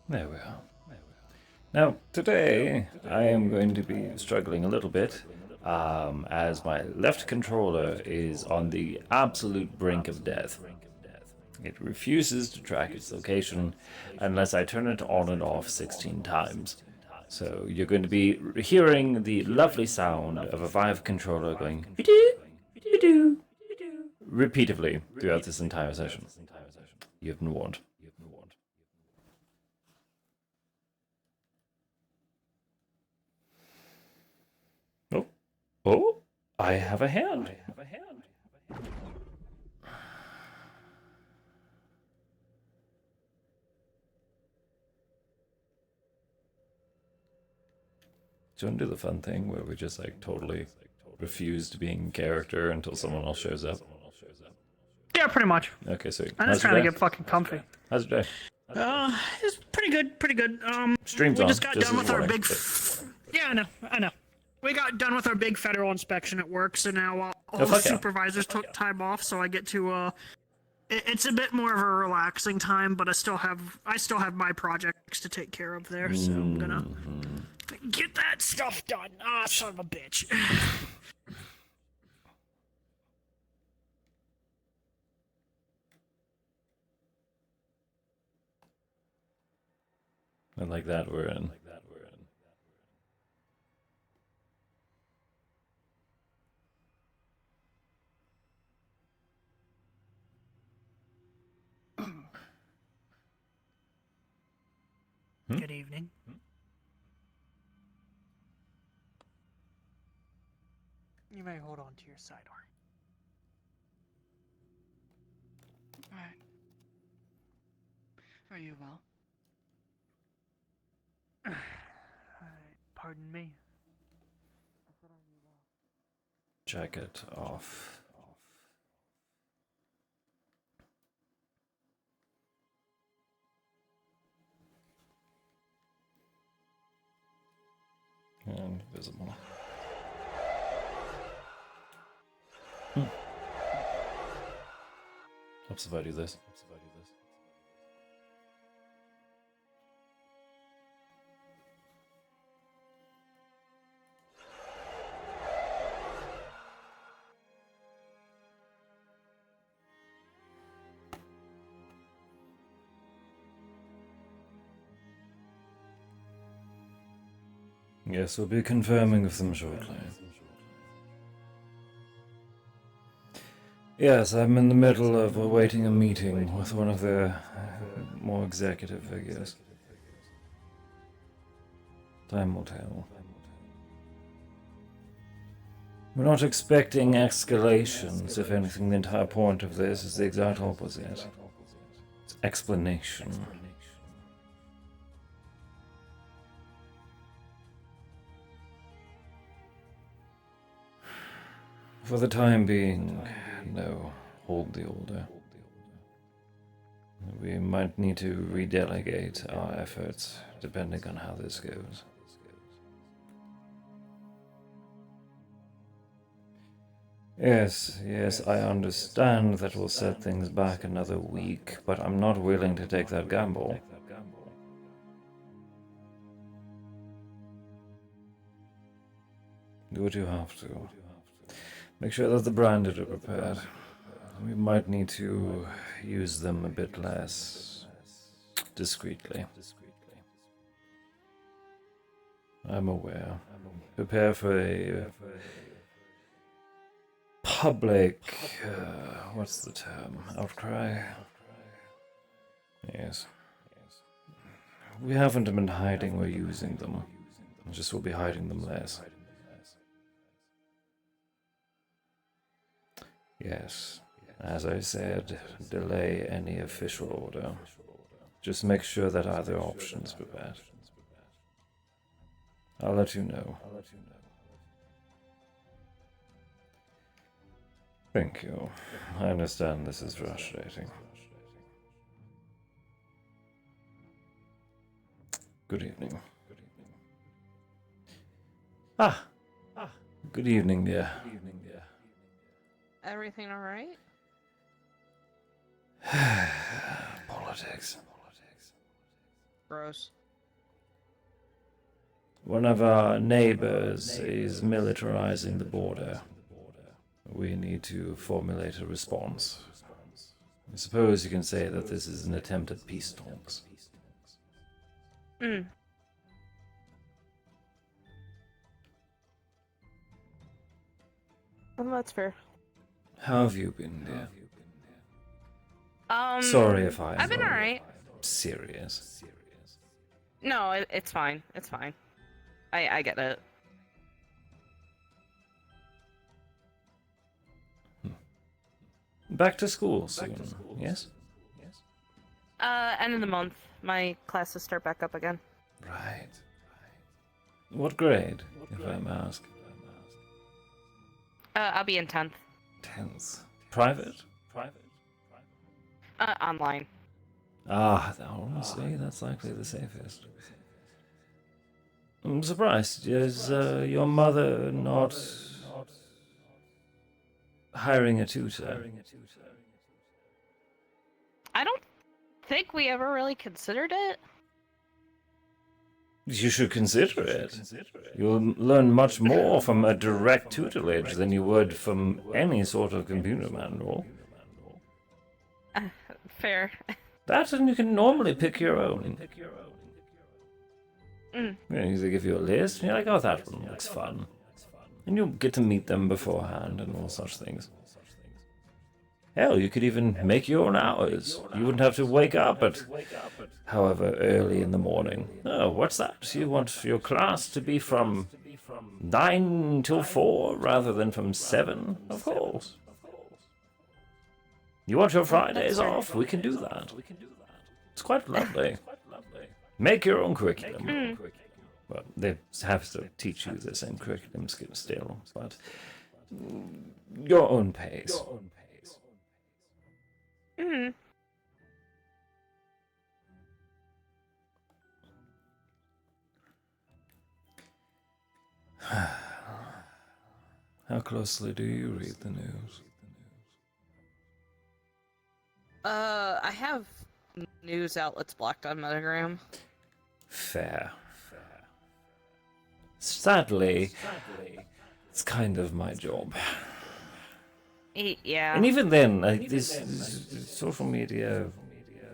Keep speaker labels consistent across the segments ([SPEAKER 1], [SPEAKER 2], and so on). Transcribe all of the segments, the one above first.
[SPEAKER 1] There we are. Now, today I am going to be struggling a little bit, as my left controller is on the absolute brink of death. It refuses to track its location unless I turn it on and off 16 times. So you're going to be hearing the lovely sound of a Vive controller going "Bidoo, bidoo," repeatedly throughout this entire session. You've been warned. Oh, I have a hand. Do you want to do the fun thing where we just like totally refuse to be in character until someone else shows up?
[SPEAKER 2] Yeah, pretty much.
[SPEAKER 1] Okay, sweet.
[SPEAKER 2] I'm just trying to get fucking comfy.
[SPEAKER 1] How's your day?
[SPEAKER 2] It's pretty good.
[SPEAKER 1] Stream's
[SPEAKER 2] we
[SPEAKER 1] on,
[SPEAKER 2] just got done with our
[SPEAKER 1] warning,
[SPEAKER 2] big. Yeah, I know. We got done with our big federal inspection at work, so now all the supervisors took time off, so I get to. It's a bit more of a relaxing time, but I still have my projects to take care of there, so I'm gonna get that stuff done. Ah, son of a bitch.
[SPEAKER 1] And like that, we're in.
[SPEAKER 2] Good evening. You may hold on to your sidearm.
[SPEAKER 3] Alright. Are you well?
[SPEAKER 2] Pardon me.
[SPEAKER 1] Jacket off. And visible. Helps if I do this. Yes, we'll be confirming with them shortly. Yes, I'm in the middle of awaiting a meeting with one of their more executive figures. Time will tell. We're not expecting escalations. If anything, the entire point of this is the exact opposite. It's explanation. For the time being, no, hold the order. We might need to redelegate our efforts, depending on how this goes. Yes, I understand that will set things back another week, but I'm not willing to take that gamble. Do what you have to. Make sure that the branded are prepared. We might need to use them a bit less discreetly. I'm aware. Prepare for a public, what's the term? Outcry? Yes. We haven't been hiding or using them. Just will be hiding them less. Yes. As I said, delay any official order. Just make sure that either option's prepared. I'll let you know. Thank you. I understand this is frustrating. Good evening. Ah! Good evening, dear.
[SPEAKER 4] Everything alright?
[SPEAKER 1] Politics.
[SPEAKER 4] Gross.
[SPEAKER 1] One of our neighbors is militarizing the border. We need to formulate a response. I suppose you can say that this is an attempt at peace talks.
[SPEAKER 4] Mm. Well, that's fair.
[SPEAKER 1] How have you been, dear?
[SPEAKER 4] Um,
[SPEAKER 1] Sorry if
[SPEAKER 4] I've been alright.
[SPEAKER 1] serious.
[SPEAKER 4] No, it's fine. It's fine. I get it.
[SPEAKER 1] Back to school soon, yes?
[SPEAKER 4] End of the month. My classes start back up again.
[SPEAKER 1] Right. What grade, if I may ask?
[SPEAKER 4] I'll be in 10th.
[SPEAKER 1] 10th. Private?
[SPEAKER 4] Online.
[SPEAKER 1] Honestly, that's likely the safest. I'm surprised. Is your mother not hiring a tutor?
[SPEAKER 4] I don't think we ever really considered it.
[SPEAKER 1] You should consider it. You'll learn much more from a direct tutelage than you would from any sort of computer manual.
[SPEAKER 4] Fair.
[SPEAKER 1] That and you can normally pick your own.
[SPEAKER 4] Mm.
[SPEAKER 1] They give you a list, and you're like, oh, that one looks fun. And you'll get to meet them beforehand and all such things. Hell, you could even make your own hours. You wouldn't have to wake up at however early in the morning. Oh, what's that? You want your class to be from 9 till 4 rather than from 7? Of course. You want your Fridays off? We can do that. It's quite lovely. Make your own curriculum. Well, they have to teach you the same curriculum still, but your own pace.
[SPEAKER 4] Mm-hmm.
[SPEAKER 1] How closely do you read the news?
[SPEAKER 4] I have news outlets blocked on Metagram.
[SPEAKER 1] Fair. Sadly, it's kind of my job.
[SPEAKER 4] Yeah.
[SPEAKER 1] And even then, this social media,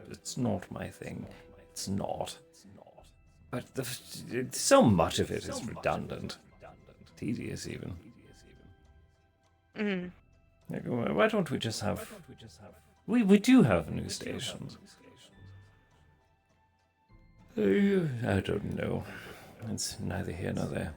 [SPEAKER 1] it's not my thing. It's not. But so much of it is redundant. Tedious, even.
[SPEAKER 4] Mm.
[SPEAKER 1] Like, why don't we just have... We do have news stations. I don't know. It's neither here nor there.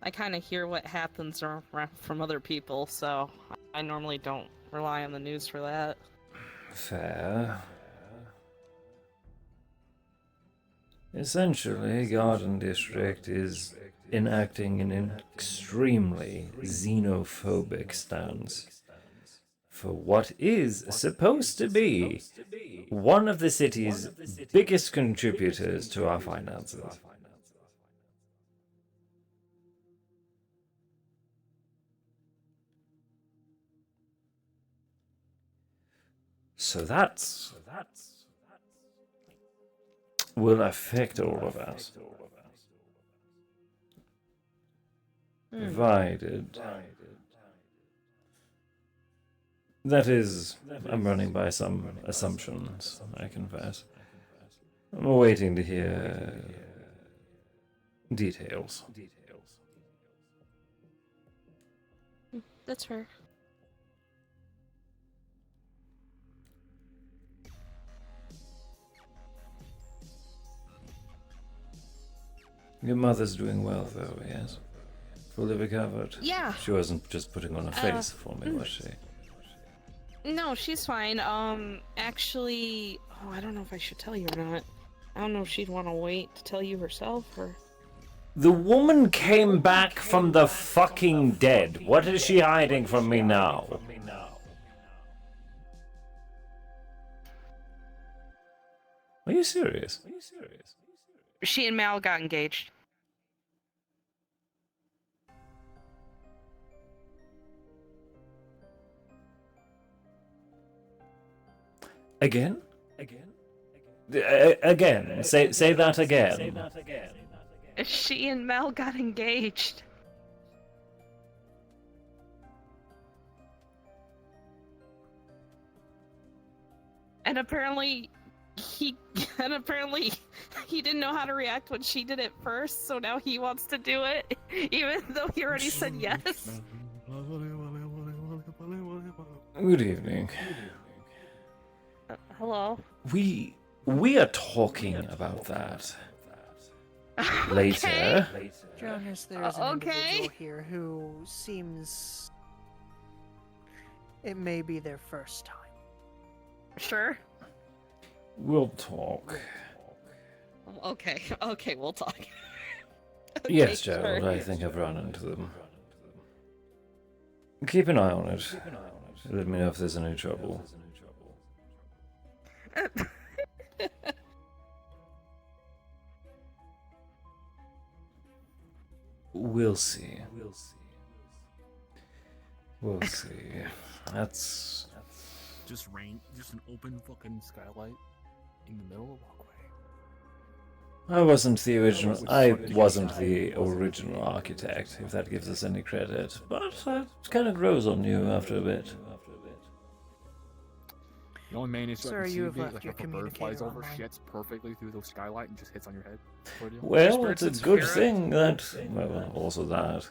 [SPEAKER 4] I kind of hear what happens from other people, so I normally don't rely on the news for that.
[SPEAKER 1] Fair. Essentially, Garden District is enacting an extremely xenophobic stance for what is supposed to be one of the city's biggest contributors to our finances. So that's will affect all of us. Provided. That is, I'm running by some assumptions, I confess. I'm waiting to hear details.
[SPEAKER 4] That's fair.
[SPEAKER 1] Your mother's doing well, though, yes? Fully recovered?
[SPEAKER 4] Yeah.
[SPEAKER 1] She wasn't just putting on a face for me, was she?
[SPEAKER 4] No, she's fine. Actually, oh, I don't know if I should tell you or not. I don't know if she'd want to wait to tell you herself, or...
[SPEAKER 1] The woman came back from the fucking dead. What is she hiding from me now? Are you serious?
[SPEAKER 4] She and Mal got engaged.
[SPEAKER 1] Again? Again. Say that again.
[SPEAKER 4] She and Mel got engaged. And apparently he didn't know how to react when she did it first, so now he wants to do it, even though he already said yes.
[SPEAKER 1] Good evening.
[SPEAKER 4] Hello?
[SPEAKER 1] We are talking about that later.
[SPEAKER 5] Jonas, there's an individual here who seems... It may be their first time.
[SPEAKER 4] Sure.
[SPEAKER 1] We'll talk.
[SPEAKER 4] Okay, we'll talk.
[SPEAKER 1] Yes,
[SPEAKER 4] sure.
[SPEAKER 1] Gerald, I think I've run into them. Keep an eye on it. Let me know if there's any trouble. We'll see. We'll see. That's...
[SPEAKER 6] Just an open fucking skylight in the middle of the walkway.
[SPEAKER 1] I wasn't the original architect, if that gives us any credit. But it kind of grows on you after a bit.
[SPEAKER 6] The only main issue
[SPEAKER 5] Sir,
[SPEAKER 6] I can
[SPEAKER 5] you
[SPEAKER 6] see
[SPEAKER 5] have
[SPEAKER 6] being,
[SPEAKER 5] left
[SPEAKER 6] like
[SPEAKER 5] your
[SPEAKER 6] if a bird flies
[SPEAKER 5] communicator
[SPEAKER 6] over,
[SPEAKER 5] online.
[SPEAKER 6] shits perfectly through the skylight and just hits on your head. Ordeal.
[SPEAKER 1] Well, it's a good thing that... Well, also that.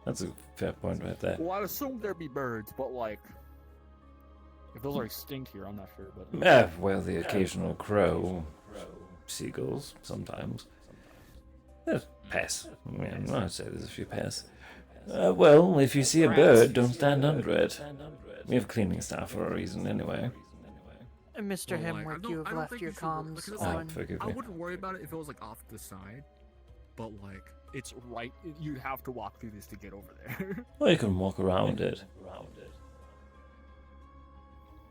[SPEAKER 1] That's a fair point right there.
[SPEAKER 6] Well, I'd assume there'd be birds, but like... If those are extinct here, I'm not sure, but...
[SPEAKER 1] Well, the occasional crow, seagulls, sometimes. There's pests. I'd say there's a few pests. Well, if you see a bird, don't stand under it. We have cleaning staff for a reason, anyway.
[SPEAKER 5] And Mr.
[SPEAKER 6] Well, like,
[SPEAKER 5] Hemwick, you have left your comms on.
[SPEAKER 1] Forgive
[SPEAKER 6] I
[SPEAKER 1] me.
[SPEAKER 6] wouldn't worry about it if it was like off to the side, but like it's right. You'd have to walk through this to get over there.
[SPEAKER 1] Well, you can walk around it.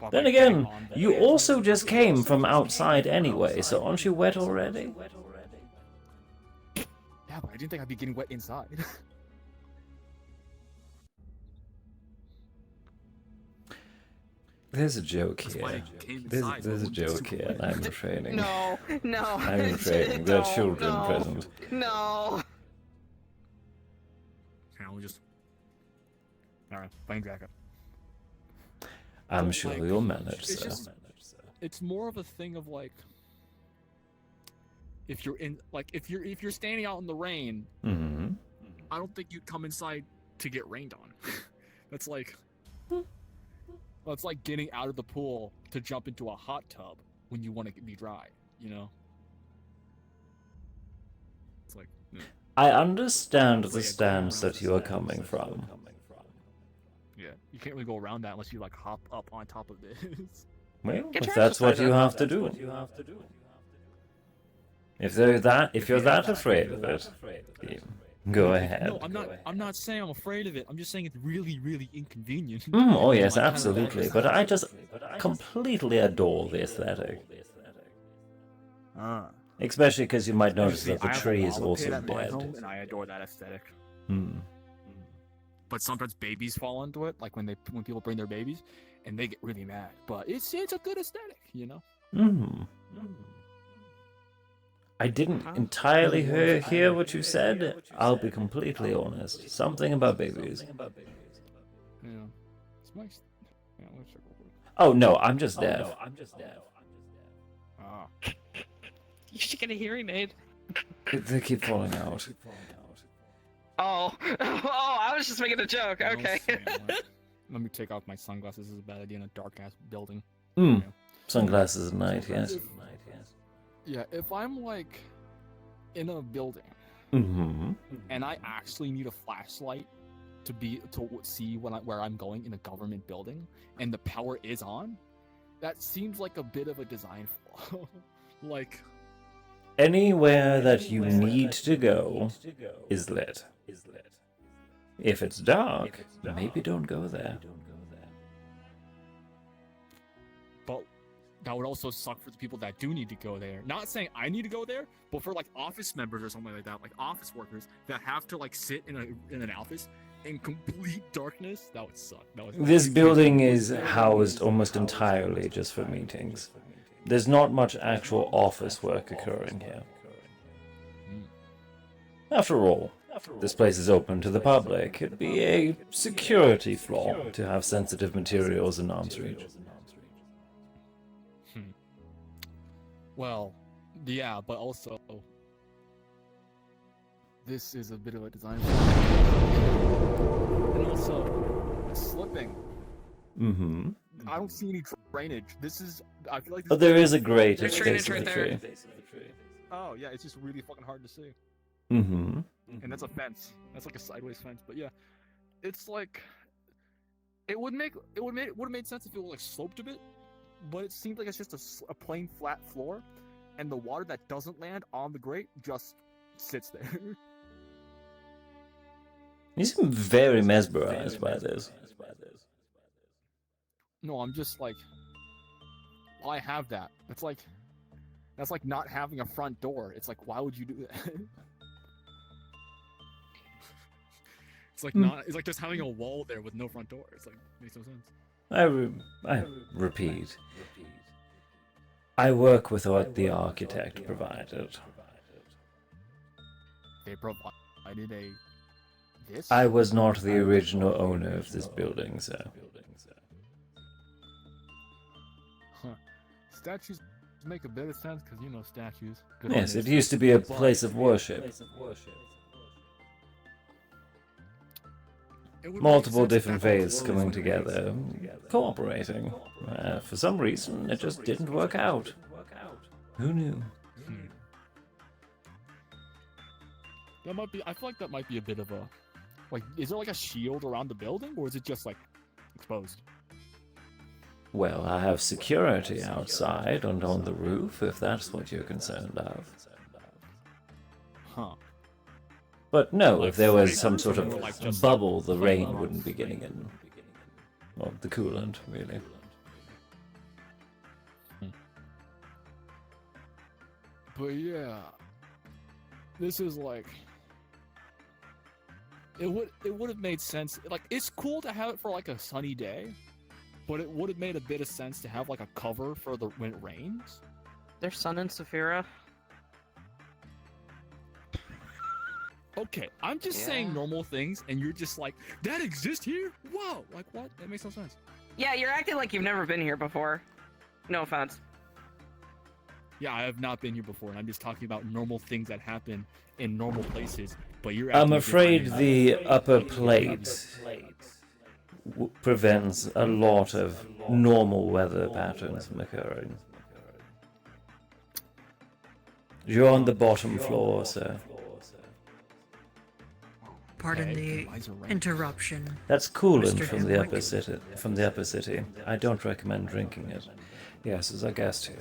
[SPEAKER 6] But,
[SPEAKER 1] Then
[SPEAKER 6] like,
[SPEAKER 1] again,
[SPEAKER 6] getting on the
[SPEAKER 1] you
[SPEAKER 6] edge-
[SPEAKER 1] also just came from outside anyway, so aren't you wet already?
[SPEAKER 6] Yeah, but I didn't think I'd be getting wet inside.
[SPEAKER 1] There's a joke
[SPEAKER 6] That's why
[SPEAKER 1] here.
[SPEAKER 6] I came
[SPEAKER 1] There's
[SPEAKER 6] inside, so
[SPEAKER 1] a
[SPEAKER 6] it wouldn't be
[SPEAKER 1] joke
[SPEAKER 6] super
[SPEAKER 1] here, and
[SPEAKER 6] wet.
[SPEAKER 1] I'm refraining.
[SPEAKER 4] No.
[SPEAKER 1] I'm refraining. There are children present.
[SPEAKER 4] No.
[SPEAKER 6] Can we just... Alright, plain jacket.
[SPEAKER 1] I'm sure
[SPEAKER 6] Like,
[SPEAKER 1] you'll manage,
[SPEAKER 6] it's
[SPEAKER 1] sir.
[SPEAKER 6] just- It's more of a thing of like... If you're in... Like, if you're standing out in the rain,
[SPEAKER 1] Mm-hmm.
[SPEAKER 6] I don't think you'd come inside to get rained on. That's like... Well, it's like getting out of the pool to jump into a hot tub when you want to be dry, you know? It's like...
[SPEAKER 1] I understand the stance that you are coming from.
[SPEAKER 6] Yeah, you can't really go around that unless you like hop up on top of this.
[SPEAKER 1] Well,
[SPEAKER 4] Get
[SPEAKER 1] if
[SPEAKER 4] your
[SPEAKER 1] that's what you
[SPEAKER 4] exercise
[SPEAKER 1] have to do. If you're that afraid of it, go ahead.
[SPEAKER 6] No, I'm not saying I'm afraid of it. I'm just saying it's really, really inconvenient.
[SPEAKER 1] Oh yes,
[SPEAKER 6] Like,
[SPEAKER 1] absolutely. But I just completely adore the aesthetic. Especially because you might notice that the tree is also dead.
[SPEAKER 6] And I adore that aesthetic.
[SPEAKER 1] Hmm.
[SPEAKER 6] But sometimes babies fall into it, like when people bring their babies, and they get really mad. But it's a good aesthetic, you know.
[SPEAKER 1] Hmm. I didn't entirely hear what you said. I'll be completely honest. Something about babies.
[SPEAKER 6] Yeah, it's nice. Yeah, let's check real quick.
[SPEAKER 1] Oh no, I'm just deaf.
[SPEAKER 6] Ah,
[SPEAKER 4] You should get a hearing aid.
[SPEAKER 1] They keep falling out.
[SPEAKER 4] Oh, I was just making a joke.
[SPEAKER 6] I don't
[SPEAKER 4] Okay.
[SPEAKER 6] see it. Let me take off my sunglasses. This is a bad idea in a dark ass building.
[SPEAKER 1] Hmm. Sunglasses at night, yes.
[SPEAKER 6] Yeah, if I'm like in a building
[SPEAKER 1] Mm-hmm.
[SPEAKER 6] and I actually need a flashlight to see where I'm going in a government building, and the power is on, that seems like a bit of a design flaw. Like,
[SPEAKER 1] Anywhere that you need to go is lit. If it's dark, maybe don't go there.
[SPEAKER 6] but that would also suck for the people that do need to go there. Not saying I need to go there, but for like office members or something like that, like office workers that have to like sit in an office in complete darkness, that would suck.
[SPEAKER 1] This building is housed almost entirely just for meetings. There's not much actual office work occurring here. After all, this place is open to the public. It'd be a security flaw to have sensitive materials in arm's reach.
[SPEAKER 6] Well, yeah, but also this is a bit of a design flaw. And also, it's slipping.
[SPEAKER 1] Mm-hmm.
[SPEAKER 6] I don't see any drainage. I feel like
[SPEAKER 1] But there is a grate at
[SPEAKER 4] There's
[SPEAKER 1] the base
[SPEAKER 4] drainage
[SPEAKER 1] of the
[SPEAKER 4] right
[SPEAKER 1] tree.
[SPEAKER 6] Oh, yeah, it's just really fucking hard to see.
[SPEAKER 1] Mm-hmm.
[SPEAKER 6] And that's a fence. That's like a sideways fence. But yeah, it's like it would have made sense if it was like sloped a bit, but it seems like it's just a plain flat floor, and the water that doesn't land on the grate just sits there.
[SPEAKER 1] You seem very mesmerized by this.
[SPEAKER 6] No, I'm just like, why have that? That's like not having a front door. It's like, why would you do that? It's like it's like just having a wall there with no front door. It's like, makes no sense.
[SPEAKER 1] I repeat. I work with what the architect provided.
[SPEAKER 6] They provided this?
[SPEAKER 1] I was not the original owner of this building, so...
[SPEAKER 6] Huh. Statues make a bit of sense because you know statues. Good
[SPEAKER 1] Yes,
[SPEAKER 6] on
[SPEAKER 1] it
[SPEAKER 6] you.
[SPEAKER 1] used to be a place of worship.
[SPEAKER 6] It would make
[SPEAKER 1] Multiple
[SPEAKER 6] sense if
[SPEAKER 1] different
[SPEAKER 6] that was
[SPEAKER 1] faiths
[SPEAKER 6] the
[SPEAKER 1] coming
[SPEAKER 6] case.
[SPEAKER 1] together, cooperating. For some reason, it just didn't work out. Who knew?
[SPEAKER 6] That might be. I feel like that might be a bit of a. Like, is there like a shield around the building, or is it just like exposed?
[SPEAKER 1] Well, I have security outside and on the roof, if that's what you're concerned of.
[SPEAKER 6] Huh.
[SPEAKER 1] But no,
[SPEAKER 6] Like
[SPEAKER 1] if there was
[SPEAKER 6] flankers,
[SPEAKER 1] some sort
[SPEAKER 6] or
[SPEAKER 1] of
[SPEAKER 6] like just
[SPEAKER 1] bubble, the rain
[SPEAKER 6] flankers?
[SPEAKER 1] wouldn't be getting in. Well, the coolant, really.
[SPEAKER 6] But yeah, this is like. It would have made sense. Like, it's cool to have it for like a sunny day, but it would have made a bit of sense to have like a cover for when it rains.
[SPEAKER 4] There's sun in Saphira.
[SPEAKER 6] Okay, I'm just saying normal things, and you're just like, that exists here? Whoa! Like, what? That makes no sense.
[SPEAKER 4] Yeah, you're acting like you've never been here before. No offense.
[SPEAKER 6] Yeah, I have not been here before, and I'm just talking about normal things that happen in normal places, but you're
[SPEAKER 1] I'm
[SPEAKER 6] acting as if
[SPEAKER 1] afraid
[SPEAKER 6] I'm-
[SPEAKER 1] the upper plate prevents a lot of normal weather patterns from occurring. You're on the bottom floor, sir.
[SPEAKER 5] Pardon
[SPEAKER 6] Okay,
[SPEAKER 5] the
[SPEAKER 6] why is it raining?
[SPEAKER 5] interruption.
[SPEAKER 1] That's coolant
[SPEAKER 5] Mr.
[SPEAKER 1] from the
[SPEAKER 5] Hemwick?
[SPEAKER 1] upper city. From the upper city. I don't recommend drinking it. Yes, as a guest here.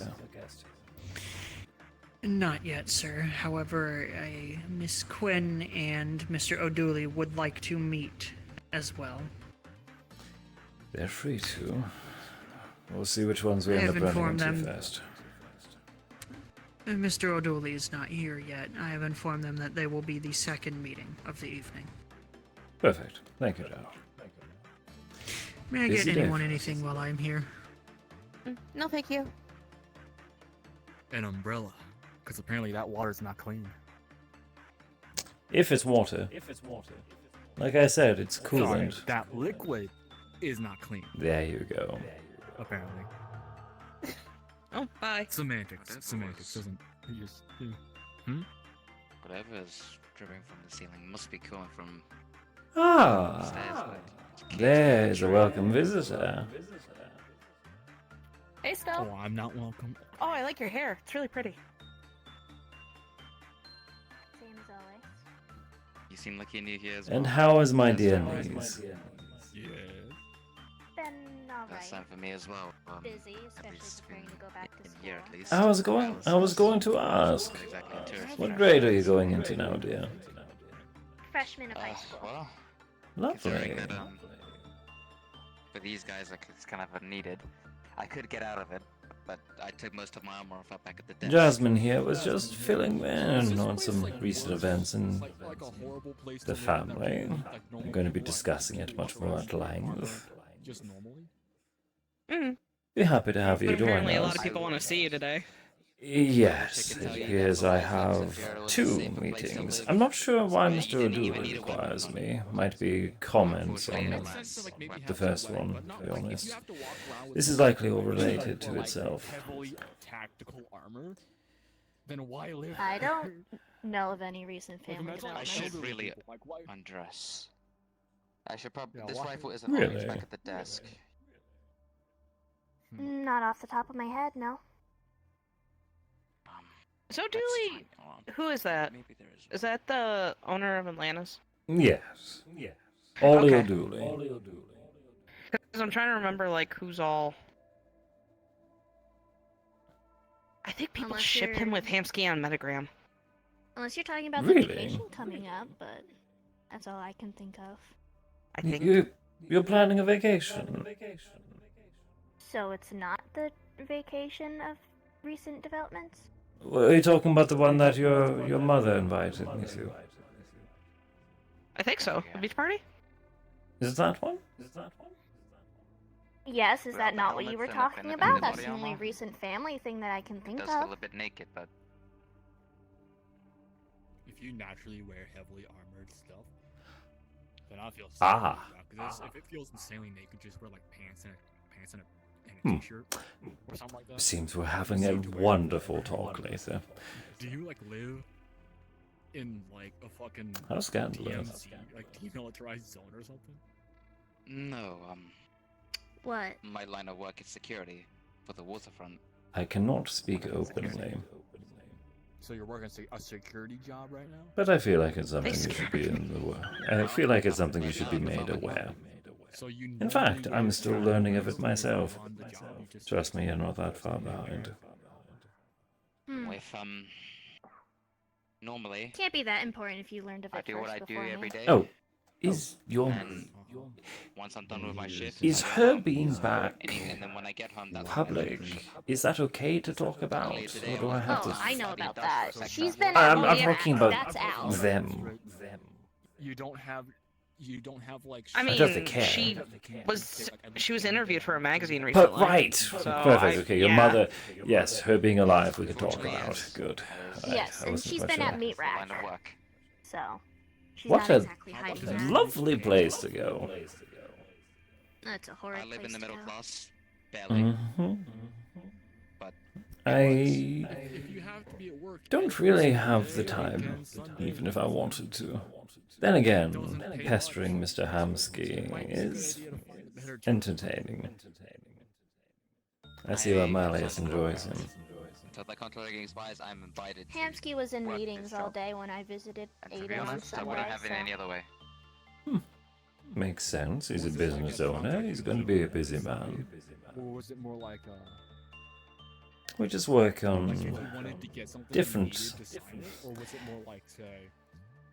[SPEAKER 5] Not yet, sir. However, Miss Quinn and Mr. O'Dooley would like to meet as well.
[SPEAKER 1] They're free to. We'll see which ones we
[SPEAKER 5] I
[SPEAKER 1] end up
[SPEAKER 5] have
[SPEAKER 1] running
[SPEAKER 5] informed
[SPEAKER 1] into
[SPEAKER 5] them.
[SPEAKER 1] first.
[SPEAKER 5] Mr. O'Dooley is not here yet. I have informed them that they will be the second meeting of the evening.
[SPEAKER 1] Perfect. Thank you, Dad.
[SPEAKER 5] May I
[SPEAKER 1] Busy
[SPEAKER 5] get
[SPEAKER 1] day.
[SPEAKER 5] anyone anything while I'm here?
[SPEAKER 4] No, thank you.
[SPEAKER 6] An umbrella, because apparently that water's not clean.
[SPEAKER 1] If it's water. Like I said, it's
[SPEAKER 6] Sorry,
[SPEAKER 1] coolant.
[SPEAKER 6] that liquid is not clean.
[SPEAKER 1] There you go.
[SPEAKER 6] Apparently.
[SPEAKER 4] Oh, bye.
[SPEAKER 6] Semantics. Semantics doesn't. You just.
[SPEAKER 7] Whatever is dripping from the ceiling must be coming from
[SPEAKER 1] Ah,
[SPEAKER 7] stairs.
[SPEAKER 1] there's a welcome visitor.
[SPEAKER 4] Hey, Stell.
[SPEAKER 6] Oh, I'm not welcome.
[SPEAKER 4] Oh, I like your hair. It's really pretty.
[SPEAKER 7] You seem like you're new here as well.
[SPEAKER 1] And how is my dear niece?
[SPEAKER 6] Yeah.
[SPEAKER 8] Been
[SPEAKER 7] First time
[SPEAKER 8] alright.
[SPEAKER 7] for me as well.
[SPEAKER 8] Busy,
[SPEAKER 7] At
[SPEAKER 8] especially
[SPEAKER 7] least
[SPEAKER 8] preparing to go back to
[SPEAKER 7] in
[SPEAKER 8] school.
[SPEAKER 7] here at least.
[SPEAKER 1] I was going to ask.
[SPEAKER 7] Not exactly a tourist
[SPEAKER 1] What
[SPEAKER 7] attraction.
[SPEAKER 1] grade are you going into now, dear?
[SPEAKER 8] Freshman of high school.
[SPEAKER 7] Well, considering
[SPEAKER 1] Lovely.
[SPEAKER 7] that for these guys, like it's kind of needed. I could get out of it, but I took most of my armor off up back at the desk.
[SPEAKER 1] Jasmine here was just filling in on some recent events in
[SPEAKER 6] Like a horrible place
[SPEAKER 1] the
[SPEAKER 6] to live and
[SPEAKER 1] family.
[SPEAKER 6] everything, like
[SPEAKER 1] I'm
[SPEAKER 6] normal
[SPEAKER 1] going to be
[SPEAKER 6] people, like,
[SPEAKER 1] discussing it much more at length.
[SPEAKER 6] Just normally.
[SPEAKER 4] Mm.
[SPEAKER 1] Be happy to have you
[SPEAKER 4] But
[SPEAKER 1] join
[SPEAKER 4] apparently a lot
[SPEAKER 1] us.
[SPEAKER 4] of people want to see you today.
[SPEAKER 1] Yes, it appears I have 2 meetings. I'm not sure why Mr. O'Dooley requires me. Might be comments on the first one, to be honest. This is likely all related to itself.
[SPEAKER 6] Heavily tactical armor. Then why live?
[SPEAKER 8] I don't know of any recent
[SPEAKER 6] Like,
[SPEAKER 8] family
[SPEAKER 6] imagine
[SPEAKER 7] I
[SPEAKER 8] developments.
[SPEAKER 7] should
[SPEAKER 6] elderly
[SPEAKER 7] really
[SPEAKER 6] people, like, why-
[SPEAKER 7] undress. I should probably.
[SPEAKER 6] Yeah,
[SPEAKER 7] This
[SPEAKER 6] why-
[SPEAKER 7] rifle isn't always
[SPEAKER 1] Really?
[SPEAKER 7] back at the desk.
[SPEAKER 8] Not off the top of my head, no.
[SPEAKER 4] So
[SPEAKER 7] That's
[SPEAKER 4] Dooley,
[SPEAKER 7] fine. Hold on.
[SPEAKER 4] who is that?
[SPEAKER 7] Maybe there is.
[SPEAKER 4] Is that the owner of Atlantis?
[SPEAKER 1] Yes. Ollie
[SPEAKER 4] Okay.
[SPEAKER 1] O'Dooley.
[SPEAKER 4] Because I'm trying to remember, like, who's all... I think people
[SPEAKER 8] Unless
[SPEAKER 4] ship him
[SPEAKER 8] you're-
[SPEAKER 4] with Hamsky on Metagram.
[SPEAKER 8] Unless you're talking about
[SPEAKER 1] Really?
[SPEAKER 8] the vacation coming up, but that's all I can think of.
[SPEAKER 4] I think.
[SPEAKER 1] You're planning a vacation.
[SPEAKER 8] So it's not the vacation of recent developments?
[SPEAKER 1] Are you talking about the one that your mother invited me to?
[SPEAKER 4] I think so. The beach party?
[SPEAKER 1] Is that one?
[SPEAKER 8] Yes, is
[SPEAKER 7] Well,
[SPEAKER 8] that
[SPEAKER 7] the
[SPEAKER 8] not what you were
[SPEAKER 7] helmets and the
[SPEAKER 8] talking
[SPEAKER 7] fin- and
[SPEAKER 8] about?
[SPEAKER 7] the
[SPEAKER 8] That's
[SPEAKER 7] body
[SPEAKER 8] the only
[SPEAKER 7] armor?
[SPEAKER 8] recent family thing that I can think
[SPEAKER 7] Does feel
[SPEAKER 8] of.
[SPEAKER 7] a bit naked, but
[SPEAKER 6] If you naturally wear heavily armored stuff, then I feel
[SPEAKER 1] Ah.
[SPEAKER 6] Because if it feels insanely naked, just wear like pants and
[SPEAKER 1] Hmm.
[SPEAKER 6] a t-shirt or something like that.
[SPEAKER 1] Seems we're having a wonderful talk later.
[SPEAKER 6] Do you like live in like a fucking
[SPEAKER 1] How scandalous.
[SPEAKER 6] DMZ, like demilitarized zone or something?
[SPEAKER 7] no.
[SPEAKER 8] What?
[SPEAKER 7] My line of work is security for the waterfront.
[SPEAKER 1] I cannot speak openly,
[SPEAKER 6] So you're working a security job right now?
[SPEAKER 1] but I feel like it's something you should be in the world. I feel like it's something you should be made aware.
[SPEAKER 6] So you
[SPEAKER 1] In fact,
[SPEAKER 6] normally
[SPEAKER 1] I'm
[SPEAKER 6] wear
[SPEAKER 1] still
[SPEAKER 6] travel
[SPEAKER 1] learning of
[SPEAKER 6] clothes
[SPEAKER 1] it
[SPEAKER 6] when you're
[SPEAKER 1] myself.
[SPEAKER 6] on the job, you just-
[SPEAKER 1] Trust me, you're not that far behind.
[SPEAKER 8] Hmm.
[SPEAKER 7] If normally
[SPEAKER 8] Can't be that important if you learned of
[SPEAKER 7] I
[SPEAKER 8] it
[SPEAKER 7] do what
[SPEAKER 8] first
[SPEAKER 7] I do
[SPEAKER 8] before
[SPEAKER 7] every
[SPEAKER 8] me.
[SPEAKER 7] day.
[SPEAKER 1] Oh, is your
[SPEAKER 7] And once I'm done with my shift,
[SPEAKER 1] is
[SPEAKER 7] I go
[SPEAKER 1] her
[SPEAKER 7] home,
[SPEAKER 1] being back
[SPEAKER 7] and then when I get home, that's
[SPEAKER 1] public? Is that okay to talk about, or do I have
[SPEAKER 8] Oh,
[SPEAKER 1] to?
[SPEAKER 8] I know about
[SPEAKER 7] Study
[SPEAKER 8] that.
[SPEAKER 7] Dutch for a
[SPEAKER 8] She's
[SPEAKER 7] second.
[SPEAKER 8] been
[SPEAKER 1] I'm
[SPEAKER 8] at me
[SPEAKER 1] talking
[SPEAKER 8] about
[SPEAKER 1] about
[SPEAKER 8] that's out.
[SPEAKER 1] them.
[SPEAKER 6] You don't have like.
[SPEAKER 4] I
[SPEAKER 1] I don't
[SPEAKER 4] mean,
[SPEAKER 1] care.
[SPEAKER 4] she was interviewed for a magazine
[SPEAKER 1] But
[SPEAKER 4] recently.
[SPEAKER 1] right,
[SPEAKER 4] So
[SPEAKER 1] perfect. Okay, your
[SPEAKER 4] yeah.
[SPEAKER 1] mother. Yes, her being alive, we could talk about. Good. Right,
[SPEAKER 8] Yes,
[SPEAKER 1] I
[SPEAKER 8] and
[SPEAKER 1] wasn't
[SPEAKER 8] she's
[SPEAKER 1] quite
[SPEAKER 8] been
[SPEAKER 1] sure.
[SPEAKER 8] at Meat
[SPEAKER 7] That's the line
[SPEAKER 8] Rack,
[SPEAKER 7] of work.
[SPEAKER 8] so she's
[SPEAKER 1] What
[SPEAKER 8] not
[SPEAKER 1] a
[SPEAKER 8] exactly hiding that.
[SPEAKER 1] lovely place to go.
[SPEAKER 8] That's a horrid
[SPEAKER 7] I live
[SPEAKER 8] place
[SPEAKER 7] in the middle
[SPEAKER 8] to go.
[SPEAKER 7] class, barely,
[SPEAKER 1] hmm
[SPEAKER 7] but
[SPEAKER 1] I
[SPEAKER 6] If you have to be at work,
[SPEAKER 1] don't really have the time, even if I wanted to. Then again, pestering Mr. Hamsky is entertaining. I see why Malleus enjoys him.
[SPEAKER 7] until the contract expires, I'm invited. to
[SPEAKER 8] Hamsky was in
[SPEAKER 7] work this
[SPEAKER 8] meetings all
[SPEAKER 7] job.
[SPEAKER 8] day when I visited
[SPEAKER 7] And to
[SPEAKER 8] Ada
[SPEAKER 7] be
[SPEAKER 8] on
[SPEAKER 7] honest, I
[SPEAKER 8] Sunday,
[SPEAKER 7] wouldn't have it
[SPEAKER 8] so...
[SPEAKER 7] any other way.
[SPEAKER 1] Makes sense. He's a business owner. He's going to be a busy man.
[SPEAKER 6] Or was it more like
[SPEAKER 1] We just work
[SPEAKER 6] like
[SPEAKER 1] on
[SPEAKER 6] if you wanted to get something
[SPEAKER 1] different-
[SPEAKER 6] you needed to sign it, or was it more like say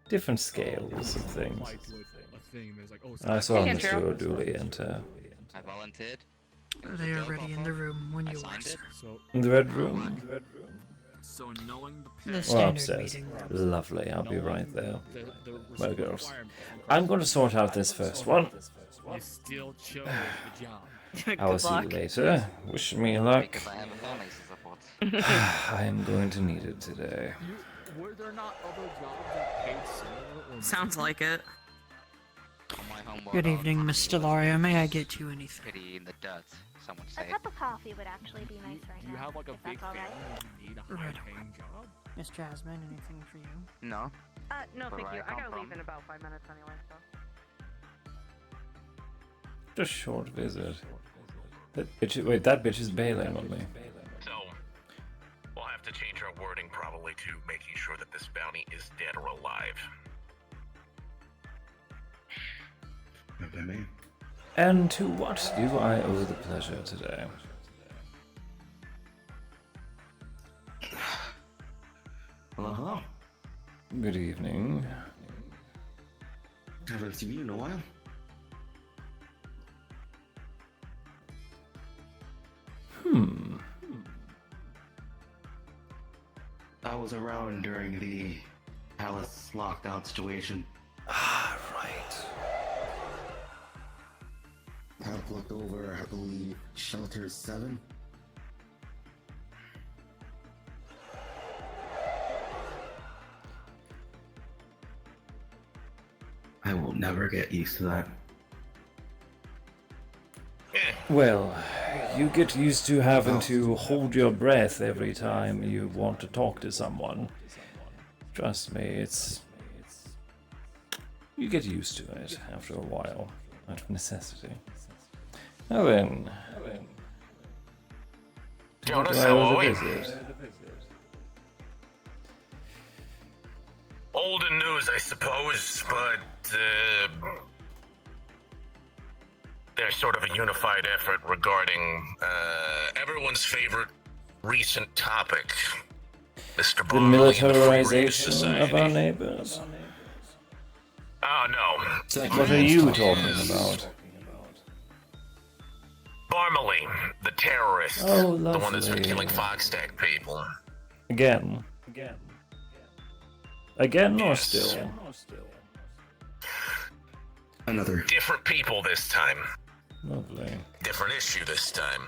[SPEAKER 1] different scales of things.
[SPEAKER 6] like with a thing there's like oh
[SPEAKER 1] I saw
[SPEAKER 4] Yeah,
[SPEAKER 1] Mr.
[SPEAKER 4] true.
[SPEAKER 1] O'Dooley enter
[SPEAKER 7] I volunteered.
[SPEAKER 5] They are ready in the room when
[SPEAKER 7] I
[SPEAKER 5] you
[SPEAKER 7] signed it.
[SPEAKER 5] are.
[SPEAKER 6] so
[SPEAKER 1] in the red room.
[SPEAKER 6] so knowing the
[SPEAKER 5] The
[SPEAKER 6] pay,
[SPEAKER 1] Well,
[SPEAKER 5] standard
[SPEAKER 1] upstairs.
[SPEAKER 5] meeting room.
[SPEAKER 1] Lovely. I'll be
[SPEAKER 6] knowing
[SPEAKER 1] right there.
[SPEAKER 6] the
[SPEAKER 1] Well, girls,
[SPEAKER 6] requirements,
[SPEAKER 1] I'm going to sort out this first one.
[SPEAKER 6] you still chose the job.
[SPEAKER 4] Good
[SPEAKER 1] I will see you
[SPEAKER 4] luck.
[SPEAKER 1] later. Wish me luck.
[SPEAKER 7] Because I have a family to support.
[SPEAKER 1] I am going to need it today.
[SPEAKER 6] Were there not other jobs that paid similar or
[SPEAKER 4] Sounds like it.
[SPEAKER 7] On my homework,
[SPEAKER 5] Good eevening, Miss Stellaria. May I get you anything?
[SPEAKER 7] Pity in the dirt, some would
[SPEAKER 8] A
[SPEAKER 7] say.
[SPEAKER 8] cup of coffee would actually be nice right
[SPEAKER 6] do you
[SPEAKER 8] now,
[SPEAKER 6] have like a
[SPEAKER 8] if
[SPEAKER 6] big
[SPEAKER 8] that's all
[SPEAKER 6] family
[SPEAKER 8] right.
[SPEAKER 6] and you need a
[SPEAKER 5] Right.
[SPEAKER 6] high-paying job?
[SPEAKER 5] Miss Jasmine, anything for you?
[SPEAKER 7] No.
[SPEAKER 4] No,
[SPEAKER 7] Where
[SPEAKER 4] thank
[SPEAKER 7] I
[SPEAKER 4] you. I
[SPEAKER 7] come
[SPEAKER 4] gotta leave
[SPEAKER 7] from.
[SPEAKER 4] in about 5 minutes anyway, so.
[SPEAKER 1] Just a short visit. That bitch. Wait, that bitch is bailing on me.
[SPEAKER 9] So, we'll have to change our wording probably to making sure that this bounty is dead or alive.
[SPEAKER 10] by me.
[SPEAKER 1] And to what do I owe the pleasure today?
[SPEAKER 10] Well, hello.
[SPEAKER 1] Good evening.
[SPEAKER 10] Haven't seen you in a while. I was around during the palace lockdown situation.
[SPEAKER 1] Ah, right.
[SPEAKER 10] I've looked over, I believe, Shelter 7. I will never get used to that.
[SPEAKER 1] Well, you get used to having to hold your breath every time you want to talk to someone. Trust me, it's... You get used to it after a while, out of necessity. Now then...
[SPEAKER 9] Jonas,
[SPEAKER 1] do I
[SPEAKER 9] how
[SPEAKER 1] owe
[SPEAKER 9] are we?
[SPEAKER 1] the visit?
[SPEAKER 9] Old in news, I suppose, but there's sort of a unified effort regarding everyone's favorite recent topic, Mr.
[SPEAKER 1] The
[SPEAKER 9] Barley and the Free Range
[SPEAKER 1] militarization
[SPEAKER 9] Society.
[SPEAKER 1] of our neighbors?
[SPEAKER 9] Oh, no.
[SPEAKER 1] What are you talking about?
[SPEAKER 9] Barley, the terrorist.
[SPEAKER 1] Oh,
[SPEAKER 9] the one that's been
[SPEAKER 1] lovely.
[SPEAKER 9] killing Fogstack people.
[SPEAKER 1] Again? Again or
[SPEAKER 9] Yes.
[SPEAKER 1] still?
[SPEAKER 10] Another.
[SPEAKER 9] Different people this time.
[SPEAKER 1] Lovely.
[SPEAKER 9] Different issue this time.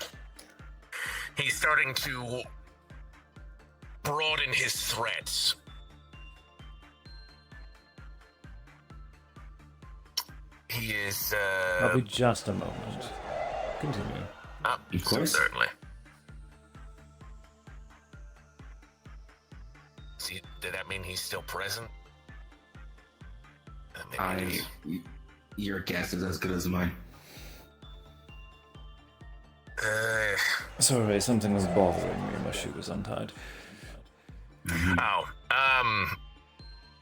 [SPEAKER 9] He's starting to broaden his threats. He is,
[SPEAKER 1] I'll be just a moment. Continue.
[SPEAKER 10] Of course.
[SPEAKER 9] Certainly. See, did that mean he's still present? Maybe it is.
[SPEAKER 10] Your guess is as good as mine.
[SPEAKER 1] Sorry, something was bothering me. My shoe was untied.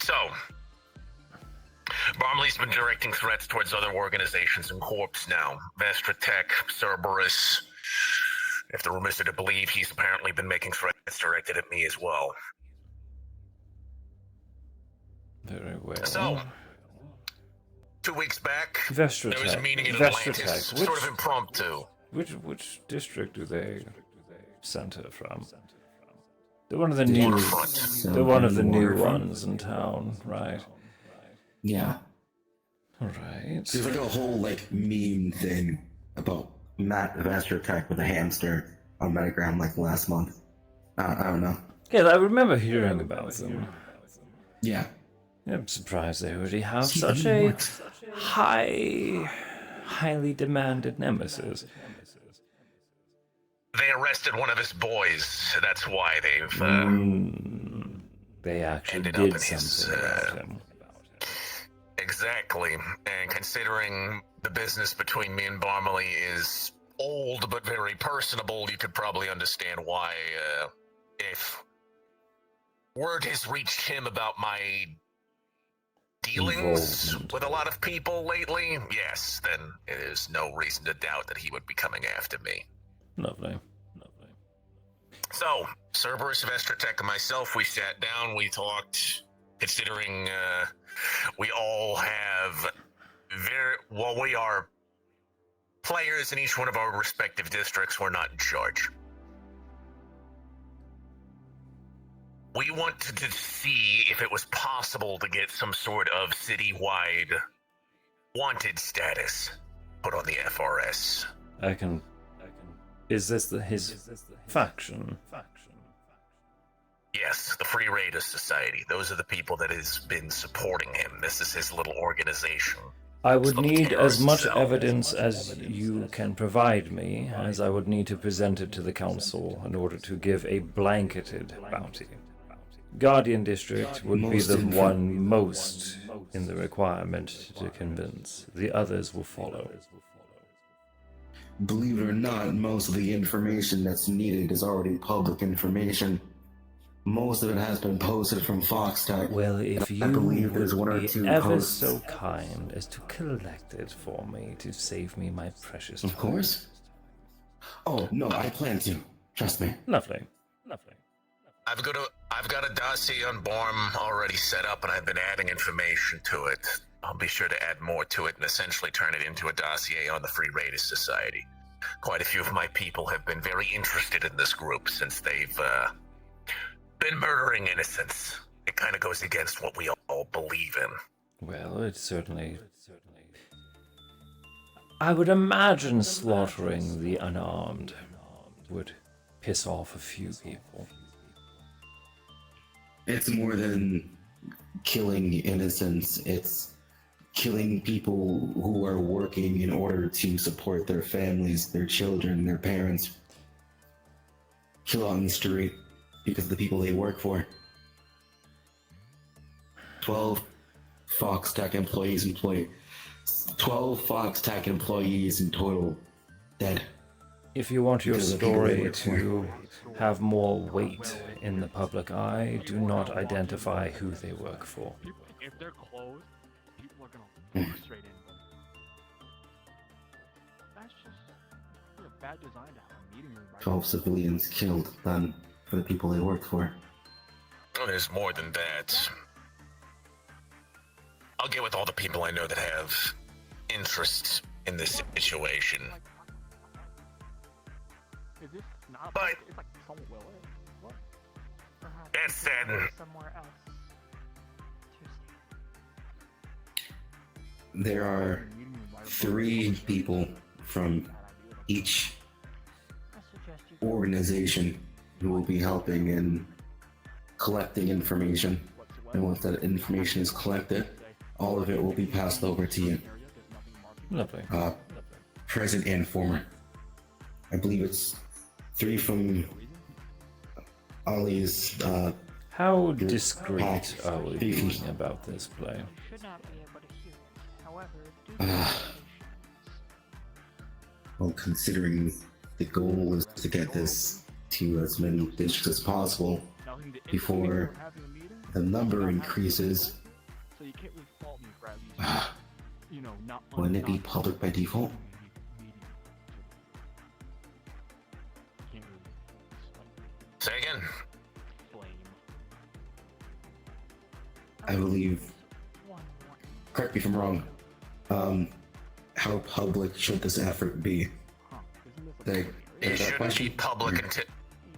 [SPEAKER 9] So, Barmley's been directing threats towards other organizations and corps now. Vestra Tech, Cerberus. If the rumors are to believe, he's apparently been making threats directed at me as well.
[SPEAKER 1] Very well.
[SPEAKER 9] So, 2 weeks back,
[SPEAKER 1] Vestra
[SPEAKER 9] there was a
[SPEAKER 1] Tech.
[SPEAKER 9] meeting in
[SPEAKER 1] Vestra
[SPEAKER 9] Atlantis,
[SPEAKER 1] Tech.
[SPEAKER 9] sort of impromptu.
[SPEAKER 1] Which district do they center from? They're one of the new. They're one of the new ones in town, right?
[SPEAKER 10] Yeah.
[SPEAKER 1] All right.
[SPEAKER 10] There's like a whole meme thing about Matt Vestra Tech with a hamster on Metagram last month. I don't know.
[SPEAKER 1] Yeah, I remember hearing about them.
[SPEAKER 10] Yeah.
[SPEAKER 1] I'm surprised they already have such a highly demanded nemesis.
[SPEAKER 9] They arrested one of his boys. That's why they've
[SPEAKER 1] They actually
[SPEAKER 9] ended up
[SPEAKER 1] did
[SPEAKER 9] in his,
[SPEAKER 1] something about him.
[SPEAKER 9] Exactly. And considering the business between me and Barmley is old but very personable, you could probably understand why, if word has reached him about my dealings
[SPEAKER 1] Involvement.
[SPEAKER 9] with a lot of people lately, yes, then there's no reason to doubt that he would be coming after me.
[SPEAKER 1] Lovely.
[SPEAKER 9] So, Cerberus, Vestratech, and myself, we sat down, we talked, considering we all have we are players in each one of our respective districts, we're not in charge. We wanted to see if it was possible to get some sort of citywide wanted status put on the FRS.
[SPEAKER 1] I can. Is this his faction?
[SPEAKER 9] Yes, the Free Raiders Society. Those are the people that has been supporting him. This is his little organization.
[SPEAKER 1] I would need as much
[SPEAKER 9] cell.
[SPEAKER 1] evidence as you can provide me, as I would need to present it to the council in order to give a blanketed bounty. Guardian District would be the one most in the requirement to convince. The others will follow.
[SPEAKER 10] Believe it or not, most of the information that's needed is already public information. Most of it has been posted from Fox Tech.
[SPEAKER 1] Well, if
[SPEAKER 10] I
[SPEAKER 1] you
[SPEAKER 10] believe there's one
[SPEAKER 1] would
[SPEAKER 10] or
[SPEAKER 1] be
[SPEAKER 10] two
[SPEAKER 1] ever
[SPEAKER 10] posts.
[SPEAKER 1] so kind as to collect it for me to save me my precious
[SPEAKER 10] Of
[SPEAKER 1] time.
[SPEAKER 10] course. Oh, no, I plan to. Trust me.
[SPEAKER 1] Lovely.
[SPEAKER 9] I've got a dossier on Borm already set up, and I've been adding information to it. I'll be sure to add more to it and essentially turn it into a dossier on the Free Raiders Society. Quite a few of my people have been very interested in this group since they've been murdering innocents. It kind of goes against what we all believe in.
[SPEAKER 1] Well, it certainly... I would imagine slaughtering the unarmed would piss off a few people.
[SPEAKER 10] It's more than killing innocents. It's killing people who are working in order to support their families, their children, their parents. Kill on the street because of the people they work for. 12 Fox Tech employees 12 Fox Tech employees in total dead.
[SPEAKER 1] If you want your
[SPEAKER 10] Because of the people they
[SPEAKER 1] story
[SPEAKER 10] work for.
[SPEAKER 1] to have more weight in the public eye, do not identify who they work for.
[SPEAKER 6] If they're closed, people are gonna walk straight in them. That's just a bad design to have a meeting room.
[SPEAKER 10] 12 civilians killed then for the people they work for.
[SPEAKER 9] Oh, there's more than that. I'll get with all the people I know that have interests in this situation.
[SPEAKER 6] Is this not?
[SPEAKER 9] But
[SPEAKER 6] It's like somewhat well. What?
[SPEAKER 5] Perhaps
[SPEAKER 9] that
[SPEAKER 5] we could
[SPEAKER 9] said,
[SPEAKER 5] go somewhere else to stay.
[SPEAKER 10] There are 3 people from each
[SPEAKER 5] I suggest you go.
[SPEAKER 10] organization who will be helping in collecting information. And once that information is collected, all of it will be passed over to you.
[SPEAKER 1] Lovely.
[SPEAKER 10] Present and former. I believe it's 3 from Ollie's,
[SPEAKER 1] How discreet
[SPEAKER 10] pack.
[SPEAKER 1] are we being about this play?
[SPEAKER 5] You should not be able to hear it. However, do
[SPEAKER 10] well, considering the goal is to get this to as many districts as possible before the number increases,
[SPEAKER 6] So you can't really fault me for at least, you know, not.
[SPEAKER 10] wouldn't it be public by default?
[SPEAKER 9] say again.
[SPEAKER 10] I believe,
[SPEAKER 5] one more.
[SPEAKER 10] correct me if I'm wrong, how public should this effort be? Like,
[SPEAKER 9] It
[SPEAKER 10] that
[SPEAKER 9] shouldn't
[SPEAKER 10] question?
[SPEAKER 9] be public until...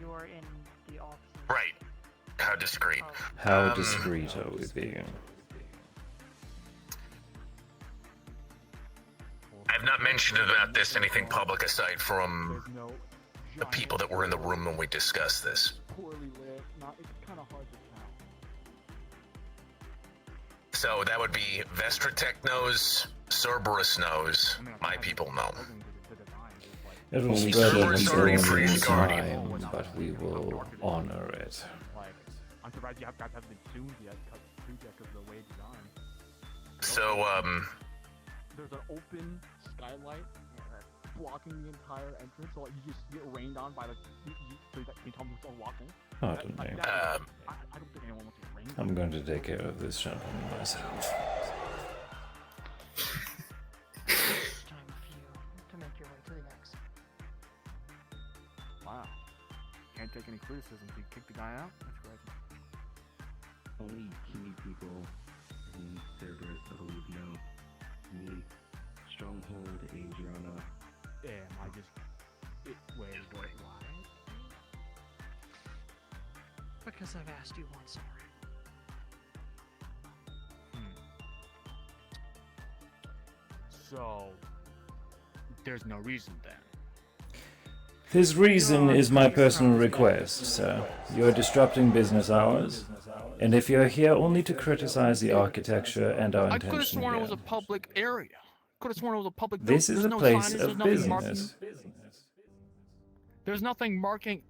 [SPEAKER 5] You're in the office.
[SPEAKER 9] Right. How discreet.
[SPEAKER 1] How discreet are we being?
[SPEAKER 9] I've not mentioned about this anything public aside from the people that were in the room when we discussed this.
[SPEAKER 6] Poorly lit. It's kind of hard to tell.
[SPEAKER 9] So that would be Vestratech knows, Cerberus knows, my people know.
[SPEAKER 1] It will
[SPEAKER 10] Only
[SPEAKER 1] spread
[SPEAKER 10] Cerberus
[SPEAKER 1] its
[SPEAKER 10] already
[SPEAKER 1] own
[SPEAKER 9] frees Guardian.
[SPEAKER 1] time, but we will honor it.
[SPEAKER 6] Like, I'm surprised you guys haven't been tuned yet, because of the way it's designed.
[SPEAKER 9] So,
[SPEAKER 6] There's an open skylight blocking the entire entrance, so like you just get rained on by the. So that can tell me who's walking.
[SPEAKER 1] Pardon me.
[SPEAKER 6] I don't think anyone wants to get rained on.
[SPEAKER 1] I'm going to take care of this gentleman myself.
[SPEAKER 5] Time for you to make your way to the exit.
[SPEAKER 6] Wow. Can't take any criticism. You kick the guy out? That's great.
[SPEAKER 10] Only key people in Cerberus, I believe, know. Me, Stronghold, Adriana.
[SPEAKER 6] Damn, I just. Wait, why?
[SPEAKER 5] Because I've asked you once already.
[SPEAKER 6] So. There's no reason then.
[SPEAKER 1] His reason is my personal request, sir. You're disrupting business hours, and if you're here only to criticize the architecture and our
[SPEAKER 6] I could have
[SPEAKER 1] intention
[SPEAKER 6] sworn it was
[SPEAKER 1] here,
[SPEAKER 6] a public area. Could have sworn it was a public.
[SPEAKER 1] this is
[SPEAKER 6] there's
[SPEAKER 1] a
[SPEAKER 6] no
[SPEAKER 1] place
[SPEAKER 6] signage,
[SPEAKER 1] of
[SPEAKER 6] there's nothing marking-
[SPEAKER 1] business.
[SPEAKER 6] There's nothing marking.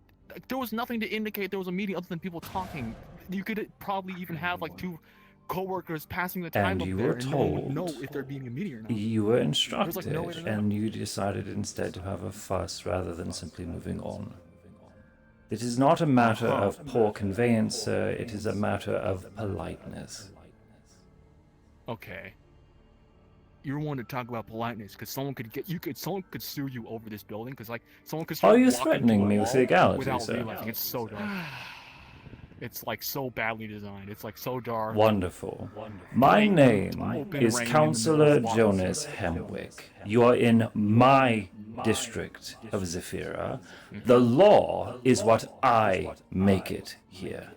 [SPEAKER 6] There was nothing to indicate there was a meeting other than people talking. You could probably even have like 2 co-workers passing the time
[SPEAKER 1] And
[SPEAKER 6] up
[SPEAKER 1] you
[SPEAKER 6] there,
[SPEAKER 1] were
[SPEAKER 6] and no one would
[SPEAKER 1] told.
[SPEAKER 6] know if there being a meeting or not.
[SPEAKER 1] You were
[SPEAKER 6] no way
[SPEAKER 1] instructed,
[SPEAKER 6] to know.
[SPEAKER 1] and you decided instead to have a fuss rather than simply moving on. It is not a matter of poor conveyance, sir. It is a matter of politeness.
[SPEAKER 6] Okay. You're one to talk about politeness, because someone could sue you over this building, because like someone could.
[SPEAKER 1] Are you threatening me with legality,
[SPEAKER 6] without
[SPEAKER 1] sir?
[SPEAKER 6] realizing it's so dark. It's like so badly designed. It's like so dark.
[SPEAKER 1] Wonderful. My name is Councillor Jonas Hemwick. You are in my district of Zephyra. The law is what I make it here.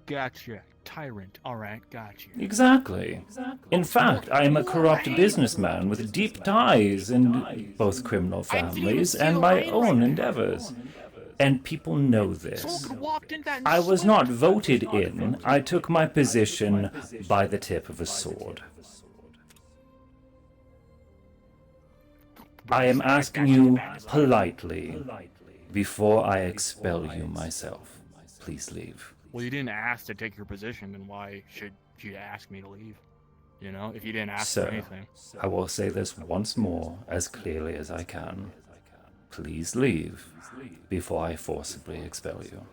[SPEAKER 6] Gotcha. Tyrant. Alright, gotcha.
[SPEAKER 1] Exactly. In fact, I am a corrupt businessman with deep ties in both criminal families and my own endeavors. And people know this. I was not voted in. I took my position by the tip of a sword. I am asking you politely before I expel you myself. Please leave.
[SPEAKER 6] Well, you didn't ask to take your position, then why should you ask me to leave? You know, if you didn't ask for anything.
[SPEAKER 1] I will say this once more, as clearly as I can. Please leave before I forcibly expel you.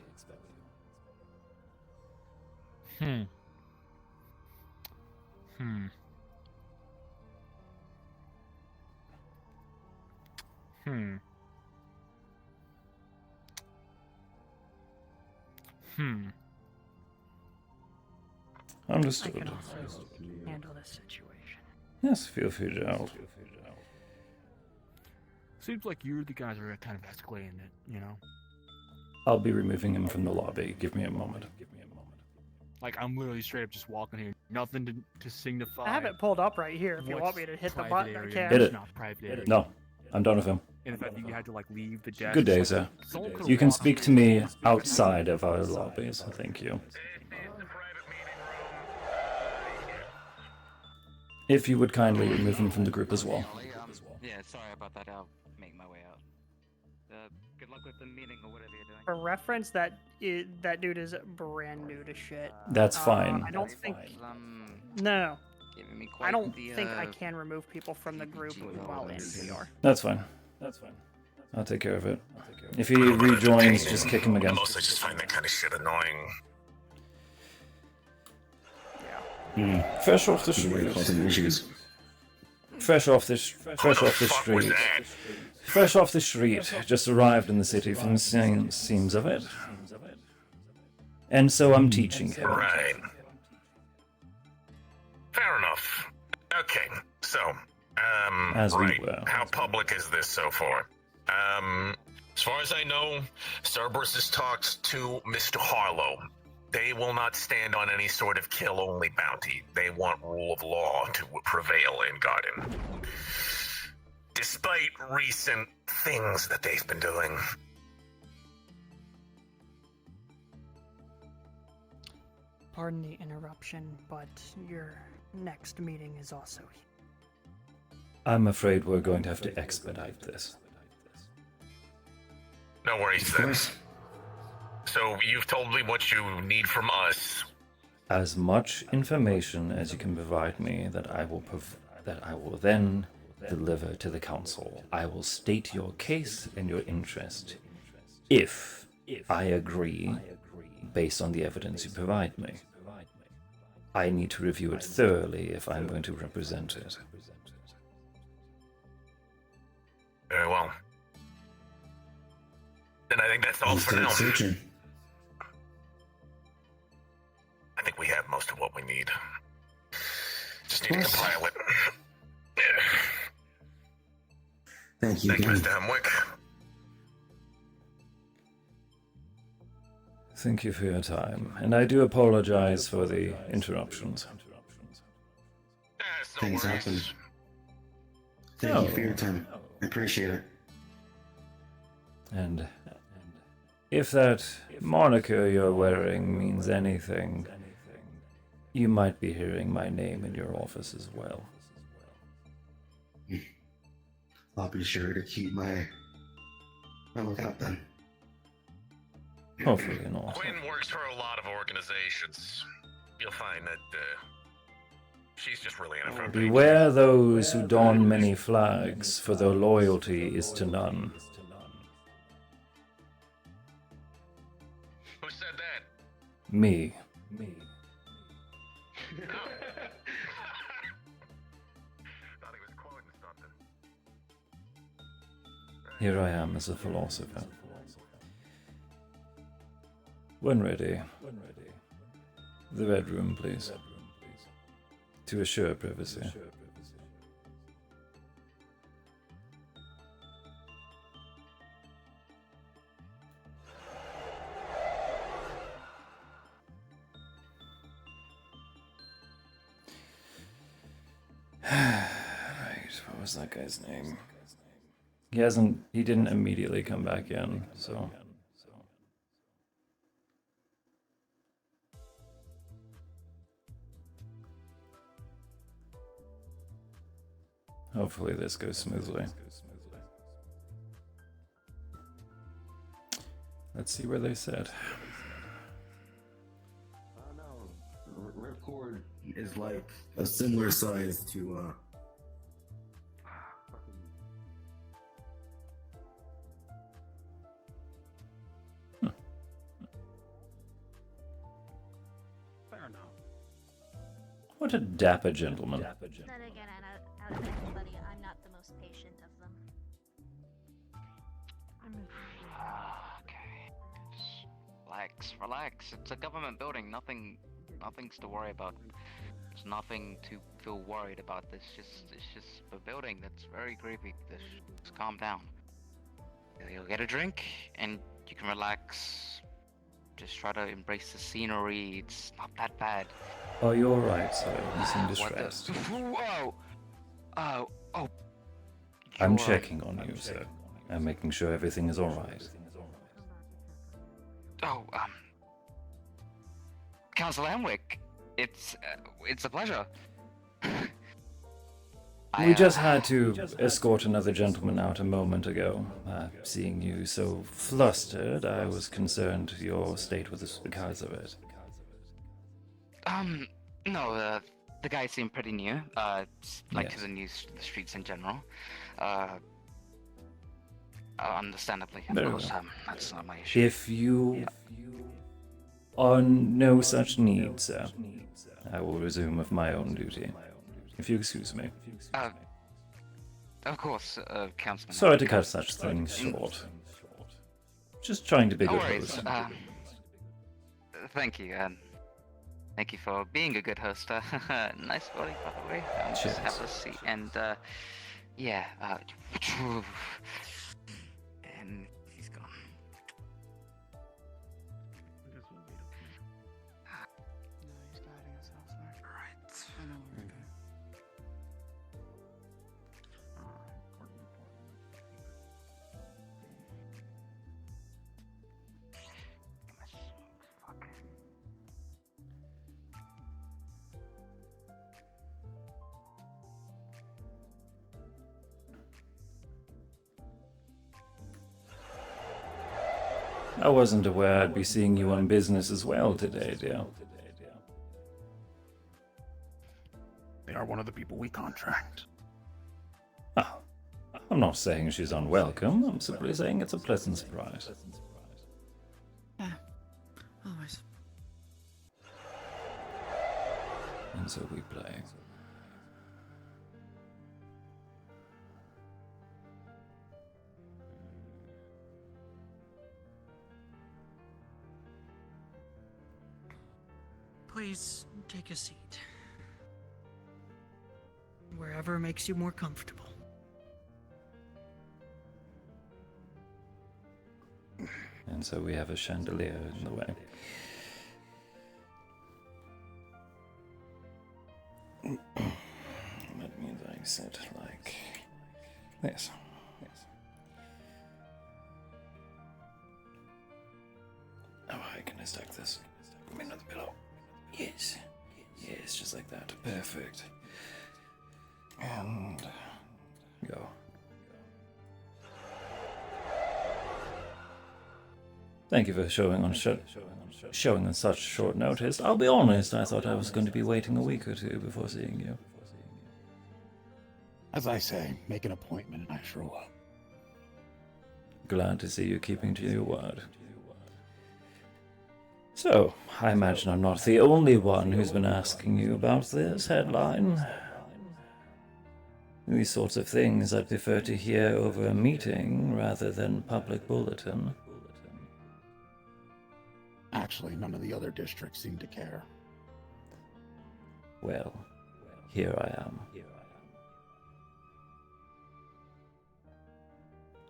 [SPEAKER 1] Understood.
[SPEAKER 5] I can also handle this situation.
[SPEAKER 1] Yes, feel free to out.
[SPEAKER 6] Seems like you're the guys who are kind of escalating it, you know?
[SPEAKER 1] I'll be removing him from the lobby. Give me a moment.
[SPEAKER 6] Like, I'm literally straight up just walking here. Nothing to signify.
[SPEAKER 5] I have it pulled up right here. If you want me to hit the button, I can.
[SPEAKER 1] Hit it.
[SPEAKER 6] Not private area.
[SPEAKER 1] No, I'm done with him.
[SPEAKER 6] And the fact that you had to, like, leave the desk.
[SPEAKER 1] Good day, sir. You can speak to me outside of our lobbies. Thank you. If you would kindly remove him from the group as well.
[SPEAKER 7] Yeah, sorry about that. I'll make my way out. Good luck with the meeting or whatever you're doing.
[SPEAKER 5] For reference, that dude is brand new to shit.
[SPEAKER 1] That's fine.
[SPEAKER 5] I don't think.
[SPEAKER 7] Giving me quite
[SPEAKER 5] I don't
[SPEAKER 7] the,
[SPEAKER 5] think I can remove people from the group while in VR.
[SPEAKER 1] That's fine. I'll take care of it. If he rejoins, just kick him again.
[SPEAKER 9] I mostly just find that kind of shit annoying.
[SPEAKER 1] Fresh off the street. Fresh off the street. Fresh off the street. Just arrived in the city from the seams of it. And so I'm teaching him.
[SPEAKER 9] Right. Fair enough. Okay, so,
[SPEAKER 1] As we
[SPEAKER 9] right.
[SPEAKER 1] were.
[SPEAKER 9] How public is this so far? As far as I know, Cerberus has talked to Mr. Harlow. They will not stand on any sort of kill-only bounty. They want rule of law to prevail in Garden. Despite recent things that they've been doing.
[SPEAKER 5] Pardon the interruption, but your next meeting is also here.
[SPEAKER 1] I'm afraid we're going to have to expedite this.
[SPEAKER 9] No worries then. So you've told me what you need from us.
[SPEAKER 1] As much information as you can provide me that I will then deliver to the council. I will state your case and your interest. If I agree, based on the evidence you provide me. I need to review it thoroughly if I'm going to represent it.
[SPEAKER 9] Very well. Then I think that's all for now. I think we have most of what we need. Just need to compile it.
[SPEAKER 10] Thank you.
[SPEAKER 9] Thank you, Mr. Hemwick.
[SPEAKER 1] Thank you for your time, and I do apologize for the interruptions.
[SPEAKER 10] Things happen. Thank you for your time. I appreciate it.
[SPEAKER 1] And if that moniker you're wearing means anything, you might be hearing my name in your office as well.
[SPEAKER 10] I'll be sure to keep my lookout then.
[SPEAKER 1] Hopefully not.
[SPEAKER 9] Quinn works for a lot of organizations. You'll find that She's just really in it for a paycheck.
[SPEAKER 1] Beware those who don many flags, for their loyalty is to none.
[SPEAKER 9] Who said that?
[SPEAKER 1] Me.
[SPEAKER 9] Thought he was quoting something.
[SPEAKER 1] Here I am as a philosopher. When ready, the bedroom, please. To assure privacy. Right, what was that guy's name? He didn't immediately come back in, so... Hopefully this goes smoothly. Let's see where they said.
[SPEAKER 10] No, Ripcord is like a similar size to
[SPEAKER 6] Fair enough.
[SPEAKER 1] What a dapper gentleman.
[SPEAKER 8] Then again, out of everybody, I'm not the most patient of them.
[SPEAKER 7] Okay. Just relax. It's a government building. Nothing's to worry about. There's nothing to feel worried about. It's just a building that's very creepy. Just calm down. You'll get a drink and you can relax. Just try to embrace the scenery. It's not that bad.
[SPEAKER 1] Oh, you're right, sir. You seem distressed.
[SPEAKER 7] Whoa! Oh.
[SPEAKER 1] I'm
[SPEAKER 7] You're-
[SPEAKER 1] checking on you, sir. I'm making sure everything is alright.
[SPEAKER 7] Oh, Council Hemwick, it's a pleasure.
[SPEAKER 1] We just had to escort another gentleman out a moment ago. Seeing you so flustered, I was concerned your state was because of it.
[SPEAKER 7] No, the guy seemed pretty new. Like
[SPEAKER 1] Yes.
[SPEAKER 7] to the streets in general. Understandably, of
[SPEAKER 1] Very
[SPEAKER 7] course.
[SPEAKER 1] well.
[SPEAKER 7] That's not my issue.
[SPEAKER 1] If you are no such need, sir, I will resume with my own duty. If you excuse me.
[SPEAKER 7] Of course, Councilman.
[SPEAKER 1] Sorry to cut such things short. Just trying to be a
[SPEAKER 7] No
[SPEAKER 1] good
[SPEAKER 7] worries.
[SPEAKER 1] host.
[SPEAKER 7] Thank you, and thank you for being a good host. Nice body, by the way. Just
[SPEAKER 1] Cheers.
[SPEAKER 7] have a seat, and yeah. And he's gone.
[SPEAKER 6] I guess we'll wait up here.
[SPEAKER 3] No, he's guiding us elsewhere.
[SPEAKER 6] Right.
[SPEAKER 3] I know where we're going.
[SPEAKER 6] Important.
[SPEAKER 7] Fuck.
[SPEAKER 1] I wasn't aware I'd be seeing you on business as well today, dear.
[SPEAKER 6] They are one of the people we contract.
[SPEAKER 1] Oh, I'm not saying she's unwelcome. I'm simply saying it's a pleasant surprise.
[SPEAKER 3] Yeah. Always.
[SPEAKER 1] And so we play.
[SPEAKER 2] Please take a seat. Wherever makes you more comfortable.
[SPEAKER 1] And so we have a chandelier in the way. That means I sit like this. Yes. How high can I stack this? I mean, another pillow. Yes. Yes, just like that. Perfect. And go. Thank you for showing on such short notice. I'll be honest, I thought I was going to be waiting a week or two before seeing you.
[SPEAKER 11] As I say, make an appointment and I sure will.
[SPEAKER 1] Glad to see you keeping to your word. So, I imagine I'm not the only one who's been asking you about this headline. These sorts of things I'd prefer to hear over a meeting rather than public bulletin.
[SPEAKER 11] Actually, none of the other districts seem to care.
[SPEAKER 1] Well, here I am.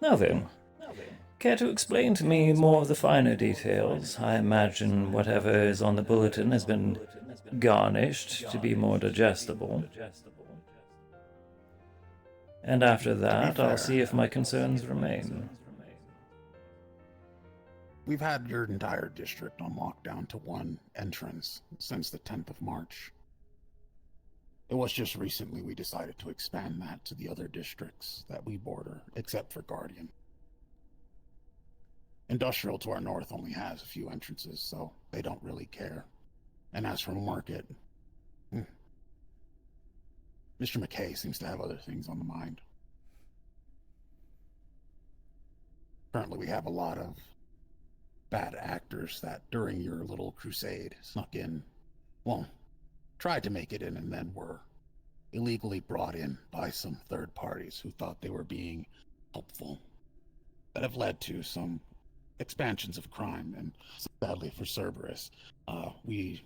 [SPEAKER 1] Now then, care to explain to me more of the finer details? I imagine whatever is on the bulletin has been garnished to be more digestible. And after that, I'll see if my concerns remain.
[SPEAKER 11] We've had your entire district on lockdown to one entrance since the 10th of March. It was just recently we decided to expand that to the other districts that we border, except for Guardian. Industrial to our north only has a few entrances, so they don't really care. And as for Market, Mr. McKay seems to have other things on the mind. Currently, we have a lot of bad actors that during your little crusade snuck in, well, tried to make it in and then were illegally brought in by some third parties who thought they were being helpful. That have led to some expansions of crime, and sadly for Cerberus, we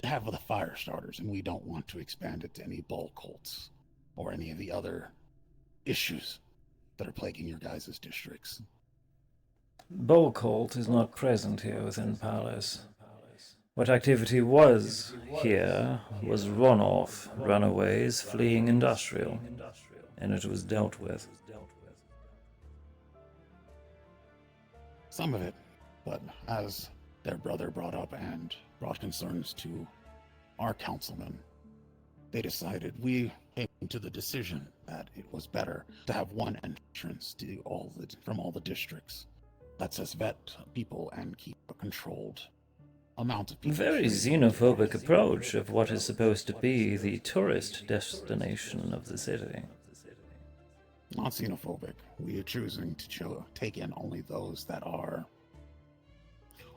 [SPEAKER 11] have the fire starters, and we don't want to expand it to any bull cults or any of the other issues that are plaguing your guys' districts.
[SPEAKER 1] Bull cult is not present here within Palace. What activity was here was runoff, runaways fleeing industrial, and it was dealt with.
[SPEAKER 11] Some of it, but as their brother brought up and brought concerns to our councilmen, they decided we came to the decision that it was better to have one entrance to from all the districts. Lets us vet people and keep a controlled amount of people.
[SPEAKER 1] Very xenophobic approach of what is supposed to be the tourist destination of the city.
[SPEAKER 11] Not xenophobic. We are choosing to take in only those that are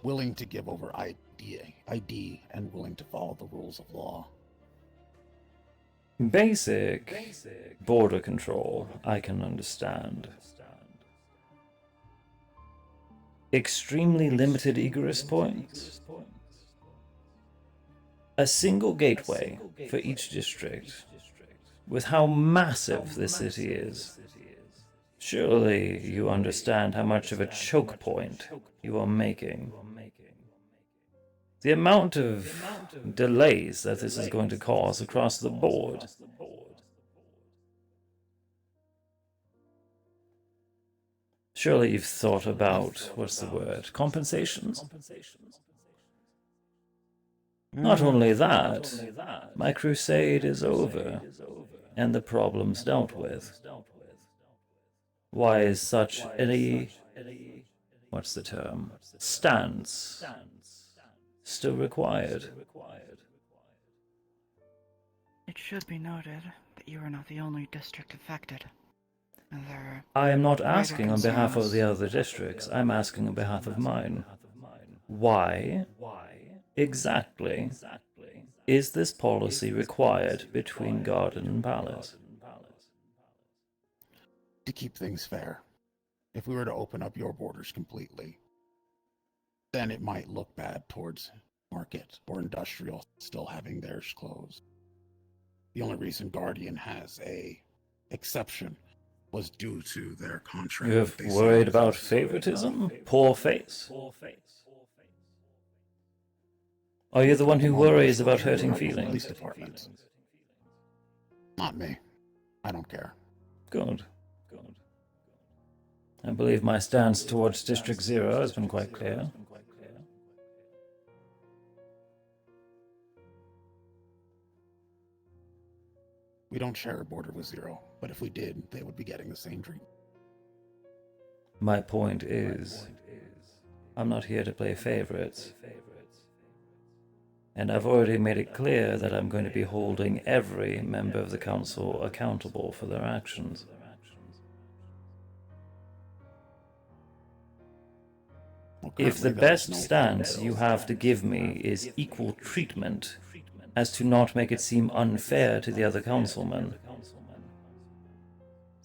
[SPEAKER 11] willing to give over ID and willing to follow the rules of law.
[SPEAKER 1] Basic border control, I can understand. Extremely limited egress points. A single gateway for each district. With how massive the city is, surely you understand how much of a choke point you are making. The amount of delays that this is going to cause across the board. Surely you've thought about, what's the word, compensations? Not only that, my crusade is over, and the problem's dealt with. Why is such what's the term, stance still required?
[SPEAKER 3] It should be noted that you are not the only district affected.
[SPEAKER 1] I am not asking on behalf of the other districts, I'm asking on behalf of mine. Why exactly is this policy required between Garden and Palace?
[SPEAKER 11] To keep things fair. If we were to open up your borders completely, then it might look bad towards Market or Industrial still having theirs closed. The only reason Guardian has a exception was due to their contract.
[SPEAKER 1] You have worried about favoritism? Poor face. Are you the one who worries about hurting feelings?
[SPEAKER 11] Department. Not me. I don't care.
[SPEAKER 1] Good. I believe my stance towards District 0 has been quite clear.
[SPEAKER 11] We don't share a border with 0, but if we did, they would be getting the same treatment.
[SPEAKER 1] My point is, I'm not here to play favorites. And I've already made it clear that I'm going to be holding every member of the council accountable for their actions.
[SPEAKER 11] Well,
[SPEAKER 1] If the
[SPEAKER 11] currently there's
[SPEAKER 1] best
[SPEAKER 11] no
[SPEAKER 1] stance you have to give me is equal treatment, as to not make it seem unfair to the other councilmen,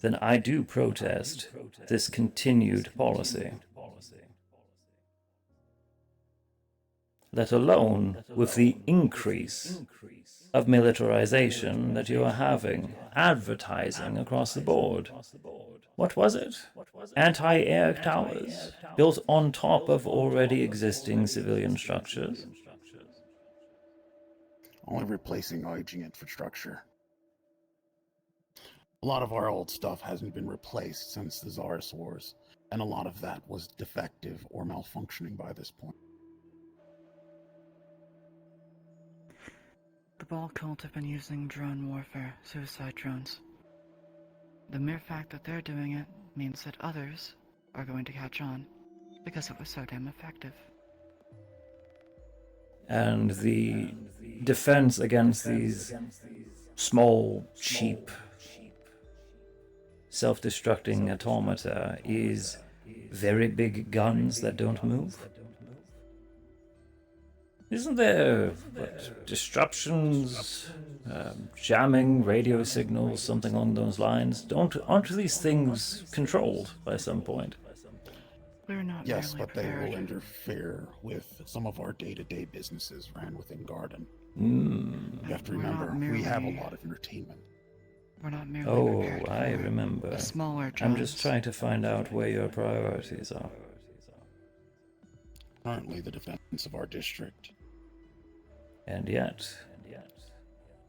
[SPEAKER 1] then I do protest this continued policy. Let alone with the increase of militarization that you are having, advertising across the board. What was it? Anti-air towers built on top of already existing civilian structures?
[SPEAKER 11] only replacing aging infrastructure. A lot of our old stuff hasn't been replaced since the Tsarist Wars, and a lot of that was defective or malfunctioning by this point.
[SPEAKER 3] The Ball cult have been using drone warfare, suicide drones. The mere fact that they're doing it means that others are going to catch on, because it was so damn effective.
[SPEAKER 1] And the defense against these small, cheap, self-destructing automata is very big guns that don't move? Isn't there disruptions, jamming radio signals, something along those lines? Aren't these things controlled by some point?
[SPEAKER 3] We're not
[SPEAKER 11] Yes, but
[SPEAKER 3] prepared.
[SPEAKER 11] they will interfere with some of our day-to-day businesses ran within Garden.
[SPEAKER 1] Mm.
[SPEAKER 11] You have to remember, we have a lot of entertainment.
[SPEAKER 3] We're not merely
[SPEAKER 1] Oh, I remember.
[SPEAKER 3] the smaller
[SPEAKER 1] I'm
[SPEAKER 3] drones.
[SPEAKER 1] just trying to find out where your priorities are.
[SPEAKER 11] Currently, the defense of our district.
[SPEAKER 1] And yet,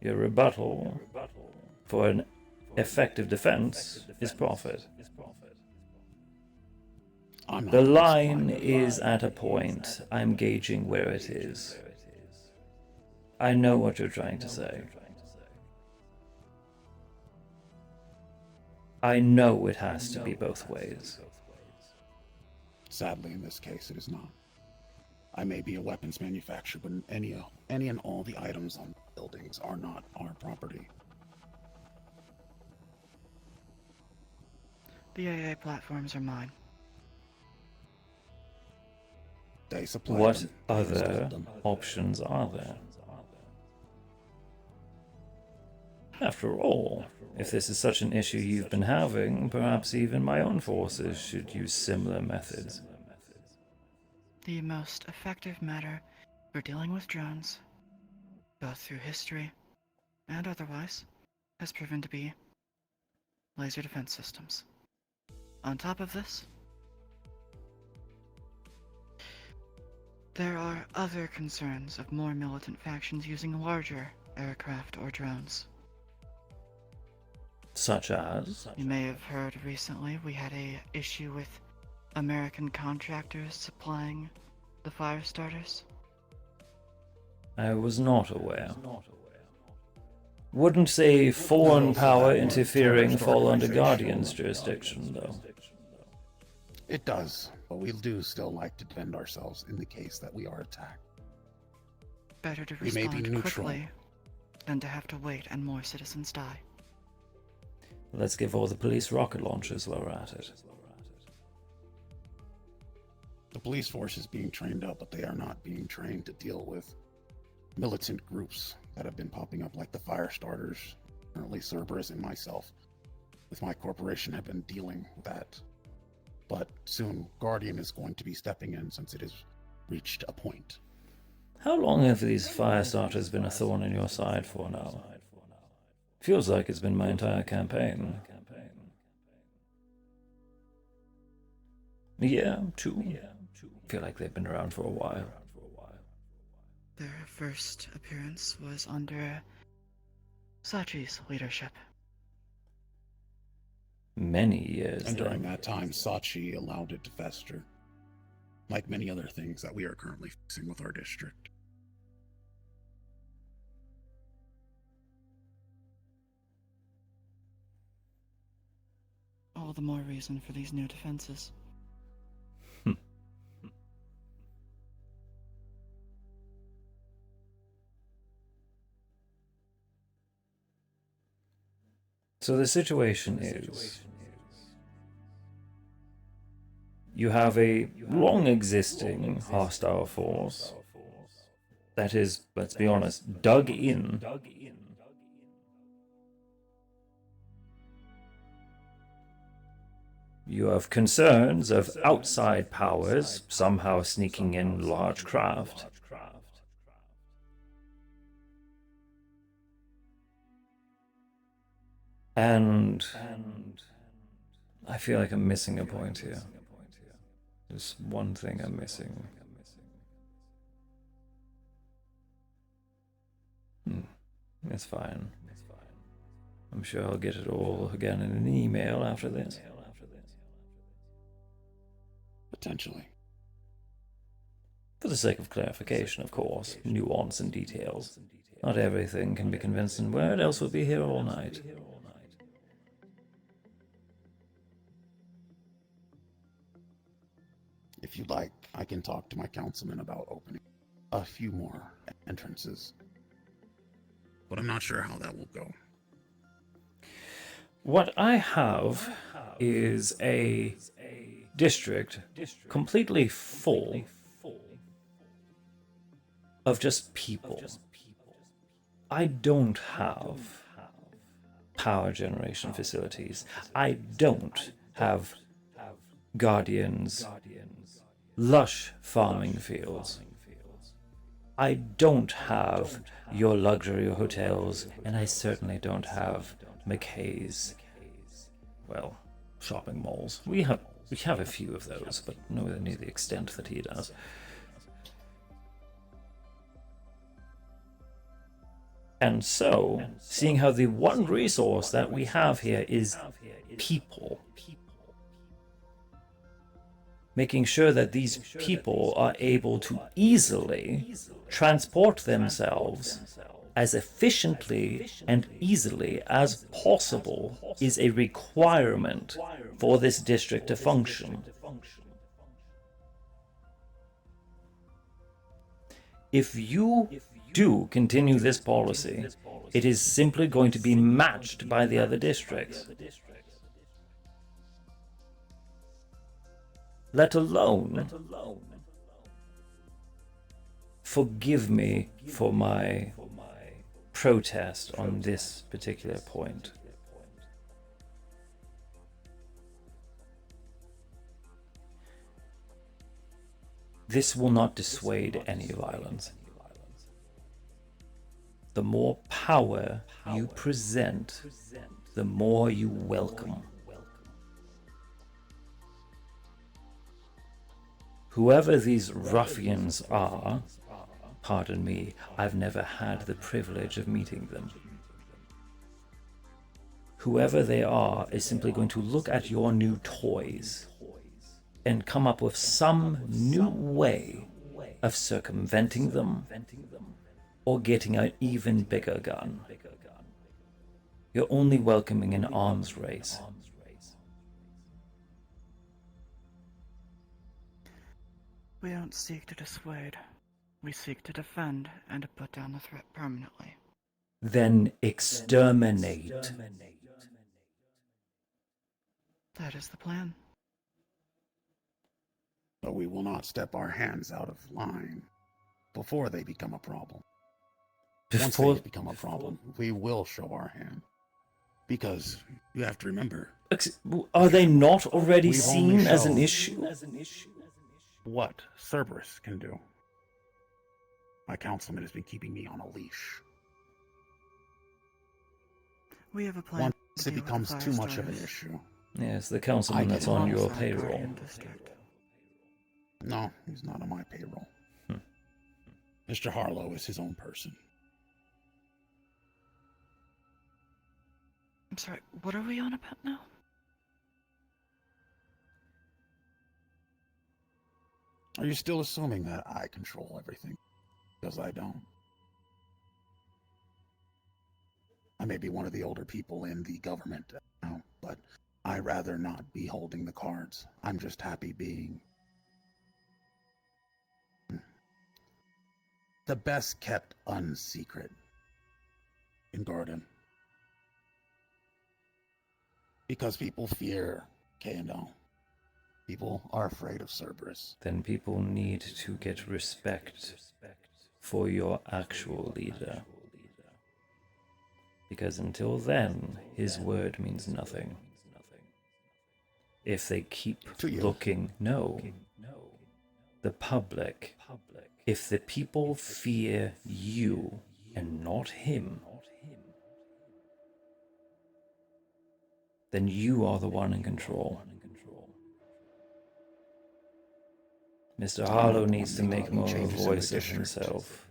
[SPEAKER 1] your rebuttal for an effective defense is profit. The line is at a point. I'm gauging where it is. I know what you're trying to say. I know it has to be both ways.
[SPEAKER 11] Sadly, in this case, it is not. I may be a weapons manufacturer, but any and all the items on buildings are not our property.
[SPEAKER 3] The AA platforms are mine.
[SPEAKER 11] They supply
[SPEAKER 1] What
[SPEAKER 11] them.
[SPEAKER 1] other options are there? After all, if this is such an issue you've been having, perhaps even my own forces should use similar methods.
[SPEAKER 3] The most effective matter for dealing with drones, both through history and otherwise, has proven to be laser defense systems. On top of this, there are other concerns of more militant factions using larger aircraft or drones.
[SPEAKER 1] Such as?
[SPEAKER 3] You may have heard recently we had a issue with American contractors supplying the fire starters.
[SPEAKER 1] I was not aware. Wouldn't say foreign power interfering fall under Guardian's jurisdiction, though?
[SPEAKER 11] It does, but we do still like to defend ourselves in the case that we are attacked.
[SPEAKER 3] Better to
[SPEAKER 11] We may be
[SPEAKER 3] respond
[SPEAKER 11] neutral.
[SPEAKER 3] quickly than to have to wait and more citizens die.
[SPEAKER 1] Let's give all the police rocket launchers while we're at it.
[SPEAKER 11] The police force is being trained up, but they are not being trained to deal with militant groups that have been popping up, like the fire starters. Currently, Cerberus and myself, with my corporation, have been dealing with that. But soon, Guardian is going to be stepping in since it has reached a point.
[SPEAKER 1] How long have these fire starters been a thorn in your side for now? Feels like it's been my entire campaign. Yeah, two. Feel like they've been around for a while.
[SPEAKER 3] Their first appearance was under Sachi's leadership.
[SPEAKER 1] Many years.
[SPEAKER 11] And during that time, Sachi allowed it to fester, like many other things that we are currently facing with our district.
[SPEAKER 3] All the more reason for these new defenses.
[SPEAKER 1] So the situation is, you have a long-existing hostile force that is, let's be honest, dug in. You have concerns of outside powers somehow sneaking in large craft. And I feel like I'm missing a point here. There's one thing I'm missing. It's fine. I'm sure I'll get it all again in an email after this.
[SPEAKER 11] Potentially.
[SPEAKER 1] For the sake of clarification, of course, nuance and details. Not everything can be convinced in word, else we'll be here all night.
[SPEAKER 11] If you'd like, I can talk to my councilman about opening a few more entrances. But I'm not sure how that will go.
[SPEAKER 1] What I have is a district completely full of just people. I don't have power generation facilities. I don't have guardians, lush farming fields. I don't have your luxury hotels, and I certainly don't have McKay's, well, shopping malls. We have a few of those, but nowhere near the extent that he does. And so, seeing how the one resource that we have here is people, making sure that these people are able to easily transport themselves as efficiently and easily as possible is a requirement for this district to function. If you do continue this policy, it is simply going to be matched by the other districts. Let alone, forgive me for my protest on this particular point. This will not dissuade any violence. The more power you present, the more you welcome. Whoever these ruffians are, pardon me, I've never had the privilege of meeting them. Whoever they are is simply going to look at your new toys and come up with some new way of circumventing them or getting an even bigger gun. You're only welcoming an arms race.
[SPEAKER 3] We don't seek to dissuade. We seek to defend and to put down the threat permanently.
[SPEAKER 1] Then exterminate.
[SPEAKER 3] That is the plan.
[SPEAKER 11] But we will not step our hands out of line before they become a problem. Once they become a problem, we will show our hand. Because you have to remember...
[SPEAKER 1] Are they not already seen as an issue?
[SPEAKER 11] What Cerberus can do. My councilman has been keeping me on a leash.
[SPEAKER 3] We have a plan.
[SPEAKER 11] Once it becomes too much of an issue.
[SPEAKER 1] Yes, the councilman that's on your payroll.
[SPEAKER 11] No, he's not on my payroll. Mr. Harlow is his own person.
[SPEAKER 3] I'm sorry, what are we on about now?
[SPEAKER 11] Are you still assuming that I control everything? Because I don't. I may be one of the older people in the government now, but I'd rather not be holding the cards. I'm just happy being the best kept unsecret in Gordon. Because people fear K&O. People are afraid of Cerberus.
[SPEAKER 1] Then people need to get respect for your actual leader. Because until then, his word means nothing. If they keep looking, no. The public. If the people fear you and not him, then you are the one in control. Mr. Harlow needs to make more of a voice of himself.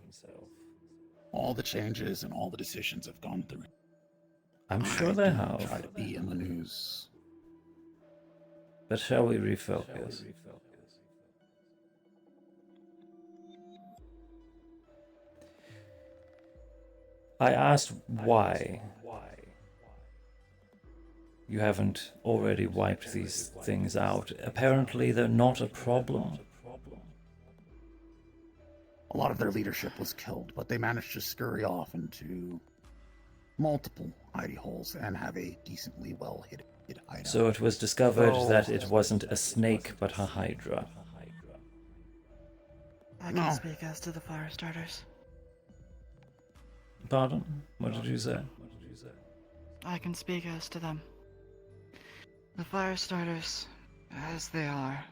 [SPEAKER 11] All the changes and all the decisions have gone through.
[SPEAKER 1] I'm sure they
[SPEAKER 11] do
[SPEAKER 1] have.
[SPEAKER 11] try to be in the news.
[SPEAKER 1] But shall we refocus? I asked why you haven't already wiped these things out. Apparently they're not a problem.
[SPEAKER 11] A lot of their leadership was killed, but they managed to scurry off into multiple hidey holes and have a decently well hidden hideout.
[SPEAKER 1] So it was discovered that it wasn't a snake but a hydra.
[SPEAKER 3] I can speak as to the fire starters.
[SPEAKER 1] Pardon? What did you say?
[SPEAKER 3] I can speak as to them. The fire starters, as they are,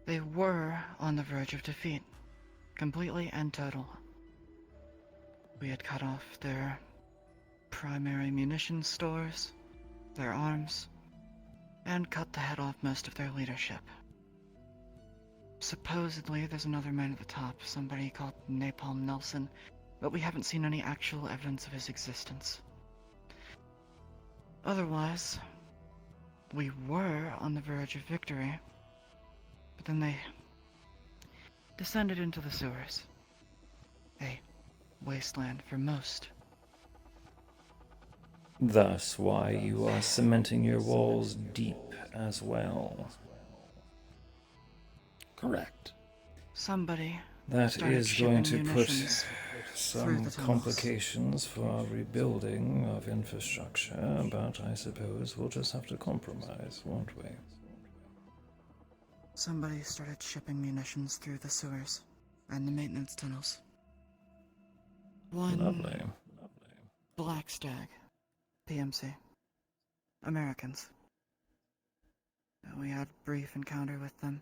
[SPEAKER 3] they were on the verge of defeat, completely and total. We had cut off their primary munitions stores, their arms, and cut the head off most of their leadership. Supposedly, there's another man at the top, somebody called Napalm Nelson, but we haven't seen any actual evidence of his existence. Otherwise, we were on the verge of victory, but then they descended into the sewers. A wasteland for most.
[SPEAKER 1] Thus why you are cementing your walls deep as well.
[SPEAKER 11] Correct.
[SPEAKER 3] Somebody
[SPEAKER 1] That is going to put
[SPEAKER 3] munitions
[SPEAKER 1] some complications for our rebuilding of infrastructure, but I suppose we'll just have to compromise, won't we?
[SPEAKER 3] Somebody started shipping munitions through the sewers and the maintenance tunnels. One
[SPEAKER 1] Lovely.
[SPEAKER 3] Black Stag, PMC. Americans. We had a brief encounter with them.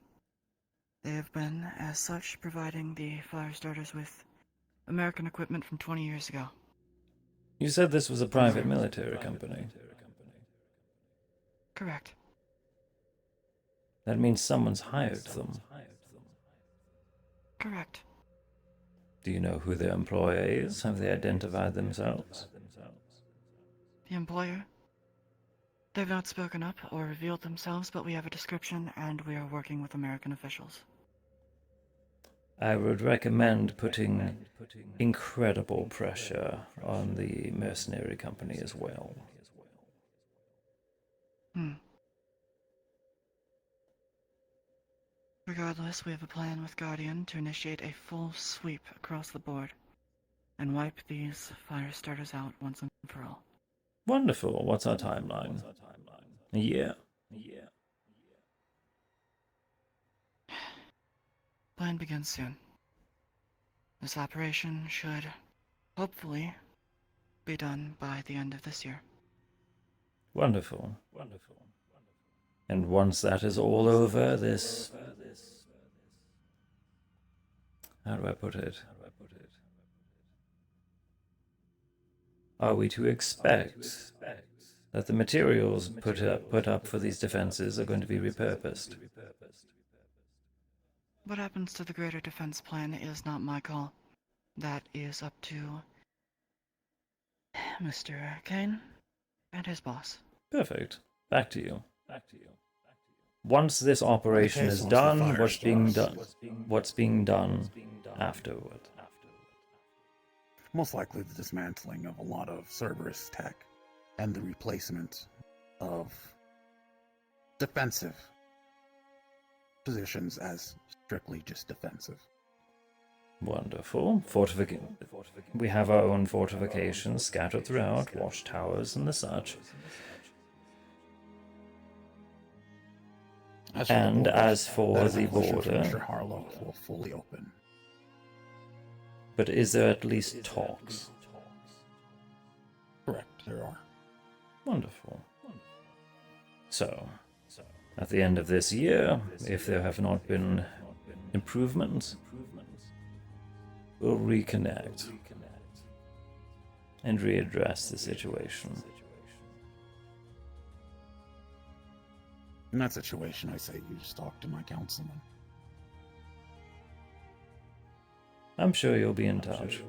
[SPEAKER 3] They have been, as such, providing the fire starters with American equipment from 20 years ago.
[SPEAKER 1] You said this was a private military company.
[SPEAKER 3] Correct.
[SPEAKER 1] That means someone's hired them.
[SPEAKER 3] Correct.
[SPEAKER 1] Do you know who their employer is? Have they identified themselves?
[SPEAKER 3] The employer? They've not spoken up or revealed themselves, but we have a description and we are working with American officials.
[SPEAKER 1] I would recommend putting incredible pressure on the mercenary company as well.
[SPEAKER 3] Regardless, we have a plan with Guardian to initiate a full sweep across the board and wipe these fire starters out once and for all.
[SPEAKER 1] Wonderful. What's our timeline? A year.
[SPEAKER 3] Plan begins soon. This operation should, hopefully, be done by the end of this year.
[SPEAKER 1] Wonderful. And once that is all over, this... How do I put it? Are we to expect that the materials put up for these defenses are going to be repurposed?
[SPEAKER 3] What happens to the greater defense plan is not my call. That is up to Mr. Kane and his boss.
[SPEAKER 1] Perfect. Back to you. Once this operation is done, what's being done afterward?
[SPEAKER 11] Most likely the dismantling of a lot of Cerberus tech and the replacement of defensive positions as strictly just defensive.
[SPEAKER 1] Wonderful. We have our own fortifications scattered throughout, watchtowers and the such. As for the border,
[SPEAKER 11] Mr. Harlow will fully open.
[SPEAKER 1] But is there at least talks?
[SPEAKER 11] Correct, there are.
[SPEAKER 1] Wonderful. So, at the end of this year, if there have not been improvements, we'll reconnect and readdress the situation.
[SPEAKER 11] In that situation, I say you just talk to my councilman.
[SPEAKER 1] I'm sure you'll be in touch.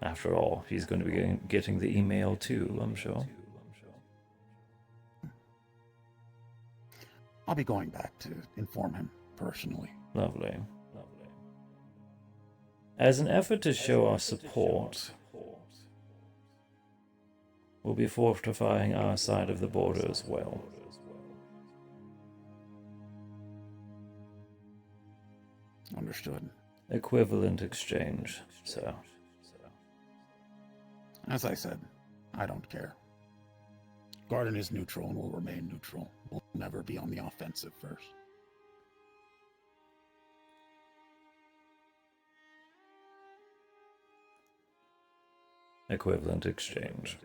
[SPEAKER 1] After all, he's going to be getting the email too, I'm sure.
[SPEAKER 11] I'll be going back to inform him personally.
[SPEAKER 1] Lovely. As an effort to show our support, we'll be fortifying our side of the border as well.
[SPEAKER 11] Understood.
[SPEAKER 1] Equivalent exchange, sir.
[SPEAKER 11] As I said, I don't care. Garden is neutral and will remain neutral. We'll never be on the offensive first.
[SPEAKER 1] Equivalent exchange.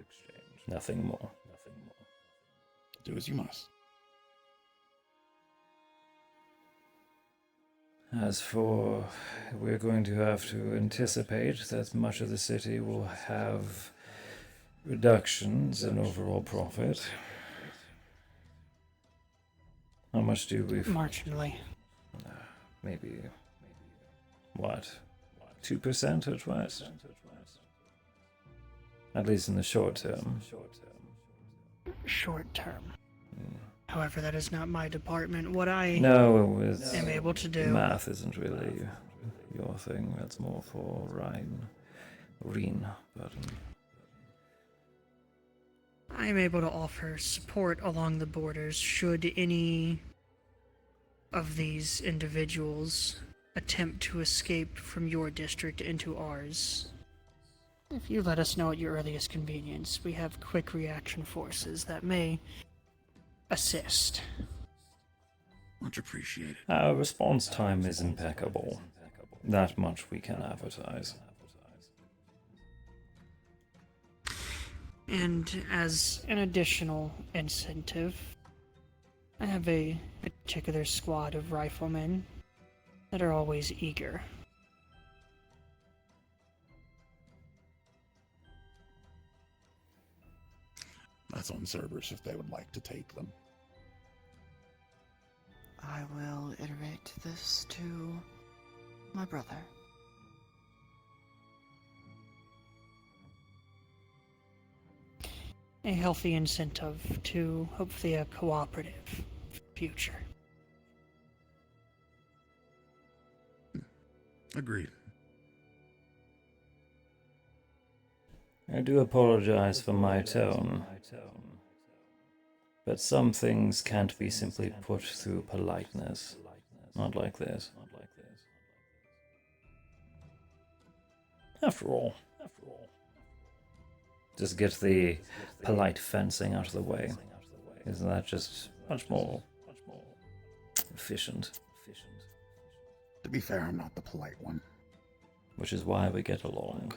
[SPEAKER 1] Nothing more.
[SPEAKER 11] Do as you must.
[SPEAKER 1] As for, we're going to have to anticipate that much of the city will have reductions in overall profit. How much do we...
[SPEAKER 2] Marginally.
[SPEAKER 1] Maybe... What? 2% at worst? At least in the short term.
[SPEAKER 2] Short term. However, that is not my department. What I am able to do...
[SPEAKER 1] Math isn't really your thing. That's more for Reen. But,
[SPEAKER 2] I am able to offer support along the borders should any of these individuals attempt to escape from your district into ours. If you let us know at your earliest convenience, we have quick reaction forces that may assist.
[SPEAKER 11] Much appreciated.
[SPEAKER 1] our response time is impeccable. That much we can advertise.
[SPEAKER 2] And as an additional incentive, I have a particular squad of riflemen that are always eager.
[SPEAKER 11] That's on Cerberus if they would like to take them.
[SPEAKER 3] I will iterate this to my brother.
[SPEAKER 2] A healthy incentive to hopefully a cooperative future.
[SPEAKER 11] Agreed.
[SPEAKER 1] I do apologize for my tone, but some things can't be simply put through politeness. Not like this. After all, just get the polite fencing out of the way. Isn't that just much more efficient?
[SPEAKER 11] To be fair, I'm not the polite one.
[SPEAKER 1] Which is why we get along.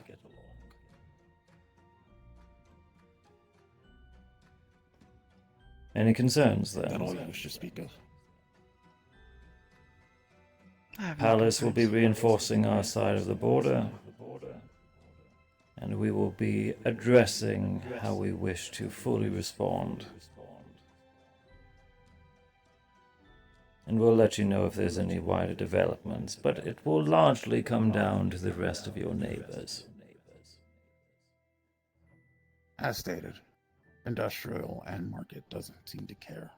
[SPEAKER 1] Any concerns then?
[SPEAKER 11] That all you wish to speak of?
[SPEAKER 1] Palace will be reinforcing our side of the border, and we will be addressing how we wish to fully respond. And we'll let you know if there's any wider developments, but it will largely come down to the rest of your neighbors.
[SPEAKER 11] As stated, industrial and market doesn't seem to care.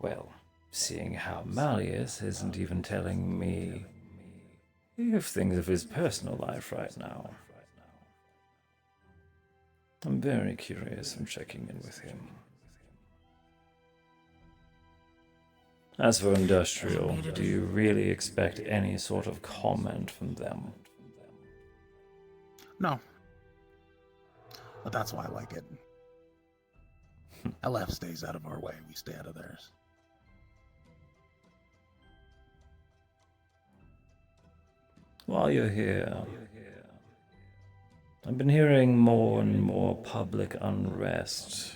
[SPEAKER 1] Well, seeing how Malleus isn't even telling me if things of his personal life right now, I'm very curious. I'm checking in with him. As for industrial, do you really expect any sort of comment from them?
[SPEAKER 11] No. But that's why I like it. LF stays out of our way, we stay out of theirs.
[SPEAKER 1] While you're here, I've been hearing more and more public unrest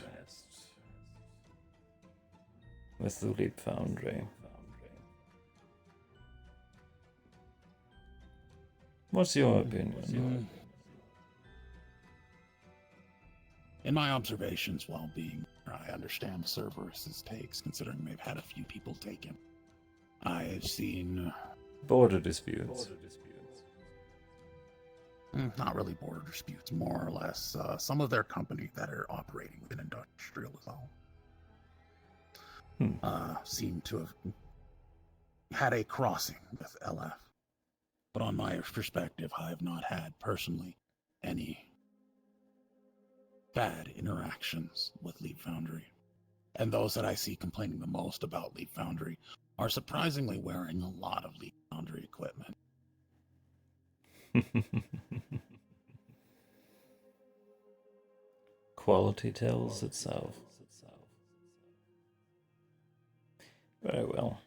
[SPEAKER 1] with the Leap Foundry. What's your opinion?
[SPEAKER 11] In my observations, while being I understand Cerberus's takes, considering they've had a few people taken. I've seen
[SPEAKER 1] border disputes.
[SPEAKER 11] Not really border disputes, more or less some of their company that are operating within industrial as well. Seem to have had a crossing with LF. But on my perspective, I have not had personally any bad interactions with Leap Foundry. And those that I see complaining the most about Leap Foundry are surprisingly wearing a lot of Leap Foundry equipment.
[SPEAKER 1] Quality tells itself. Very well.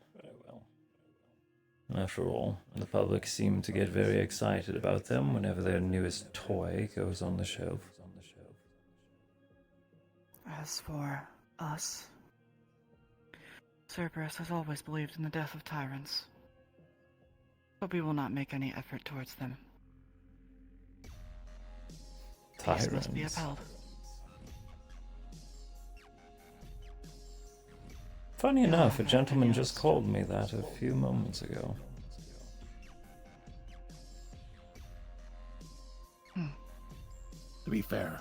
[SPEAKER 1] After all, the public seem to get very excited about them whenever their newest toy goes on the shelf.
[SPEAKER 3] As for us, Cerberus has always believed in the death of tyrants, but we will not make any effort towards them.
[SPEAKER 1] Tyrants
[SPEAKER 3] Peace must be upheld.
[SPEAKER 1] Funny enough, a gentleman just called me that a few moments ago.
[SPEAKER 11] To be fair,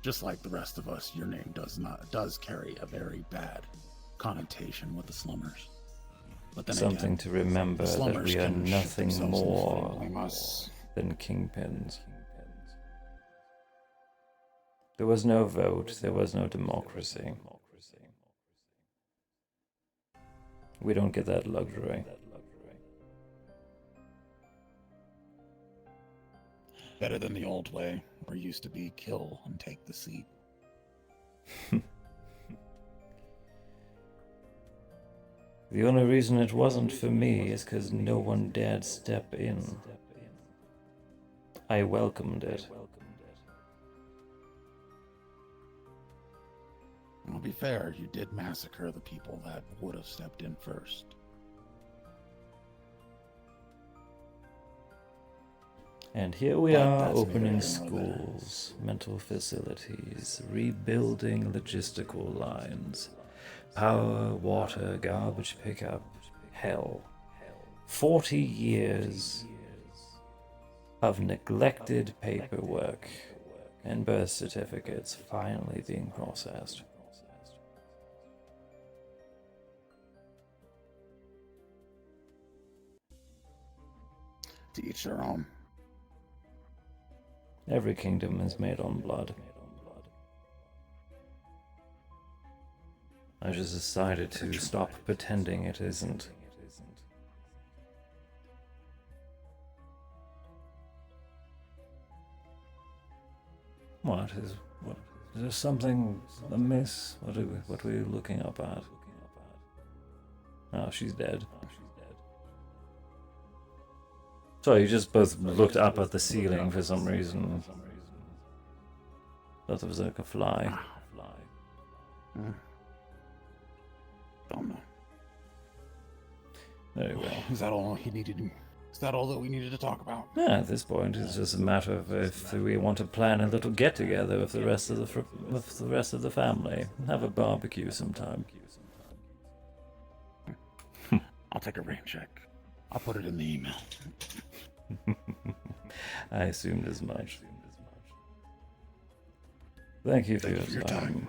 [SPEAKER 11] just like the rest of us, your name does carry a very bad connotation with the slummers. But then
[SPEAKER 1] something
[SPEAKER 11] again,
[SPEAKER 1] to remember that we are nothing more
[SPEAKER 11] famous
[SPEAKER 1] than kingpins. There was no vote, there was no democracy. We don't get that luxury.
[SPEAKER 11] Better than the old way, where it used to be kill and take the seat.
[SPEAKER 1] The only reason it wasn't for me is because no one dared step in. I welcomed it.
[SPEAKER 11] I'll be fair, you did massacre the people that would have stepped in first.
[SPEAKER 1] And here we are opening schools, mental facilities, rebuilding logistical lines, power, water, garbage pickup, hell. 40 years of neglected paperwork and birth certificates finally being processed.
[SPEAKER 11] To each their own.
[SPEAKER 1] Every kingdom is made on blood. I just decided to stop pretending it isn't. What is there something amiss? What were you looking up at? Oh, she's dead. So you just both looked up at the ceiling for some reason. Thought it was like a fly.
[SPEAKER 11] Don't know.
[SPEAKER 1] Very well.
[SPEAKER 11] Is that all he needed? Is that all that we needed to talk about?
[SPEAKER 1] Yeah, at this point, it's just a matter of if we want to plan a little get-together with the rest of the family. Have a barbecue sometime.
[SPEAKER 11] I'll take a rain check. I'll put it in the email.
[SPEAKER 1] I assumed as much. Thank you for your time.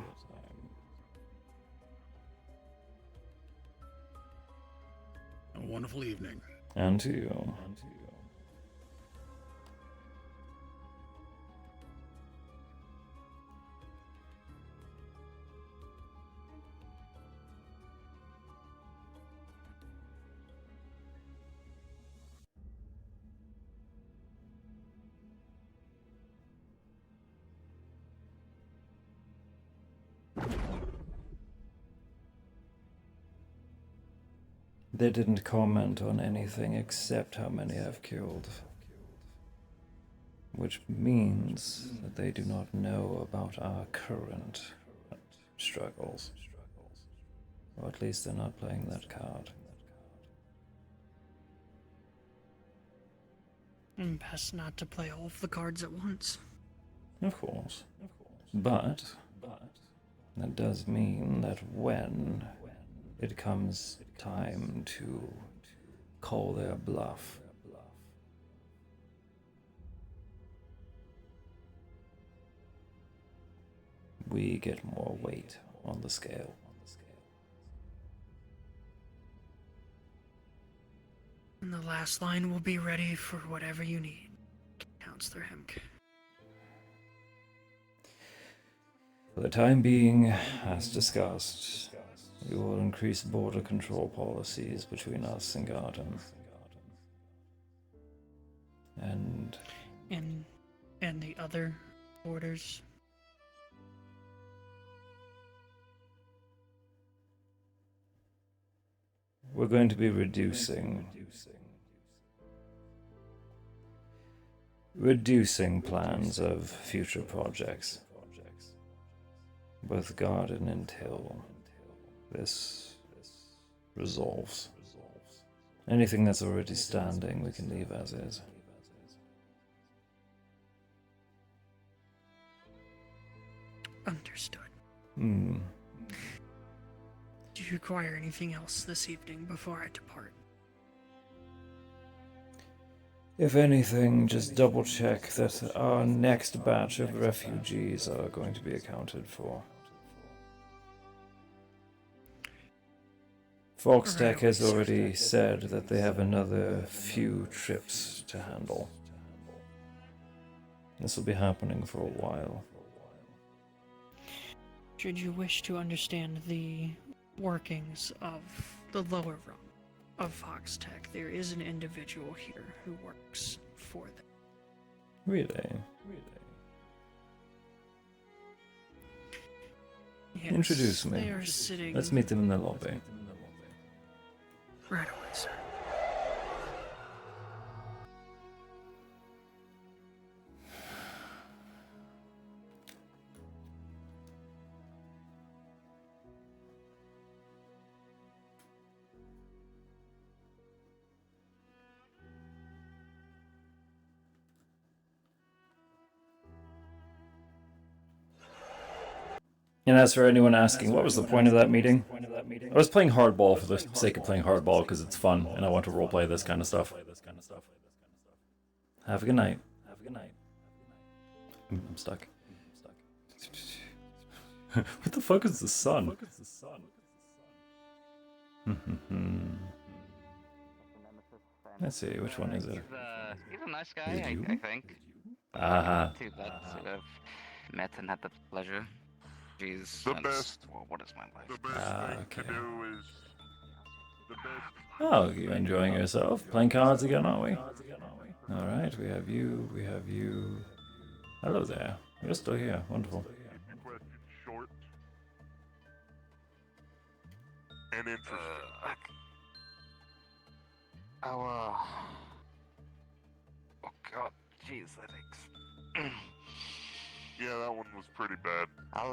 [SPEAKER 11] A wonderful evening.
[SPEAKER 1] And to you. they didn't comment on anything except how many I've killed. Which means that they do not know about our current struggles. Or at least they're not playing that card.
[SPEAKER 2] And best not to play all of the cards at once.
[SPEAKER 1] Of course. But that does mean that when it comes time to call their bluff, we get more weight on the scale.
[SPEAKER 2] And the last line will be ready for whatever you need, Counselor Hemwick.
[SPEAKER 1] For the time being, as discussed, we will increase border control policies between us and Garden. And
[SPEAKER 2] the other borders.
[SPEAKER 1] We're going to be reducing plans of future projects, both Garden and Till. This resolves. Anything that's already standing, we can leave as is.
[SPEAKER 2] Understood.
[SPEAKER 1] Hmm.
[SPEAKER 2] Do you require anything else this evening before I depart?
[SPEAKER 1] If anything, just double check that our next batch of refugees are going to be accounted for. Foxtech has already said that they have another few trips to handle. This will be happening for a while.
[SPEAKER 2] Should you wish to understand the workings of the lower rung of Foxtech, there is an individual here who works for them.
[SPEAKER 1] Really?
[SPEAKER 2] Yes,
[SPEAKER 1] Introduce me.
[SPEAKER 2] They are sitting
[SPEAKER 1] Let's meet them in the lobby.
[SPEAKER 2] right away, sir.
[SPEAKER 1] And as for anyone asking, what was the point of that meeting? I was playing hardball for the sake of playing hardball because it's fun and I want to roleplay this kind of stuff. Have a good night. I'm stuck. What the fuck is the sun? Let's see, which one is it?
[SPEAKER 7] He's a nice guy, I think.
[SPEAKER 1] Aha.
[SPEAKER 7] Two that sort of met and had the pleasure. Jeez.
[SPEAKER 12] The best.
[SPEAKER 7] Well, what is my life?
[SPEAKER 12] The best thing to do is the best.
[SPEAKER 1] Oh, you enjoying yourself? Playing cards again, are we? Alright, we have you, Hello there. You're still here. Wonderful.
[SPEAKER 12] Question short and interesting.
[SPEAKER 7] Oh god, jeez, that aches.
[SPEAKER 12] Yeah, that one was pretty bad.
[SPEAKER 7] I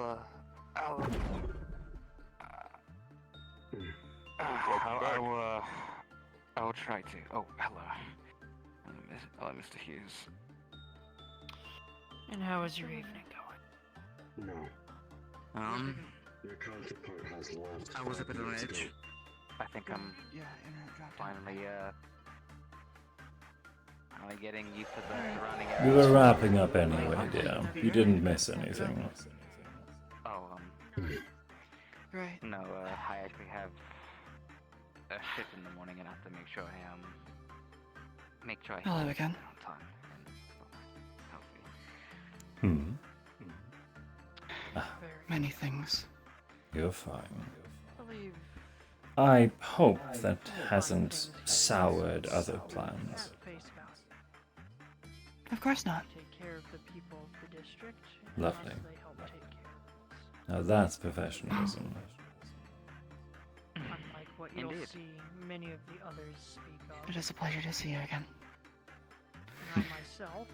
[SPEAKER 7] will try to. Oh, hello. Hello, Mr. Hughes.
[SPEAKER 2] And how is your evening going?
[SPEAKER 10] No. Your counterpart has left.
[SPEAKER 7] I was a bit on edge. I think I'm finally getting used to the surrounding area.
[SPEAKER 1] We were wrapping up anyway, dear. You didn't miss anything.
[SPEAKER 7] Oh,
[SPEAKER 3] Right.
[SPEAKER 7] no, I actually have a shift in the morning and I have to make sure I
[SPEAKER 3] Hello again.
[SPEAKER 7] on time and healthy.
[SPEAKER 3] Many things.
[SPEAKER 1] You're fine. I hope that hasn't soured other plans.
[SPEAKER 3] Of course not.
[SPEAKER 5] Take care of the people of the district.
[SPEAKER 1] Lovely.
[SPEAKER 5] They help take care of us.
[SPEAKER 1] Now that's professionalism.
[SPEAKER 5] Unlike what you'll
[SPEAKER 7] Indeed.
[SPEAKER 5] see many of the others speak of.
[SPEAKER 3] It is a pleasure to see you again.
[SPEAKER 5] And I myself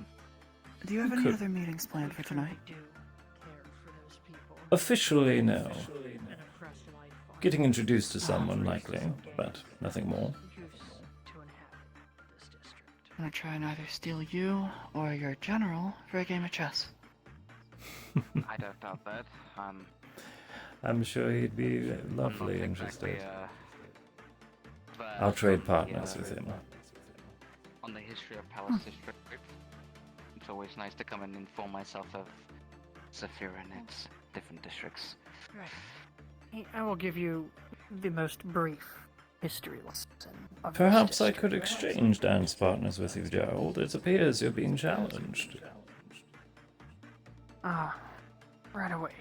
[SPEAKER 3] Do you have any
[SPEAKER 1] Could-
[SPEAKER 3] other meetings planned for tonight?
[SPEAKER 5] do care for those people.
[SPEAKER 1] Officially, no.
[SPEAKER 5] An oppressed life form
[SPEAKER 1] Getting introduced to someone likely, but nothing more.
[SPEAKER 5] used to inhabit this district.
[SPEAKER 3] I'm gonna try and either steal you or your general for a game of chess.
[SPEAKER 7] I don't doubt that.
[SPEAKER 1] I'm sure he'd be
[SPEAKER 7] I'm
[SPEAKER 1] lovely
[SPEAKER 7] not
[SPEAKER 1] interested.
[SPEAKER 7] exactly,
[SPEAKER 1] I'll trade
[SPEAKER 7] versed
[SPEAKER 1] partners with him.
[SPEAKER 7] on the history of Palace District. It's always nice to come and inform myself of Zephyr and its different districts.
[SPEAKER 5] Right. I will give you the most brief history lesson of this
[SPEAKER 1] Perhaps I
[SPEAKER 5] district.
[SPEAKER 1] could exchange dance partners with you, Gerald. It appears you're being challenged.
[SPEAKER 5] Right away.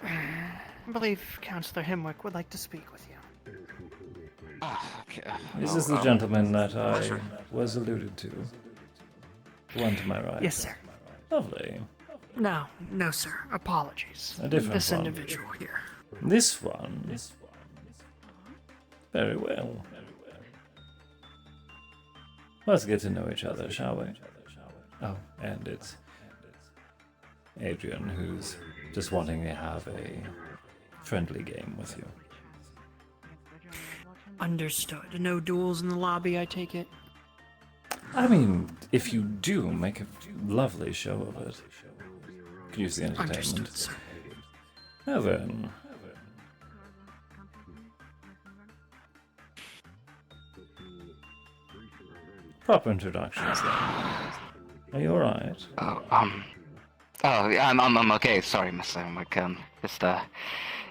[SPEAKER 5] I believe Councillor Hemwick would like to speak with you.
[SPEAKER 7] Okay.
[SPEAKER 1] This is the gentleman that I was alluded to. The one to my right.
[SPEAKER 5] Yes, sir.
[SPEAKER 1] Lovely.
[SPEAKER 5] No, sir. Apologies.
[SPEAKER 1] A different
[SPEAKER 5] This
[SPEAKER 1] one.
[SPEAKER 5] individual here.
[SPEAKER 1] This one. Very well. Let's get to know each other, shall we? Oh, and it's Adrian who's just wanting to have a friendly game with you.
[SPEAKER 5] Understood. No duels in the lobby, I take it.
[SPEAKER 1] I mean, if you do, make a lovely show of it. Can use the entertainment.
[SPEAKER 5] Understood, sir.
[SPEAKER 1] Now then. Proper introductions then. Are you alright?
[SPEAKER 7] I'm okay. Sorry, Mr. Hemwick.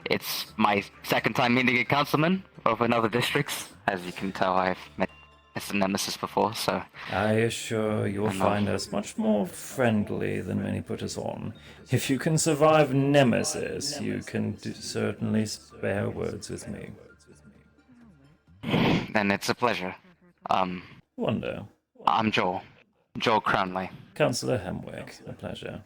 [SPEAKER 7] It's my second time meeting a councilman of another district. As you can tell, I've met Mr. Nemesis before, so...
[SPEAKER 1] I assure you'll find us much more friendly than many put us on. If you can survive Nemesis, you can certainly spare words with me.
[SPEAKER 7] Then it's a pleasure.
[SPEAKER 1] Wonder.
[SPEAKER 7] I'm Joel. Joel Crownley.
[SPEAKER 1] Councillor Hemwick, a pleasure.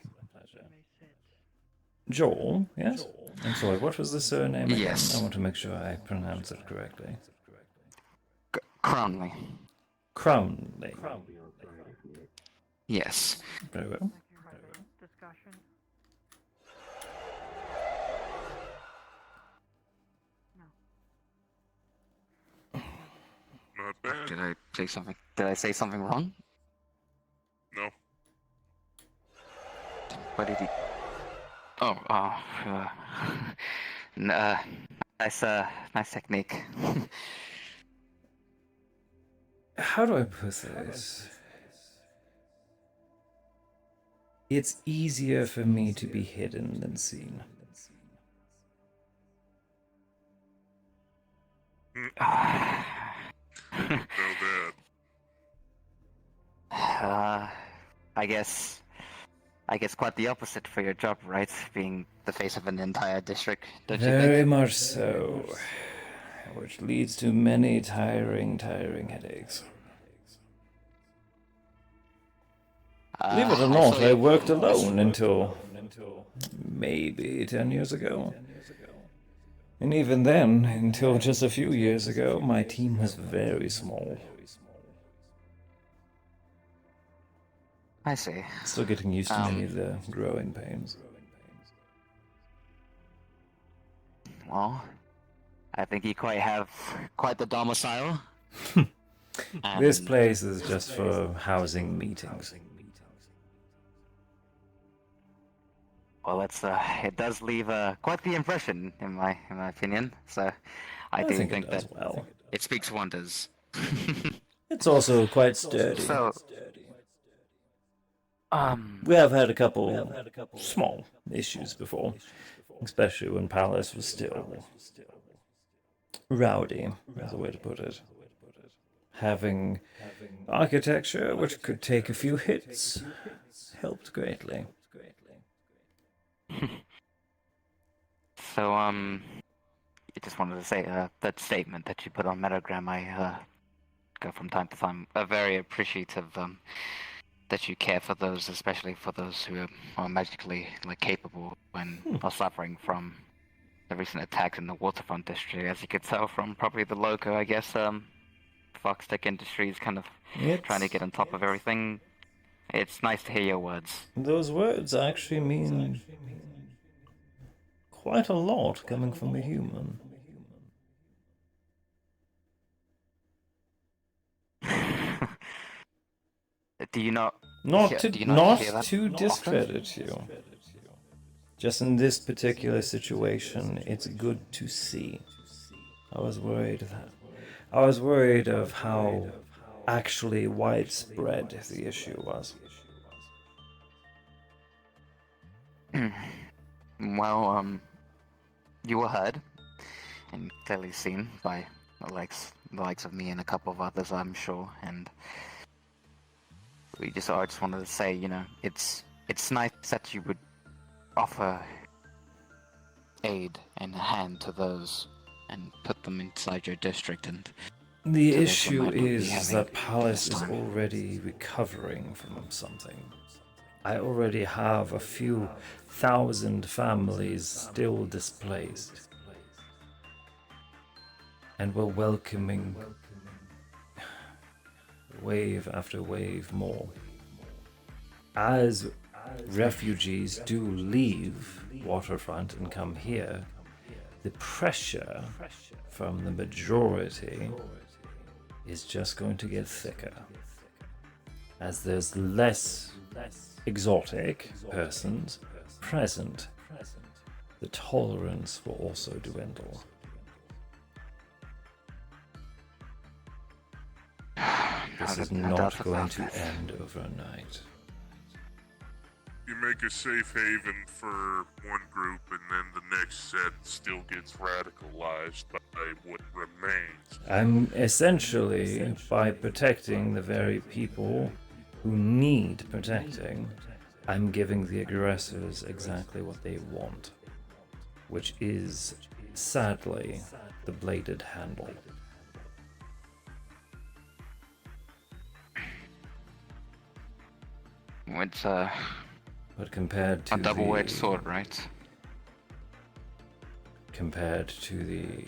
[SPEAKER 1] Joel, yes? I'm sorry, what was the surname again?
[SPEAKER 7] Yes.
[SPEAKER 1] I want to make sure I pronounce it correctly.
[SPEAKER 7] Crownley.
[SPEAKER 1] Crownley.
[SPEAKER 7] Yes.
[SPEAKER 1] Very well.
[SPEAKER 5] Discussion.
[SPEAKER 12] Not bad.
[SPEAKER 7] Did I say something? Did I say something wrong?
[SPEAKER 12] No.
[SPEAKER 7] What did he... nice technique.
[SPEAKER 1] How do I put this? It's easier for me to be hidden than seen.
[SPEAKER 12] No bad.
[SPEAKER 7] I guess quite the opposite for your job, right? Being the face of an entire district, don't you
[SPEAKER 1] Very
[SPEAKER 7] think?
[SPEAKER 1] much so. Which leads to many tiring headaches. Believe it or not, I worked alone until maybe 10 years ago. And even then, until just a few years ago, my team was very small.
[SPEAKER 7] I see.
[SPEAKER 1] Still getting used to many of the growing pains.
[SPEAKER 7] Well, I think you have quite the domicile.
[SPEAKER 1] This place is just for housing meetings.
[SPEAKER 7] Well, it does leave quite the impression, in my opinion. So, I do
[SPEAKER 1] think
[SPEAKER 7] think
[SPEAKER 1] it does
[SPEAKER 7] that
[SPEAKER 1] well.
[SPEAKER 7] it speaks wonders.
[SPEAKER 1] It's also quite sturdy.
[SPEAKER 7] So,
[SPEAKER 1] We have had a couple small issues before, especially when Palace was still rowdy, is a way to put it. Having architecture which could take a few hits helped greatly.
[SPEAKER 7] So, I just wanted to say that statement that you put on Metagram, I go from time to time. Very appreciative that you care for those, especially for those who are magically capable and are suffering from the recent attacks in the waterfront district, as you could tell from probably the logo, I guess. Foxtech Industries kind of trying to get on top of everything. It's nice to hear your words.
[SPEAKER 1] Those words actually mean quite a lot coming from a human.
[SPEAKER 7] Do you not?
[SPEAKER 1] Not
[SPEAKER 7] do you not hear
[SPEAKER 1] to
[SPEAKER 7] that often?
[SPEAKER 1] discredit you. Just in this particular situation, it's good to see. I was worried of how actually widespread the issue was.
[SPEAKER 7] Well, you were heard and clearly seen by the likes of me and a couple of others, I'm sure. And I just wanted to say, it's nice that you would offer aid and a hand to those and put them inside your district. And
[SPEAKER 1] the issue is that Palace is already recovering from something. I already have a few thousand families still displaced. And we're welcoming wave after wave more. As refugees do leave Waterfront and come here, the pressure from the majority is just going to get thicker. As there's less exotic persons present, the tolerance will also dwindle. This is not going to end overnight.
[SPEAKER 12] You make a safe haven for one group, and then the next set still gets radicalized by what remains.
[SPEAKER 1] I'm essentially, by protecting the very people who need protecting, I'm giving the aggressors exactly what they want, which is, sadly, the bladed handle.
[SPEAKER 7] It's
[SPEAKER 1] But compared to
[SPEAKER 7] a double-edged sword, right?
[SPEAKER 1] Compared to the...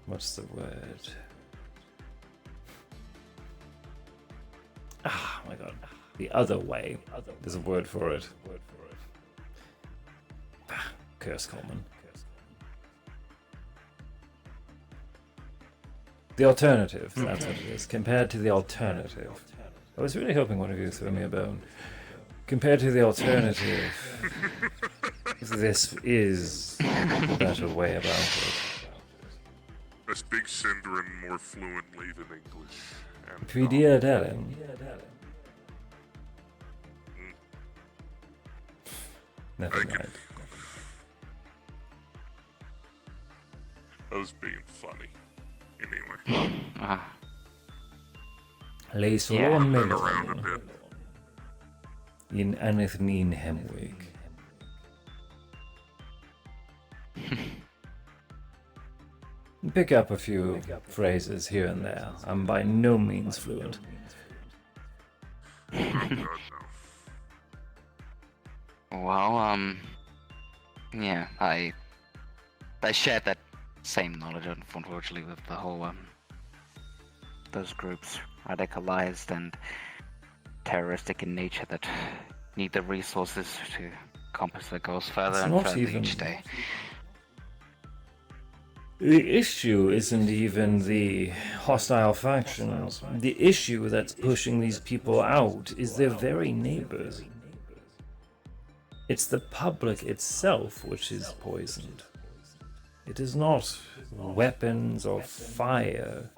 [SPEAKER 1] what's the word? Ah, my god. The other way. There's a word for it. Curse Coleman. The alternative, that's what it is. Compared to the alternative. I was really hoping one of you would throw me a bone. Compared to the alternative, this is the better way about it.
[SPEAKER 12] I speak Sindarin more fluently than English. And,
[SPEAKER 1] Prydia Darren. Never mind.
[SPEAKER 12] I was being funny. Anyway.
[SPEAKER 1] Lees
[SPEAKER 12] Yeah.
[SPEAKER 1] Ron
[SPEAKER 12] Been around a bit.
[SPEAKER 1] In Anithnin Hemwick. Pick up a few phrases here and there. I'm by no means fluent.
[SPEAKER 7] Well, yeah, I shared that same knowledge, unfortunately, with the whole, those groups, radicalized and terroristic in nature, that need the resources to accomplish their goals further
[SPEAKER 1] It's
[SPEAKER 7] and
[SPEAKER 1] not
[SPEAKER 7] further
[SPEAKER 1] even...
[SPEAKER 7] each day.
[SPEAKER 1] The issue isn't even the hostile factions. The issue that's pushing these people out is their very neighbors. It's the public itself which is poisoned. It is not weapons or fire.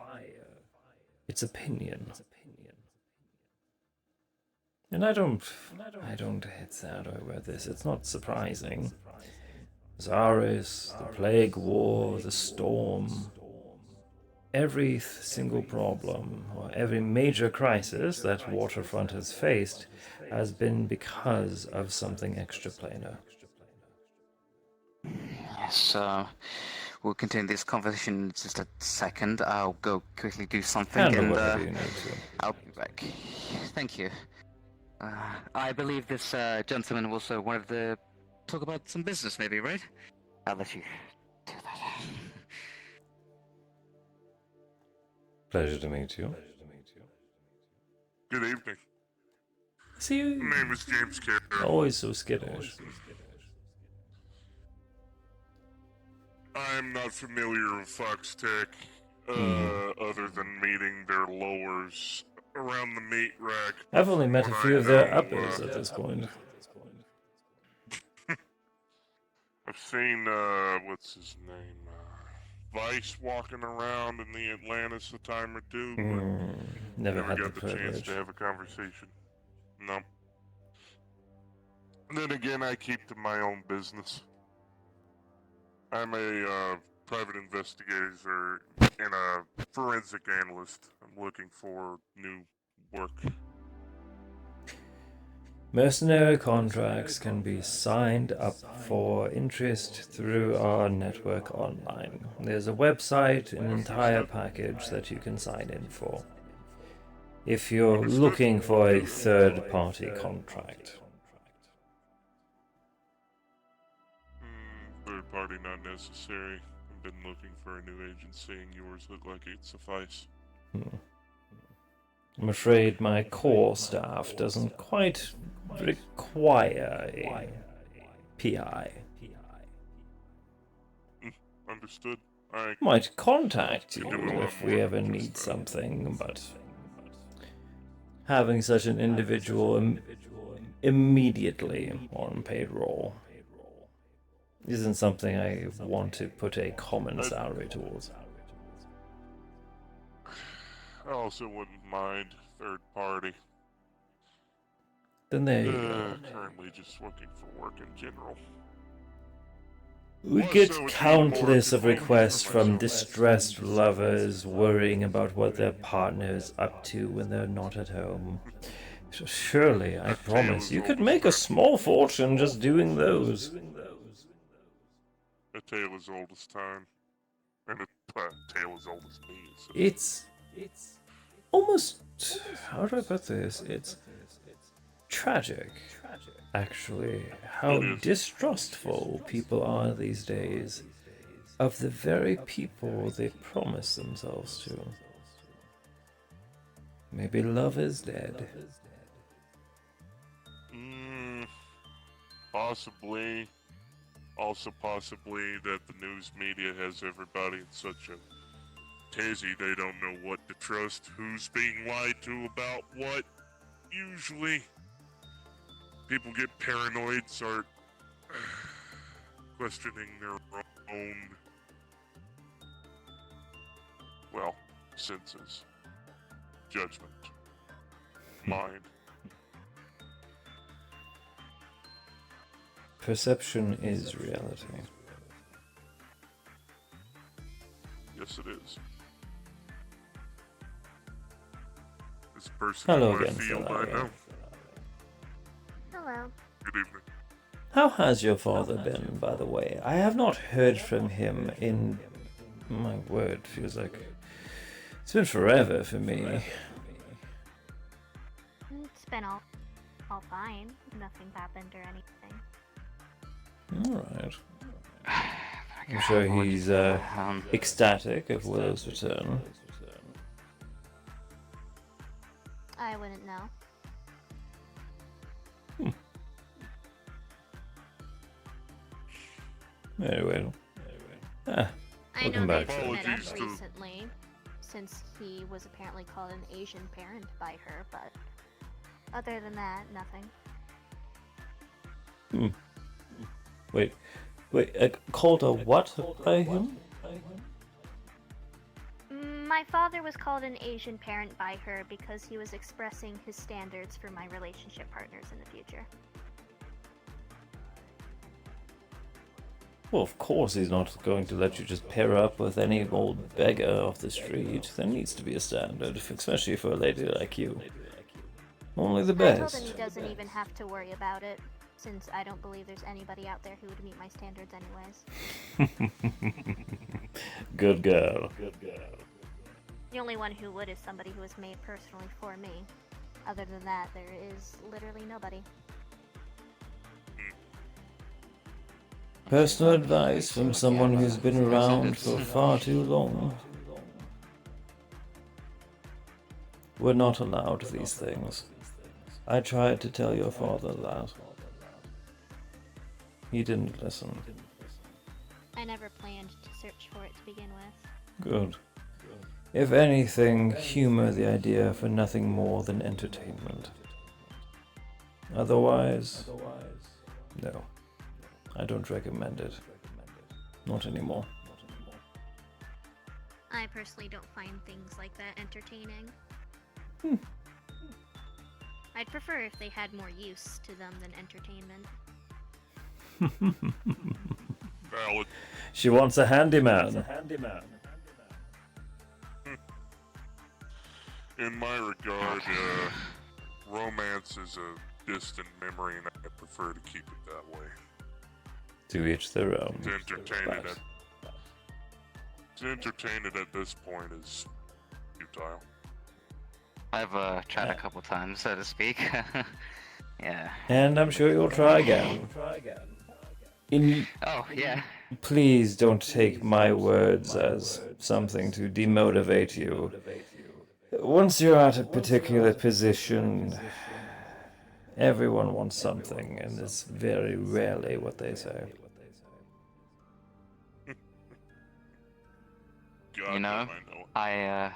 [SPEAKER 1] It's opinion. And I don't hit that over this. It's not surprising. Zaris, the Plague War, the Storm. Every single problem, or every major crisis that Waterfront has faced has been because of something extraplanar.
[SPEAKER 7] Yes, we'll continue this conversation in just a second. I'll go quickly do something
[SPEAKER 1] Handle
[SPEAKER 7] and
[SPEAKER 1] whatever you need to.
[SPEAKER 7] I'll be back. Thank you. I believe this gentleman was one of the talk about some business, maybe, right? I'll let you do that.
[SPEAKER 1] Pleasure to meet you.
[SPEAKER 12] Good evening.
[SPEAKER 1] See you.
[SPEAKER 12] My name is James Carroll.
[SPEAKER 1] Always so skittish.
[SPEAKER 12] I'm not familiar with Fox Tech, other than meeting their lowers around the meat rack.
[SPEAKER 1] I've only met a
[SPEAKER 12] What
[SPEAKER 1] few
[SPEAKER 12] I
[SPEAKER 1] of their
[SPEAKER 12] know,
[SPEAKER 1] uppers at this point.
[SPEAKER 12] I've seen, what's his name? Vice walking around in the Atlantis a time or two, but
[SPEAKER 1] Never had
[SPEAKER 12] got
[SPEAKER 1] the
[SPEAKER 12] the chance
[SPEAKER 1] privilege.
[SPEAKER 12] to have a conversation. No. And then again, I keep to my own business. I'm a private investigator and a forensic analyst. I'm looking for new work.
[SPEAKER 1] Mercenary contracts can be signed up for interest through our network online. There's a website, an entire package that you can sign in for. If you're looking for a third-party contract.
[SPEAKER 12] Third party not necessary. I've been looking for a new agency and yours look like it'd suffice.
[SPEAKER 1] I'm afraid my core staff doesn't quite require a PI.
[SPEAKER 12] Understood. I
[SPEAKER 1] Might contact you if we ever need something, but having such an individual immediately on payroll isn't something I want to put a common salary towards.
[SPEAKER 12] I also wouldn't mind third party.
[SPEAKER 1] Then there you go.
[SPEAKER 12] Currently just looking for work in general.
[SPEAKER 1] We get countless of requests from distressed lovers worrying about what their partner is up to when they're not at home. So surely, I promise, you could make a small fortune just doing those.
[SPEAKER 12] A tale as old as time. And a tale as old as me. So.
[SPEAKER 1] It's almost, how do I put this? It's tragic, actually, how distrustful people are these days of the very people they promise themselves to. Maybe love is dead.
[SPEAKER 12] Possibly. Also possibly that the news media has everybody in such a tizzy they don't know what to trust, who's being lied to about what. Usually, people get paranoid, start questioning their own, well, senses, judgment, mind.
[SPEAKER 1] Perception is reality.
[SPEAKER 12] Yes, it is. This person
[SPEAKER 1] Hello
[SPEAKER 12] in my
[SPEAKER 1] again,
[SPEAKER 12] field, I
[SPEAKER 1] Philaria.
[SPEAKER 12] know.
[SPEAKER 8] Hello.
[SPEAKER 12] Good evening.
[SPEAKER 1] How has your father been, by the way? I have not heard from him in... My word, feels like... It's been forever for me.
[SPEAKER 8] It's been all fine. Nothing happened or anything.
[SPEAKER 1] Alright. I'm sure he's ecstatic of Willow's return.
[SPEAKER 8] I wouldn't know.
[SPEAKER 1] Very well.
[SPEAKER 8] I know
[SPEAKER 1] Welcome back.
[SPEAKER 8] they've met
[SPEAKER 12] Apologies
[SPEAKER 8] up
[SPEAKER 12] to-
[SPEAKER 8] recently, since he was apparently called an Asian parent by her, but other than that, nothing.
[SPEAKER 1] Wait, called a what by him?
[SPEAKER 8] My father was called an Asian parent by her because he was expressing his standards for my relationship partners in the future.
[SPEAKER 1] Well, of course he's not going to let you just pair up with any old beggar off the street. There needs to be a standard, especially for a lady like you. Only the
[SPEAKER 8] I told him
[SPEAKER 1] best.
[SPEAKER 8] he doesn't even have to worry about it, since I don't believe there's anybody out there who would meet my standards anyways.
[SPEAKER 1] Good girl.
[SPEAKER 8] The only one who would is somebody who was made personally for me. Other than that, there is literally nobody.
[SPEAKER 1] Personal advice from someone who's been around for far too long. We're not allowed these things. I tried to tell your father that. He didn't listen.
[SPEAKER 8] I never planned to search for it to begin with.
[SPEAKER 1] Good. If anything, humor the idea for nothing more than entertainment. Otherwise, no. I don't recommend it. Not anymore.
[SPEAKER 8] I personally don't find things like that entertaining. I'd prefer if they had more use to them than entertainment.
[SPEAKER 12] Valid.
[SPEAKER 1] She wants a handyman.
[SPEAKER 12] In my regard, romance is a distant memory, and I prefer to keep it that way.
[SPEAKER 1] To each their own.
[SPEAKER 12] To entertain it at this point is futile.
[SPEAKER 7] I've tried a couple times, so to speak. Yeah.
[SPEAKER 1] And I'm sure you'll try again.
[SPEAKER 7] Oh, yeah.
[SPEAKER 1] Please don't take my words as something to demotivate you. Once you're at a particular position, everyone wants something, and it's very rarely what they say.
[SPEAKER 7] You know, I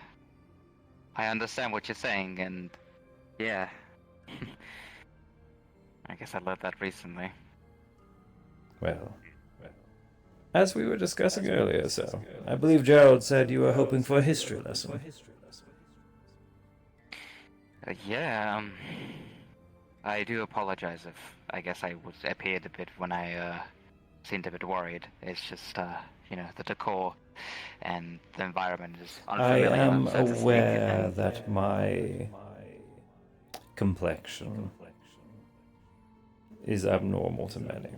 [SPEAKER 7] understand what you're saying, and yeah. I guess I learned that recently.
[SPEAKER 1] Well, as we were discussing earlier, so I believe Gerald said you were hoping for a history lesson.
[SPEAKER 7] Yeah, I do apologize if I guess I appeared a bit when I seemed a bit worried. It's just, you know, the decor and the environment is unfamiliar.
[SPEAKER 1] I am
[SPEAKER 7] so to speak,
[SPEAKER 1] aware
[SPEAKER 7] and
[SPEAKER 1] that my complexion is abnormal to many.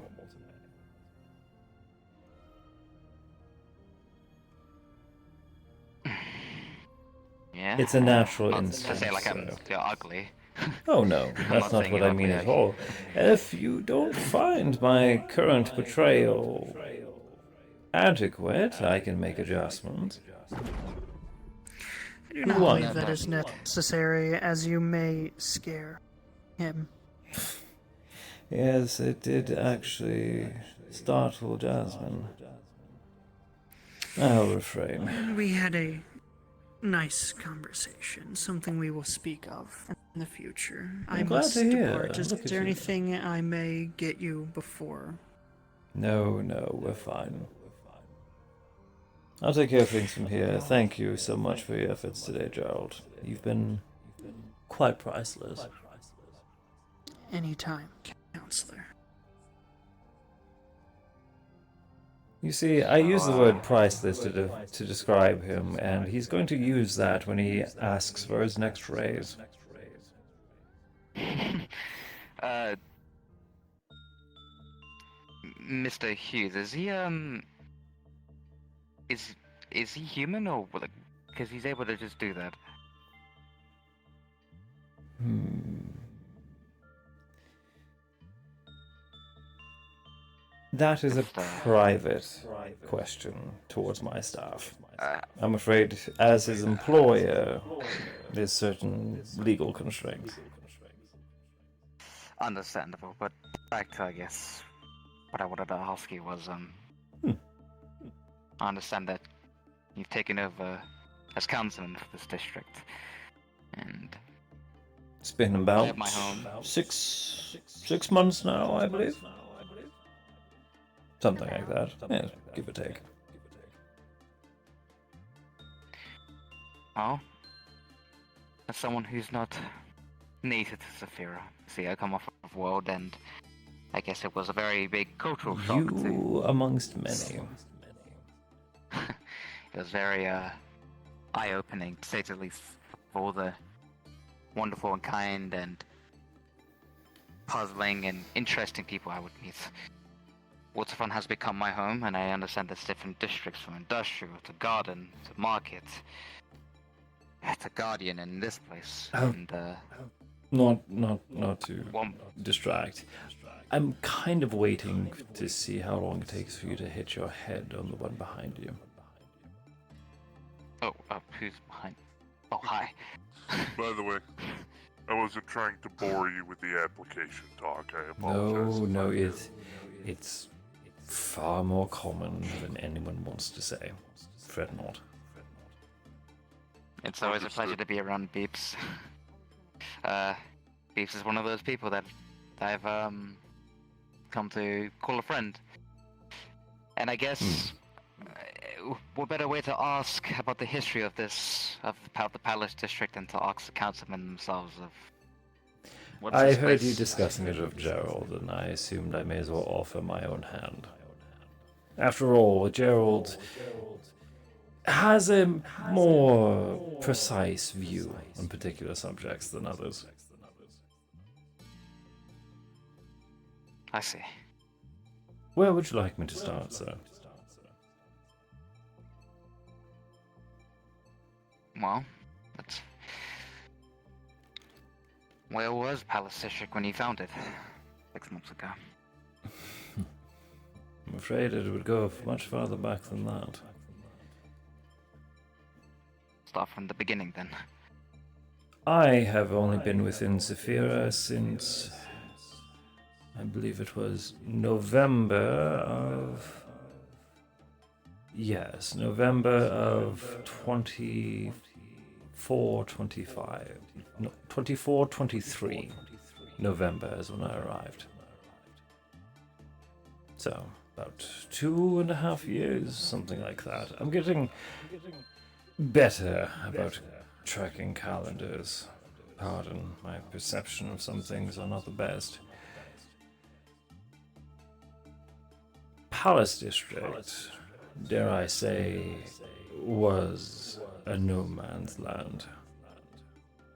[SPEAKER 7] Yeah.
[SPEAKER 1] It's a natural
[SPEAKER 7] not
[SPEAKER 1] instinct.
[SPEAKER 7] to say like I'm
[SPEAKER 1] So.
[SPEAKER 7] ugly.
[SPEAKER 1] Oh no,
[SPEAKER 7] I'm
[SPEAKER 1] that's not
[SPEAKER 7] saying
[SPEAKER 1] what
[SPEAKER 7] you're
[SPEAKER 1] I mean
[SPEAKER 7] ugly.
[SPEAKER 1] at all. If you don't find my current portrayal adequate, I can make adjustments.
[SPEAKER 2] I do not believe that is necessary, as you may scare him.
[SPEAKER 1] Yes, it did actually startle Jasmine. I'll refrain.
[SPEAKER 2] We had a nice conversation, something we will speak of in the future. I
[SPEAKER 1] glad
[SPEAKER 2] must
[SPEAKER 1] to hear.
[SPEAKER 2] depart. Is
[SPEAKER 1] Look at
[SPEAKER 2] there
[SPEAKER 1] you.
[SPEAKER 2] anything I may get you before?
[SPEAKER 1] No, we're fine. I'll take care of things from here. Thank you so much for your efforts today, Gerald. You've been quite priceless.
[SPEAKER 2] Anytime, counselor.
[SPEAKER 1] You see, I use the word priceless to describe him, and he's going to use that when he asks for his next raise.
[SPEAKER 7] Mr. Hughes, is he is he human or because he's able to just do that?
[SPEAKER 1] That is a private question towards my staff. I'm afraid, as his employer, there's certain legal constraints.
[SPEAKER 7] Understandable, but back to, I guess, what I wanted to ask you was, I understand that you've taken over as councilman for this district, and
[SPEAKER 1] It's been about
[SPEAKER 7] my home.
[SPEAKER 1] six months now, I believe. Something like that. Yeah, give or take.
[SPEAKER 7] Oh, as someone who's not native to Saphira, see, I come off of World, and I guess it was a very big cultural shock.
[SPEAKER 1] You amongst many.
[SPEAKER 7] It was very eye-opening, to say the least, of all the wonderful and kind and puzzling and interesting people I would meet. Waterfront has become my home, and I understand there's different districts, from industrial to garden to market to guardian in this place.
[SPEAKER 1] Oh.
[SPEAKER 7] And
[SPEAKER 1] Not to distract. I'm kind of waiting to see how long it takes for you to hit your head on the one behind you.
[SPEAKER 7] Oh, who's behind? Oh, hi.
[SPEAKER 12] By the way, I wasn't trying to bore you with the application talk. I apologize.
[SPEAKER 1] No, it's far more common than anyone wants to say. Fret not.
[SPEAKER 7] It's always a pleasure to be around Beeps. Beeps is one of those people that I've come to call a friend. And I guess what better way to ask about the history of this, of the Palace District, and to ask the councilmen themselves of what's
[SPEAKER 1] I
[SPEAKER 7] this
[SPEAKER 1] heard
[SPEAKER 7] place?
[SPEAKER 1] you discussing it with Gerald, and I assumed I may as well offer my own hand. After all, Gerald has a more precise view on particular subjects than others.
[SPEAKER 7] I see.
[SPEAKER 1] Where would you like me to start, sir?
[SPEAKER 7] Well, that's... Where was Palace District when you found it? 6 months ago.
[SPEAKER 1] I'm afraid it would go much farther back than that.
[SPEAKER 7] Start from the beginning, then.
[SPEAKER 1] I have only been within Saphira since... I believe it was November of... Yes, November of 24-25. No, 24-23. November is when I arrived. So, about 2.5 years, something like that. I'm getting better about tracking calendars. Pardon, my perception of some things are not the best. Palace District, dare I say, was a no man's land.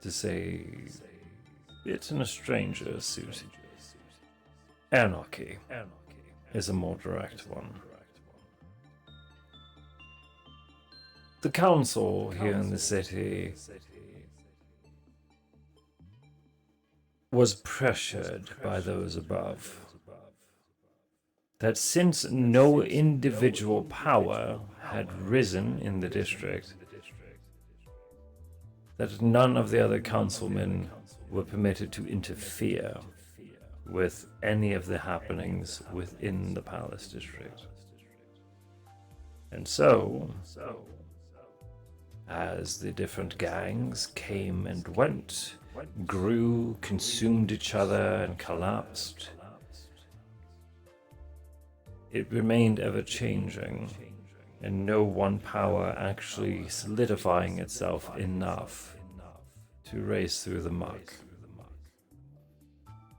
[SPEAKER 1] To say it in a stranger suit. Anarchy is a more direct one. The council here in the city was pressured by those above that since no individual power had risen in the district, that none of the other councilmen were permitted to interfere with any of the happenings within the Palace District. And so, as the different gangs came and went, grew, consumed each other, and collapsed, it remained ever-changing, and no one power actually solidifying itself enough to race through the muck.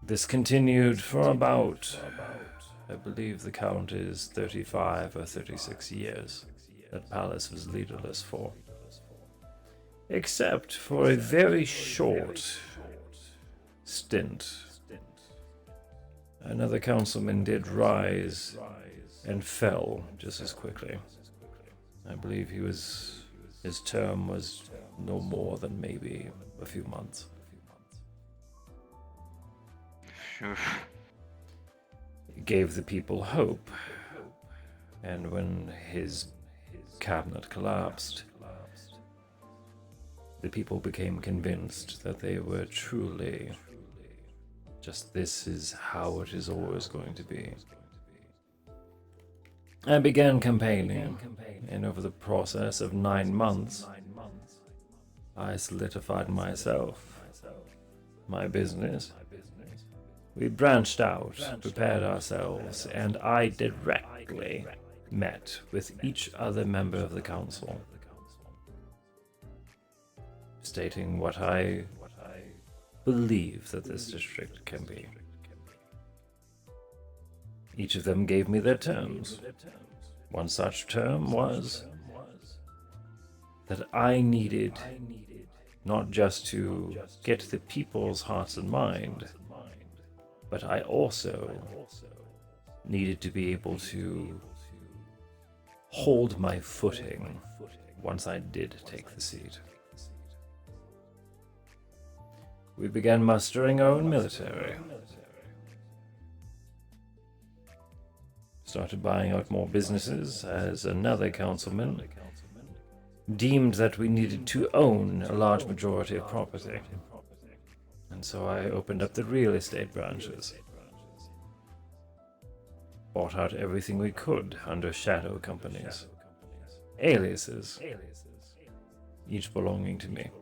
[SPEAKER 1] This continued for about, I believe the count is 35 or 36 years that Palace was leaderless for. Except for a very short stint. Another councilman did rise and fell just as quickly. I believe his term was no more than maybe a few months.
[SPEAKER 7] Sure.
[SPEAKER 1] It gave the people hope, and when his cabinet collapsed, the people became convinced that they were truly just this is how it is always going to be. I began campaigning, and over the process of 9 months, I solidified myself, my business. We branched out, prepared ourselves, and I directly met with each other member of the council, stating what I believe that this district can be. Each of them gave me their terms. One such term was that I needed not just to get the people's hearts and mind, but I also needed to be able to hold my footing once I did take the seat. We began mustering our own military. started buying out more businesses as another councilman deemed that we needed to own a large majority of property. And so I opened up the real estate branches. Bought out everything we could under shadow companies. Aliases. Each belonging to me.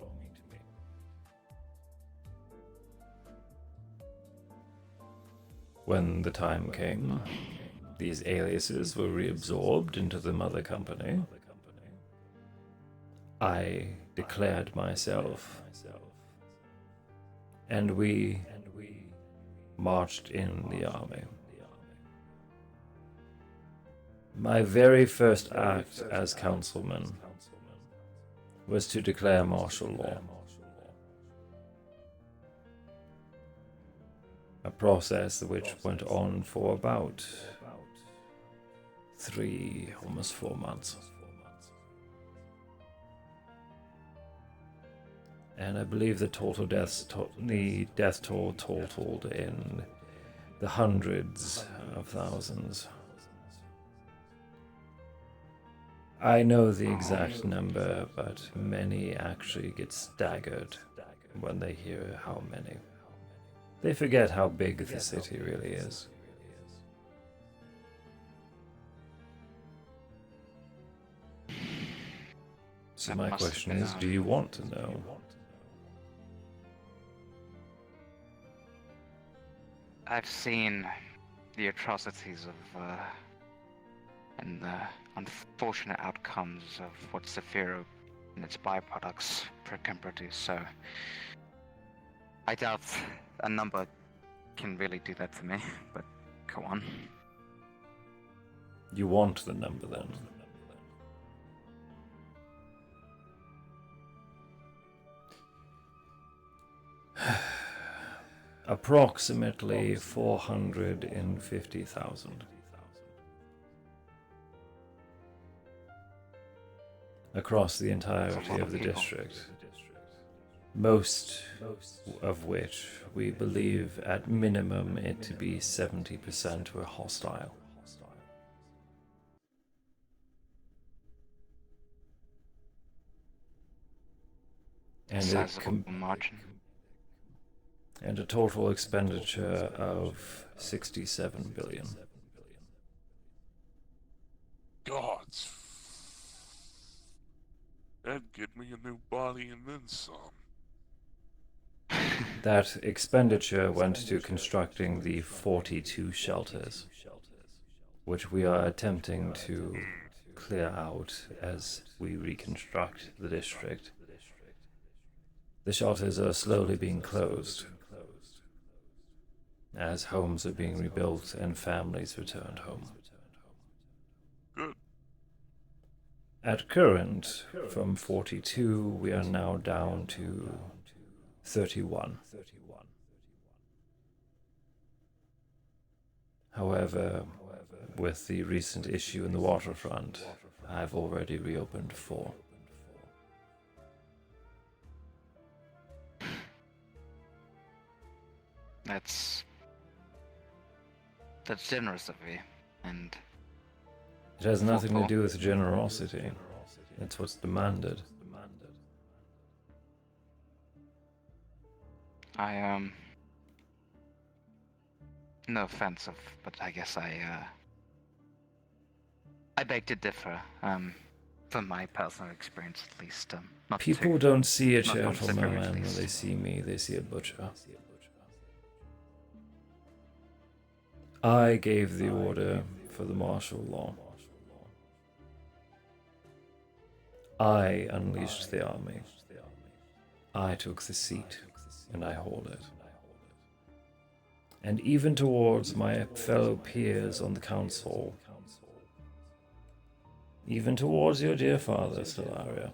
[SPEAKER 1] When the time came, these aliases were reabsorbed into the mother company. I declared myself, and we marched in the army. My very first act as councilman was to declare martial law. A process which went on for about 3, almost 4 months. And I believe the total death toll totaled in the hundreds of thousands. I know the exact number, but many actually get staggered when they hear how many. They forget how big the city really is. So my question is, do you want to know?
[SPEAKER 7] I've seen the atrocities of, and the unfortunate outcomes of what Zephyro and its byproducts can produce, so I doubt a number can really do that to me, but go on.
[SPEAKER 1] You want the number then? Approximately 450,000. Across the entirety of the district. Most of which we believe at minimum it to be 70% were hostile. And
[SPEAKER 7] sizable margin.
[SPEAKER 1] And a total expenditure of 67 billion.
[SPEAKER 12] Gods. That'd get me a new body and then some.
[SPEAKER 1] That expenditure went to constructing the 42 shelters, which we are attempting to clear out as we reconstruct the district. The shelters are slowly being closed, as homes are being rebuilt and families returned home.
[SPEAKER 12] Good.
[SPEAKER 1] At current, from 42, we are now down to 31. However, with the recent issue in the waterfront, I've already reopened 4.
[SPEAKER 7] That's generous of you, and
[SPEAKER 1] it has nothing to do with generosity. It's what's demanded.
[SPEAKER 7] No offense, but I guess I beg to differ. From my personal experience, at least.
[SPEAKER 1] People don't see a gentleman when they see me; they see a butcher. I gave the order for the martial law. I unleashed the army. I took the seat, and I hold it. And even towards my fellow peers on the council, even towards your dear father, Stellaria,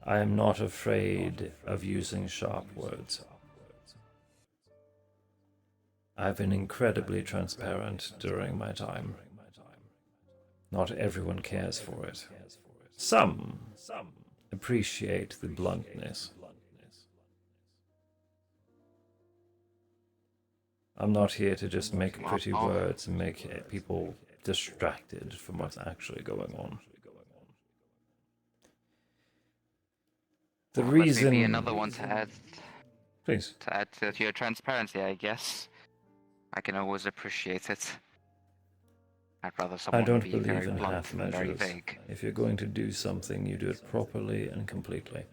[SPEAKER 1] I am not afraid of using sharp words. I've been incredibly transparent during my time. Not everyone cares for it. Some appreciate the bluntness. I'm not here to just make pretty words and make people distracted from what's actually going on. The reason...
[SPEAKER 7] Let me be another one to add...
[SPEAKER 1] Please.
[SPEAKER 7] To add to your transparency, I guess. I can always appreciate it. I'd rather someone
[SPEAKER 1] I don't
[SPEAKER 7] be
[SPEAKER 1] believe
[SPEAKER 7] very
[SPEAKER 1] in
[SPEAKER 7] blunt
[SPEAKER 1] half
[SPEAKER 7] than very
[SPEAKER 1] measures.
[SPEAKER 7] vague.
[SPEAKER 1] If you're going to do something, you do it properly and completely.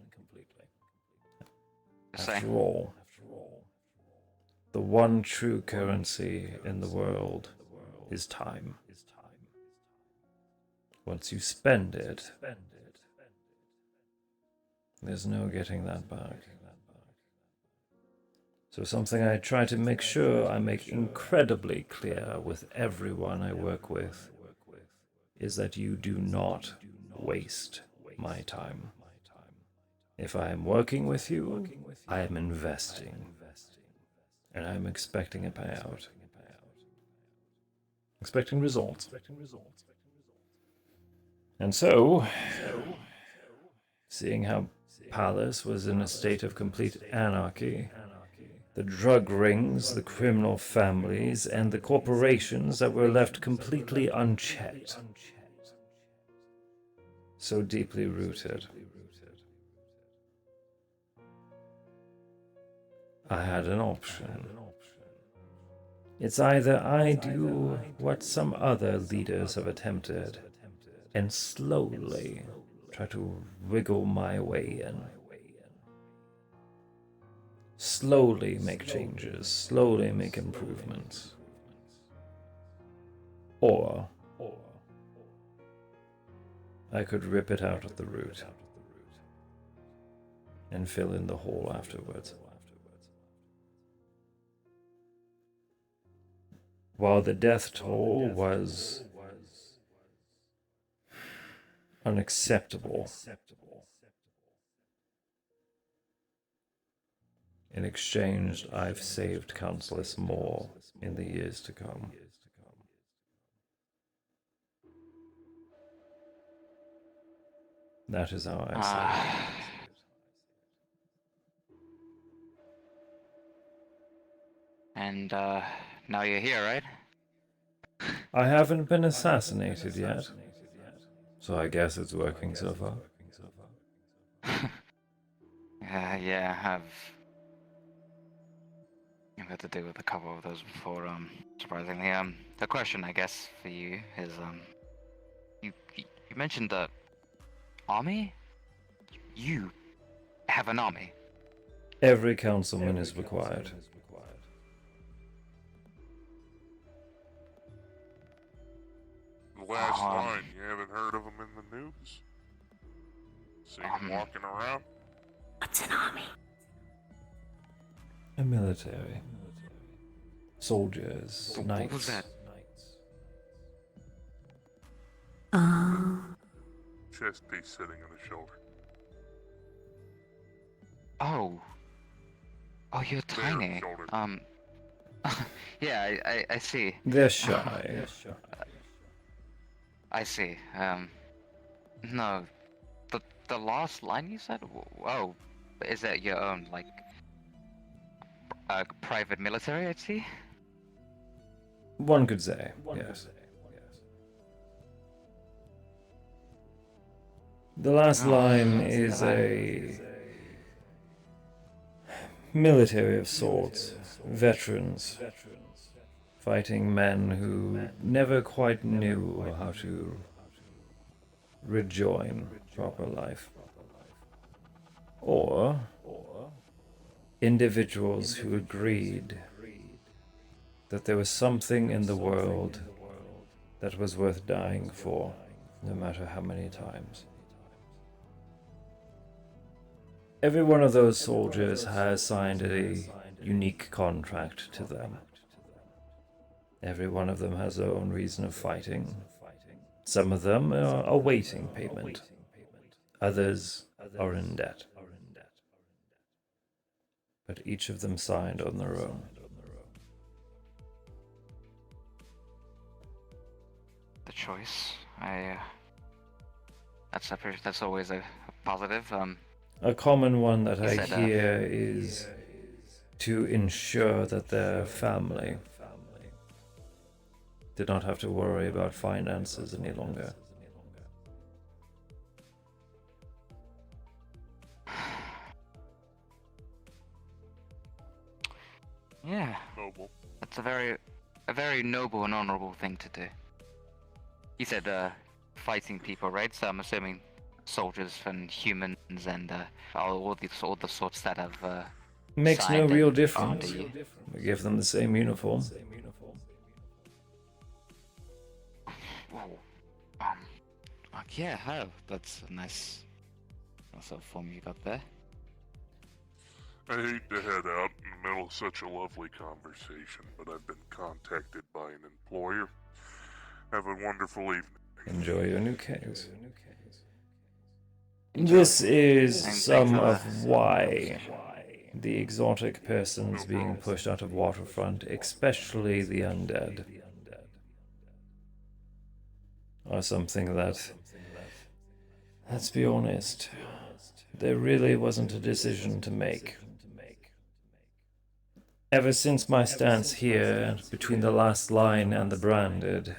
[SPEAKER 1] After all, the one true currency in the world is time. Once you spend it, there's no getting that back. So something I try to make sure I make incredibly clear with everyone I work with is that you do not waste my time. If I am working with you, I am investing. And I'm expecting a payout. Expecting results. And so, seeing how Palace was in a state of complete anarchy, the drug rings, the criminal families, and the corporations that were left completely unchecked, so deeply rooted, I had an option. It's either I do what some other leaders have attempted, and slowly try to wiggle my way in. Slowly make changes, slowly make improvements. Or I could rip it out at the root and fill in the hole afterwards. While the death toll was unacceptable, in exchange, I've saved countless more in the years to come. That is how I see it.
[SPEAKER 7] And, now you're here, right?
[SPEAKER 1] I haven't been assassinated yet, so I guess it's working so far.
[SPEAKER 7] Yeah, I've had to deal with a couple of those before, surprisingly. The question, I guess, for you is, you mentioned the army? You have an army?
[SPEAKER 1] Every councilman is required.
[SPEAKER 12] The last line, you haven't heard of them in the news? Seen them walking around?
[SPEAKER 8] What's an army?
[SPEAKER 1] A military. Soldiers, knights.
[SPEAKER 7] What was that?
[SPEAKER 12] Chest piece sitting on his shoulder.
[SPEAKER 7] Oh, you're tiny. Yeah, I see.
[SPEAKER 1] They're shy.
[SPEAKER 7] I see. No, the last line you said? Oh, is that your own, like, private military, I see?
[SPEAKER 1] One could say, yes. The last line is a military of sorts, veterans, fighting men who never quite knew how to rejoin proper life. Or individuals who agreed that there was something in the world that was worth dying for, no matter how many times. Every one of those soldiers has signed a unique contract to them. Every one of them has their own reason of fighting. Some of them are awaiting payment. Others are in debt. But each of them signed on their own.
[SPEAKER 7] The choice. That's always a positive.
[SPEAKER 1] A common one that I hear is to ensure that their family did not have to worry about finances any longer.
[SPEAKER 7] Yeah.
[SPEAKER 12] Noble.
[SPEAKER 7] That's a very noble and honorable thing to do. You said fighting people, right? So I'm assuming soldiers and humans and all the sorts that have
[SPEAKER 1] Makes no
[SPEAKER 7] signed
[SPEAKER 1] real
[SPEAKER 7] and
[SPEAKER 1] difference.
[SPEAKER 7] after you.
[SPEAKER 1] We give them the same uniform.
[SPEAKER 7] Whoa. Yeah, oh, that's a nice form you got there.
[SPEAKER 12] I hate to head out in the middle of such a lovely conversation, but I've been contacted by an employer. Have a wonderful evening.
[SPEAKER 1] Enjoy your new case. This is some of why the exotic persons being pushed out of Waterfront, especially the undead, are something that, let's be honest, there really wasn't a decision to make. Ever since my stance here, between the last line and the branded,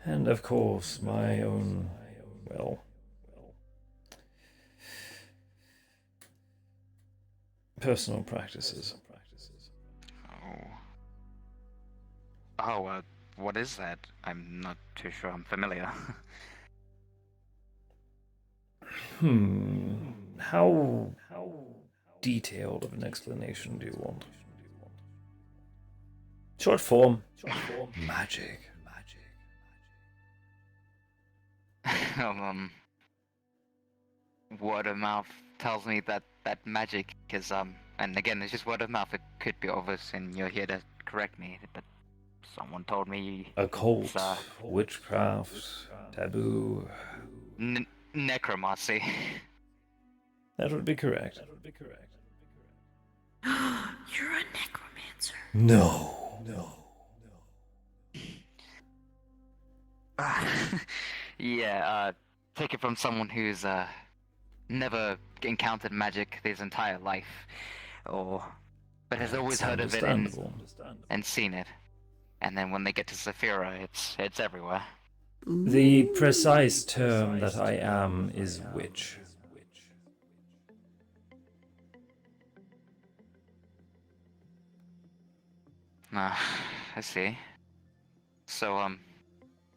[SPEAKER 1] and of course my own, well, personal practices.
[SPEAKER 7] What is that? I'm not too sure I'm familiar.
[SPEAKER 1] How detailed of an explanation do you want? Short form. Magic.
[SPEAKER 7] Word of mouth tells me that magic is and again it's just word of mouth. It could be obvious, and you're here to correct me, but someone told me
[SPEAKER 1] Occult, witchcraft, taboo.
[SPEAKER 7] Necromancy.
[SPEAKER 1] That would be correct.
[SPEAKER 2] You're a necromancer.
[SPEAKER 1] No.
[SPEAKER 7] Yeah, take it from someone who's never encountered magic his entire life, but has always heard of it and seen it. And then when they get to Saphira, it's everywhere.
[SPEAKER 1] The precise term that I am is witch.
[SPEAKER 7] I see. So,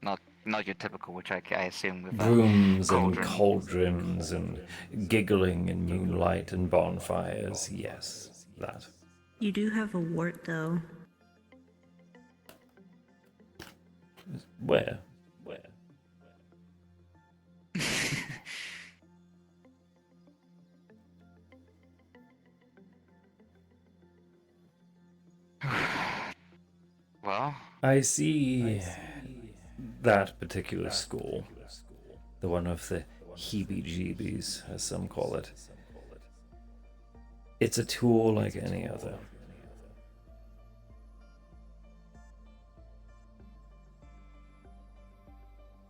[SPEAKER 7] not your typical witch, I assume, with
[SPEAKER 1] Brooms and
[SPEAKER 7] cauldron.
[SPEAKER 1] cauldrons and giggling in moonlight and bonfires. Yes, that.
[SPEAKER 13] You do have a wart, though.
[SPEAKER 1] Where?
[SPEAKER 7] Well,
[SPEAKER 1] I see that particular school, the one of the heebie-jeebies, as some call it. It's a tool like any other.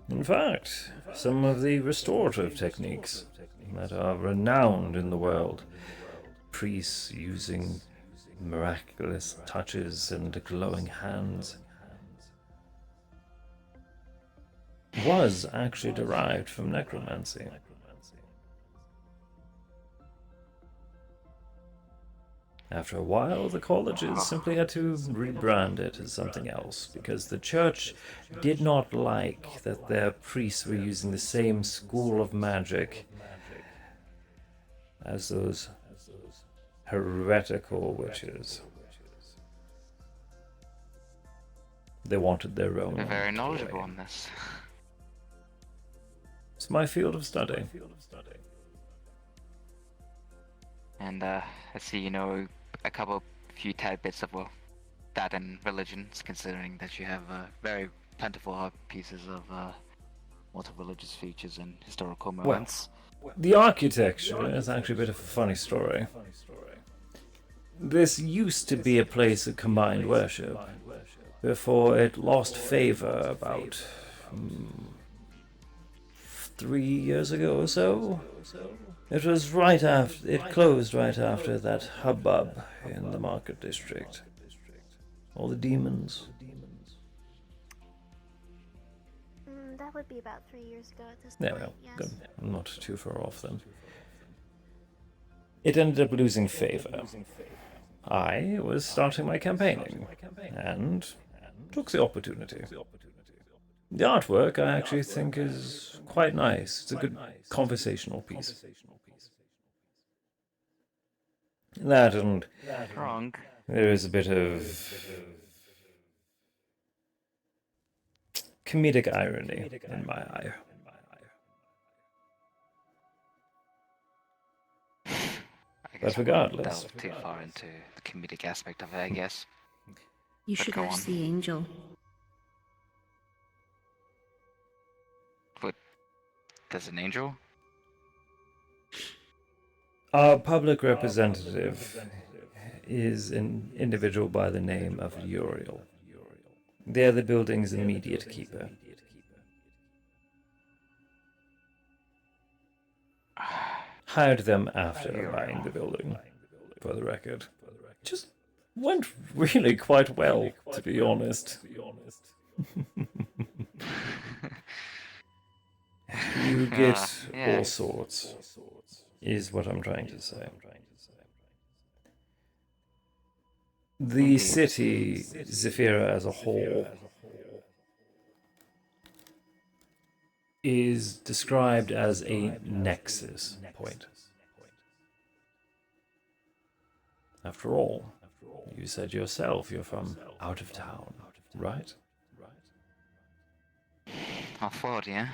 [SPEAKER 1] In fact, some of the restorative techniques that are renowned in the world, priests using miraculous touches and glowing hands, was actually derived from necromancy. After a while, the colleges simply had to rebrand it as something else, because the church did not like that their priests were using the same school of magic as those heretical witches. They wanted their own.
[SPEAKER 7] You're very knowledgeable on this.
[SPEAKER 1] It's my field of study.
[SPEAKER 7] And I see you know a few tad bits of, well, that and religions, considering that you have very plentiful art pieces of lots of religious features and historical moments.
[SPEAKER 1] Well, the architecture is actually a bit of a funny story. This used to be a place of combined worship, before it lost favor about 3 years ago or so. It was right after, it closed right after that hubbub in the market district. All the demons.
[SPEAKER 8] That would be about 3 years ago at this
[SPEAKER 1] Yeah,
[SPEAKER 8] point,
[SPEAKER 1] well,
[SPEAKER 8] yes.
[SPEAKER 1] good. Not too far off then. It ended up losing favor. I was starting my campaigning, and took the opportunity. The artwork, I actually think, is quite nice. It's a good conversational piece. That and
[SPEAKER 7] Wrong.
[SPEAKER 1] there is a bit of comedic irony in my eye.
[SPEAKER 7] I
[SPEAKER 1] But
[SPEAKER 7] guess I wouldn't
[SPEAKER 1] regardless,
[SPEAKER 7] delve too far into the comedic aspect of it, I guess.
[SPEAKER 13] You
[SPEAKER 7] But
[SPEAKER 13] should
[SPEAKER 7] go
[SPEAKER 13] ask
[SPEAKER 7] on.
[SPEAKER 13] the angel.
[SPEAKER 7] What? There's an angel?
[SPEAKER 1] our public representative is an individual by the name of Uriel. They're the building's immediate keeper. Hired them after buying the building, for the record. Just went really quite well, to be honest. You get all sorts, is what I'm trying to say. The city, Zephyra as a whole, is described as a nexus point. After all, you said yourself you're from out of town, right?
[SPEAKER 7] I thought, yeah.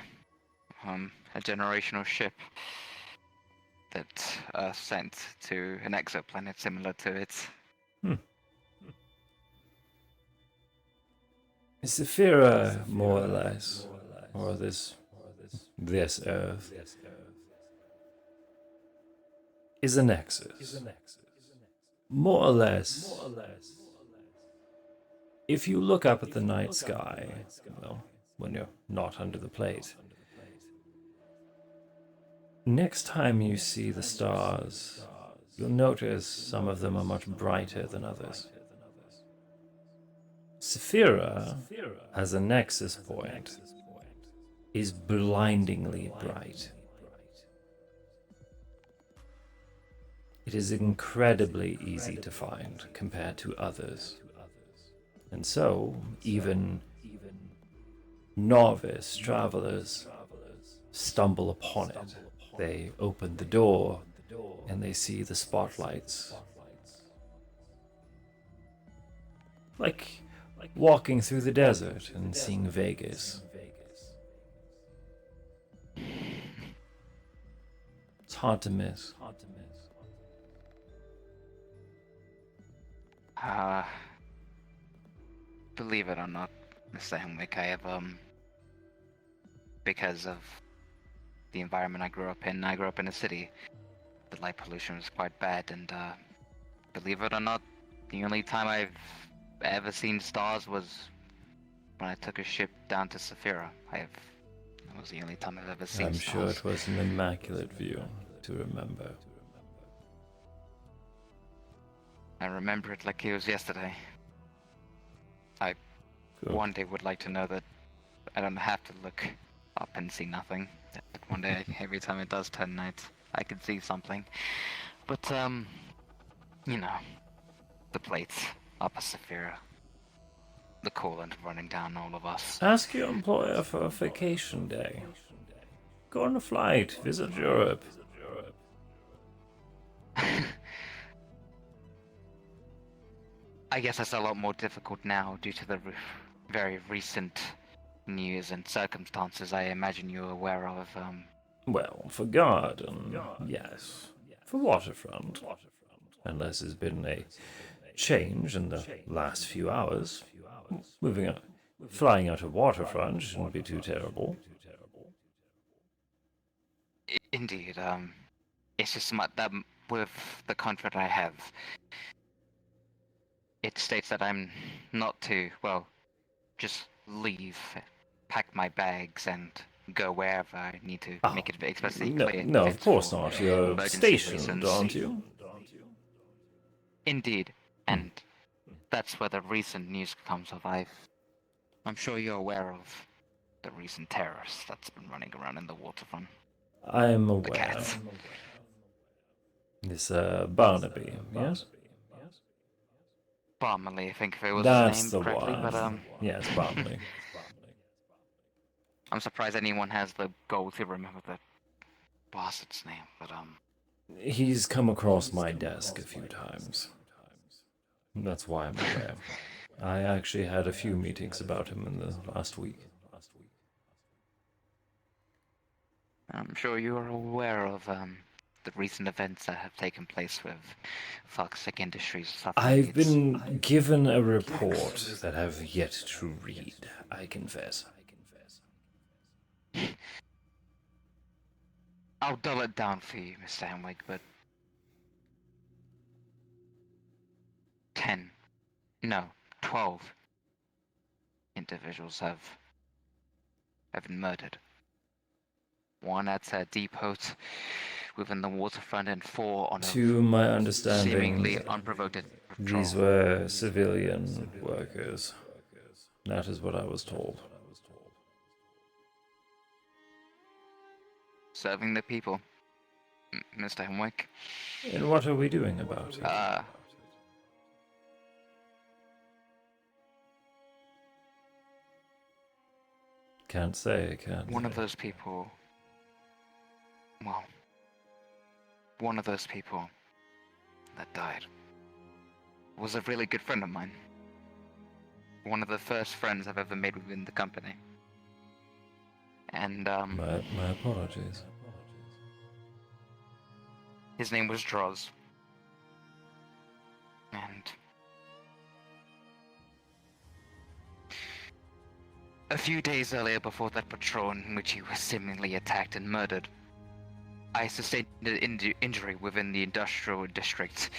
[SPEAKER 7] A generational ship that Earth sent to an exoplanet similar to it.
[SPEAKER 1] Zephyra, more or less, or this Earth, is a nexus. More or less, if you look up at the night sky, well, when you're not under the plate, next time you see the stars, you'll notice some of them are much brighter than others. Zephyra, as a nexus point, is blindingly bright. It is incredibly easy to find compared to others. And so, even novice travelers stumble upon it. They open the door and they see the spotlights. Like walking through the desert and seeing Vegas. It's hard to miss.
[SPEAKER 7] Believe it or not, Mr. Hemwick, I have, because of the environment I grew up in a city. The light pollution was quite bad, and, believe it or not, the only time I've ever seen stars was when I took a ship down to Zephyra. That was the only time I've ever seen
[SPEAKER 1] I'm
[SPEAKER 7] stars.
[SPEAKER 1] sure it was an immaculate view to remember.
[SPEAKER 7] I remember it like it was yesterday. I one day would like to know that I don't have to look up and see nothing. That one day, every time it does turn night, I can see something. But, you know, the plates up at Zephyra. The coolant running down all of us.
[SPEAKER 1] Ask your employer for a vacation day. Go on a flight, visit Europe.
[SPEAKER 7] I guess that's a lot more difficult now due to the very recent news and circumstances I imagine you're aware of.
[SPEAKER 1] Well, for garden, yes. For waterfront, unless there's been a change in the last few hours. Flying out of waterfront shouldn't be too terrible.
[SPEAKER 7] Indeed, it's just that with the contract I have, it states that I'm not to, well, just leave, pack my bags, and go wherever I need to make it especially
[SPEAKER 1] No,
[SPEAKER 7] clear.
[SPEAKER 1] no,
[SPEAKER 7] if
[SPEAKER 1] of course
[SPEAKER 7] for
[SPEAKER 1] not. You're
[SPEAKER 7] emergency
[SPEAKER 1] stationed,
[SPEAKER 7] reasons.
[SPEAKER 1] aren't you?
[SPEAKER 7] Indeed, and that's where the recent news comes of. I'm sure you're aware of the recent terrorist that's been running around in the waterfront.
[SPEAKER 1] I'm
[SPEAKER 7] The
[SPEAKER 1] aware.
[SPEAKER 7] cats.
[SPEAKER 1] This, Barnaby, yes?
[SPEAKER 7] Barmley, I think if it was
[SPEAKER 1] That's
[SPEAKER 7] his
[SPEAKER 1] the
[SPEAKER 7] name correctly,
[SPEAKER 1] one.
[SPEAKER 7] but
[SPEAKER 1] Yes, Barnaby.
[SPEAKER 7] I'm surprised anyone has the goal to remember the bastard's name, but
[SPEAKER 1] He's come across my desk a few times. That's why I'm aware. I actually had a few meetings about him in the last week.
[SPEAKER 7] I'm sure you're aware of the recent events that have taken place with Foxic Industries. Stuff like
[SPEAKER 1] I've been given a report that I've yet to read, I confess.
[SPEAKER 7] I'll dull it down for you, Mr. Hemwick, but 12 individuals have been murdered. One at a depot within the waterfront and 4 on a
[SPEAKER 1] To my understanding,
[SPEAKER 7] seemingly unprovoked patrol.
[SPEAKER 1] these were civilian workers. That is what I was told.
[SPEAKER 7] Serving the people, Mr. Hemwick.
[SPEAKER 1] And what are we doing about it? Can't say, can't
[SPEAKER 7] One
[SPEAKER 1] say.
[SPEAKER 7] of those people... Well... One of those people that died was a really good friend of mine. One of the first friends I've ever made within the company. And,
[SPEAKER 1] My apologies.
[SPEAKER 7] his name was Droz. And... a few days earlier, before that patrol in which he was seemingly attacked and murdered, I sustained an injury within the industrial district.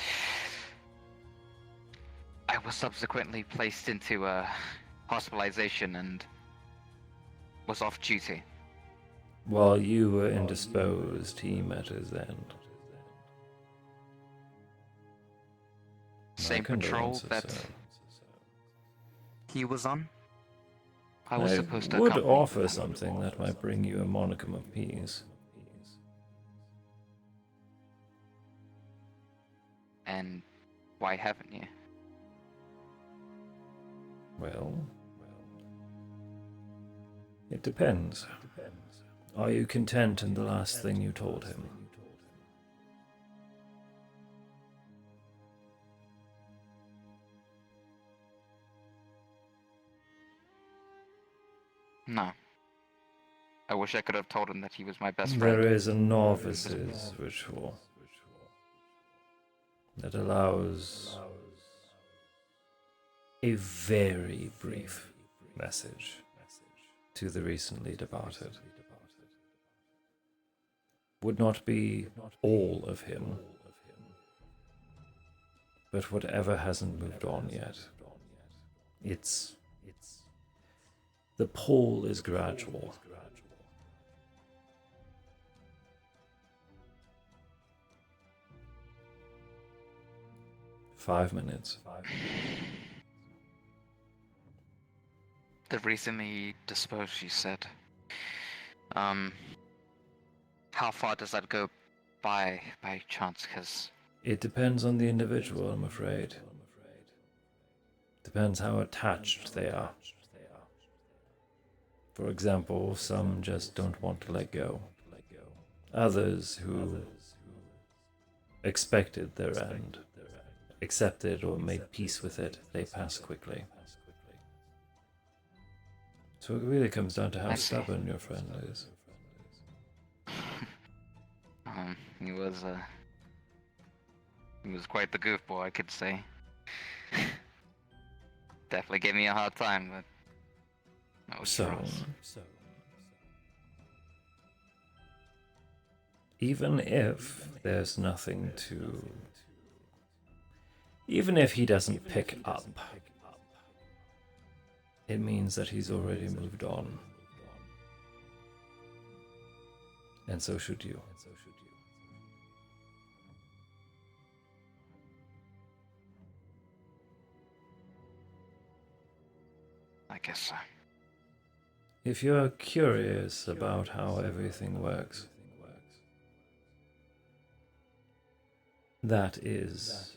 [SPEAKER 7] I was subsequently placed into hospitalization and was off duty.
[SPEAKER 1] While you were indisposed, he met his end.
[SPEAKER 7] Same
[SPEAKER 1] My
[SPEAKER 7] patrol
[SPEAKER 1] condolences,
[SPEAKER 7] that
[SPEAKER 1] sir.
[SPEAKER 7] he was on. I was supposed to
[SPEAKER 1] would
[SPEAKER 7] accompany
[SPEAKER 1] offer
[SPEAKER 7] him.
[SPEAKER 1] something that might bring you a monicum of peace.
[SPEAKER 7] And why haven't you?
[SPEAKER 1] Well, it depends. Are you content in the last thing you told him?
[SPEAKER 7] No. I wish I could have told him that he was my best friend.
[SPEAKER 1] There is a novice's ritual that allows a very brief message to the recently departed. Would not be all of him, but whatever hasn't moved on yet. The pull is gradual. Five minutes.
[SPEAKER 7] The recently disposed, you said. How far does that go by chance? Because
[SPEAKER 1] It depends on the individual, I'm afraid. Depends how attached they are. For example, some just don't want to let go. Others who expected their end, accepted or made peace with it, they pass quickly. So it really comes down to how stubborn your friend is.
[SPEAKER 7] he was quite the goofball, I could say. Definitely gave me a hard time, but that was Charles.
[SPEAKER 1] Even if there's nothing to... Even if he doesn't pick up, it means that he's already moved on. And so should you.
[SPEAKER 7] I guess so.
[SPEAKER 1] If you're curious about how everything works, that is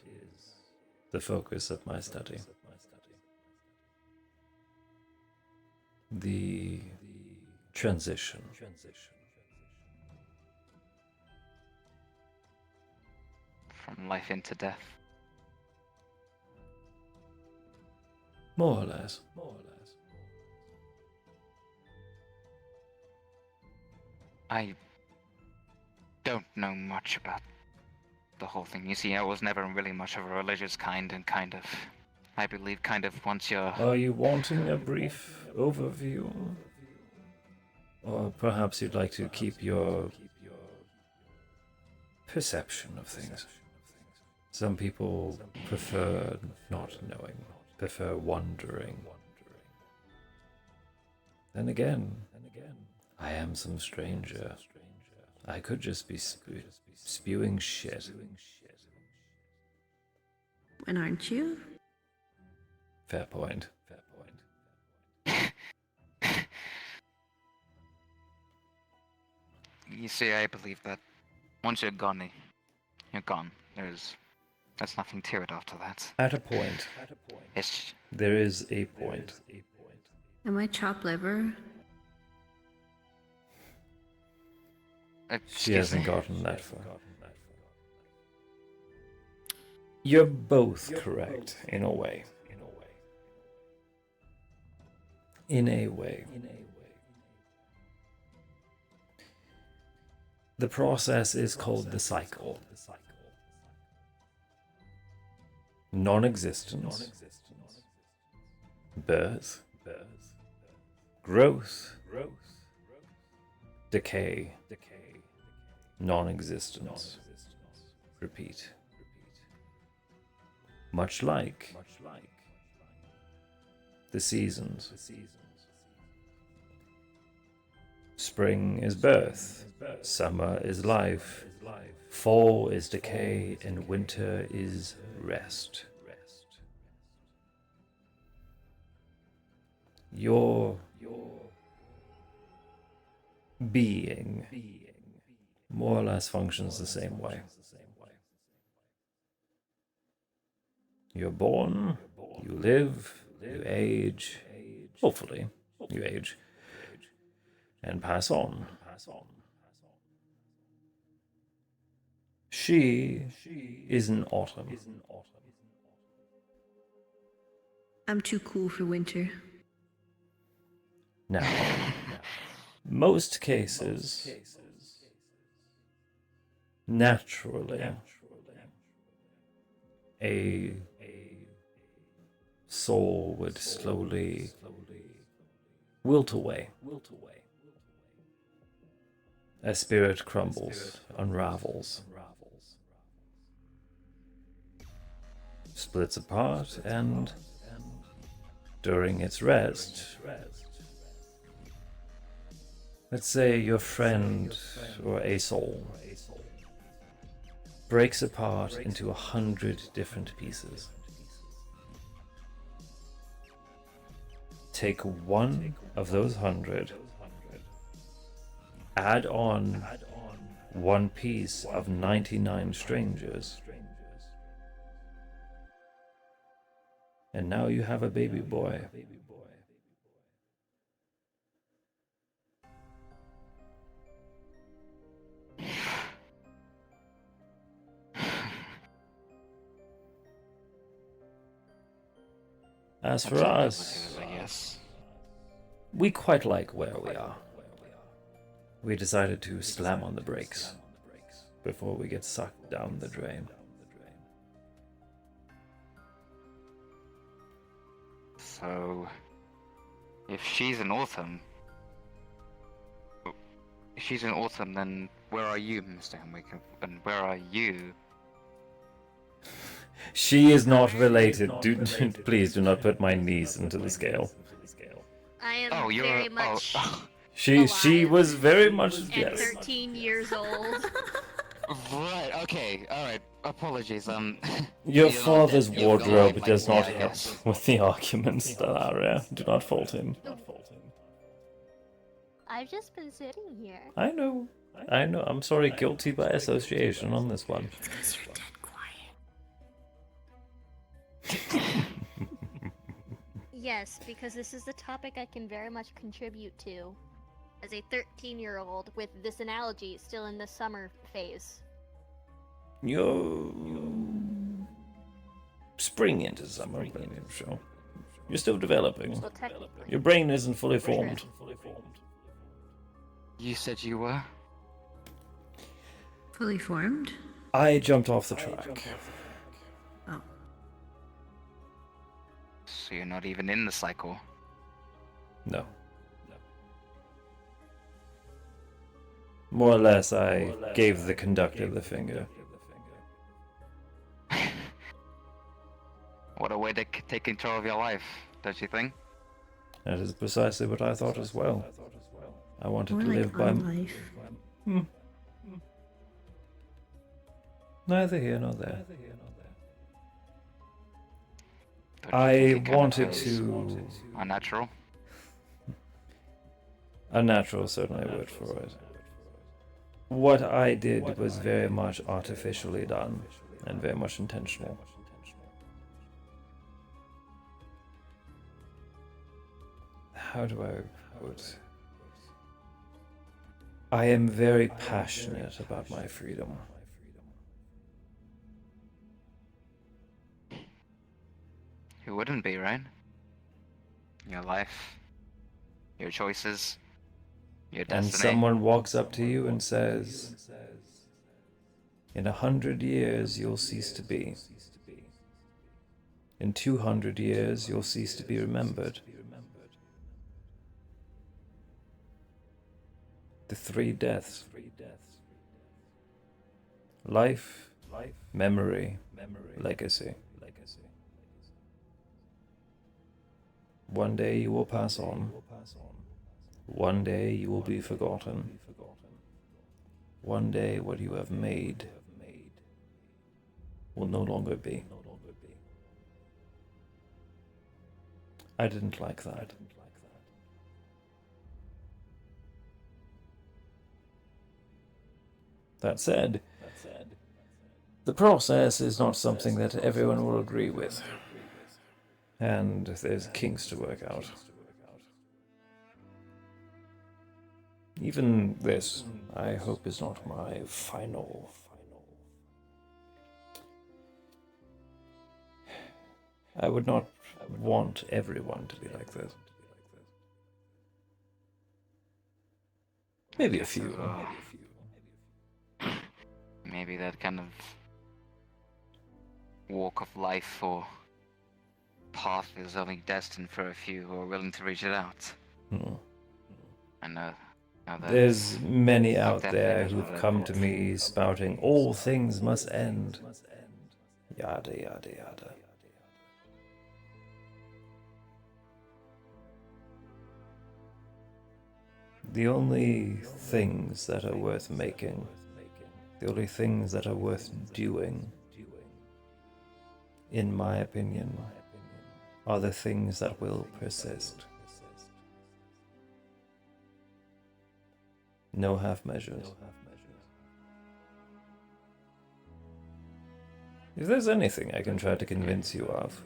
[SPEAKER 1] the focus of my study. The transition.
[SPEAKER 7] From life into death.
[SPEAKER 1] More or less.
[SPEAKER 7] I don't know much about the whole thing. You see, I was never really much of a religious kind, and I believe once you're...
[SPEAKER 1] Are you wanting a brief overview? Or perhaps you'd like to keep your perception of things. Some people prefer not knowing, prefer wondering. Then again, I am some stranger. I could just be spewing shit.
[SPEAKER 13] And aren't you?
[SPEAKER 1] Fair point.
[SPEAKER 7] You see, I believe that once you're gone, you're gone. There's nothing to it after that.
[SPEAKER 1] At a point. There is a point.
[SPEAKER 13] Am I chopped liver?
[SPEAKER 1] She hasn't gotten that far. You're both correct, in a way. In a way. The process is called the cycle. Non-existence, birth, growth, decay, non-existence, repeat. Much like the seasons. Spring is birth, summer is life, fall is decay, and winter is rest. Your being more or less functions the same way. You're born, you live, you age, hopefully you age, and pass on. She is an autumn.
[SPEAKER 13] I'm too cool for winter.
[SPEAKER 1] Now, most cases, naturally, a soul would slowly wilt away. A spirit crumbles, unravels, splits apart, and during its rest, let's say your friend or a soul breaks apart into 100 different pieces. Take one of those 100, add on one piece of 99 strangers, and now you have a baby boy. As for us, we quite like where we are. We decided to slam on the brakes before we get sucked down the drain.
[SPEAKER 7] So, if she's an autumn, then where are you, Mr. Hemwick? And where are you?
[SPEAKER 1] She is not related. Please do not put my niece into the scale.
[SPEAKER 8] I am very much.
[SPEAKER 1] She was very much
[SPEAKER 8] and
[SPEAKER 1] yes.
[SPEAKER 8] 13 years old.
[SPEAKER 7] Right. Okay. All right. Apologies.
[SPEAKER 1] Your
[SPEAKER 7] you know,
[SPEAKER 1] father's
[SPEAKER 7] you've
[SPEAKER 1] wardrobe
[SPEAKER 7] got my
[SPEAKER 1] does not
[SPEAKER 7] point, I
[SPEAKER 1] help
[SPEAKER 7] guess.
[SPEAKER 1] with the arguments, Delaria. Do not fault him.
[SPEAKER 8] I've just been sitting here.
[SPEAKER 1] I know. I'm sorry, guilty by association on this one.
[SPEAKER 13] Because you're dead quiet.
[SPEAKER 8] Yes, because this is the topic I can very much contribute to. As a 13-year-old with this analogy still in the summer phase.
[SPEAKER 1] You're spring into summer, but sure. You're still developing.
[SPEAKER 8] Well, technically.
[SPEAKER 1] Your brain isn't fully formed.
[SPEAKER 7] You said you were?
[SPEAKER 13] Fully formed?
[SPEAKER 1] I jumped off the track.
[SPEAKER 13] Oh.
[SPEAKER 7] So you're not even in the cycle?
[SPEAKER 1] No. More or less, I gave the conductor the finger.
[SPEAKER 7] What a way to take control of your life, don't you think?
[SPEAKER 1] That is precisely what I thought as well. I wanted
[SPEAKER 13] More
[SPEAKER 1] to
[SPEAKER 13] like
[SPEAKER 1] live by...
[SPEAKER 13] life.
[SPEAKER 1] Neither here nor there.
[SPEAKER 7] Don't you think
[SPEAKER 1] I
[SPEAKER 7] it kinda
[SPEAKER 1] wanted
[SPEAKER 7] feels
[SPEAKER 1] to...
[SPEAKER 7] Unnatural?
[SPEAKER 1] Unnatural, certainly a word for it. What I did was very much artificially done, and very much intentional. How do I put... I am very passionate about my freedom.
[SPEAKER 7] Who wouldn't be, right? Your life, your choices, your destiny.
[SPEAKER 1] And someone walks up to you and says, in 100 years you'll cease to be. In 200 years you'll cease to be remembered. The 3 deaths. Life, memory, legacy. One day you will pass on. One day you will be forgotten. One day what you have made will no longer be. I didn't like that. That said, the process is not something that everyone will agree with. And there's kinks to work out. Even this, I hope, is not my final. I would not want everyone to be like this. Maybe a few.
[SPEAKER 7] Maybe that kind of walk of life or path is only destined for a few who are willing to reach it out. I know.
[SPEAKER 1] There's many out there who've come to me spouting, all things must end. Yada, yada, yada. The only things that are worth making, the only things that are worth doing, in my opinion, are the things that will persist. No half measures. If there's anything I can try to convince you of,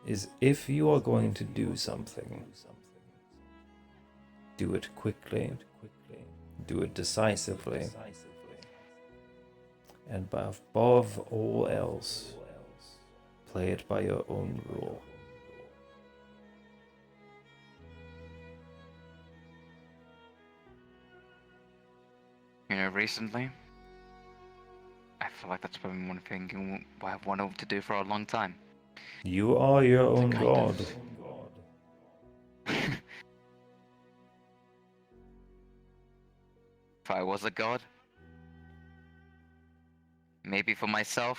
[SPEAKER 1] is if you are going to do something, do it quickly, do it decisively, and above all else, play it by your own rule.
[SPEAKER 7] You know, recently, I feel like that's probably one thing I've wanted to do for a long time.
[SPEAKER 1] You are your own god.
[SPEAKER 7] If I was a god, maybe for myself,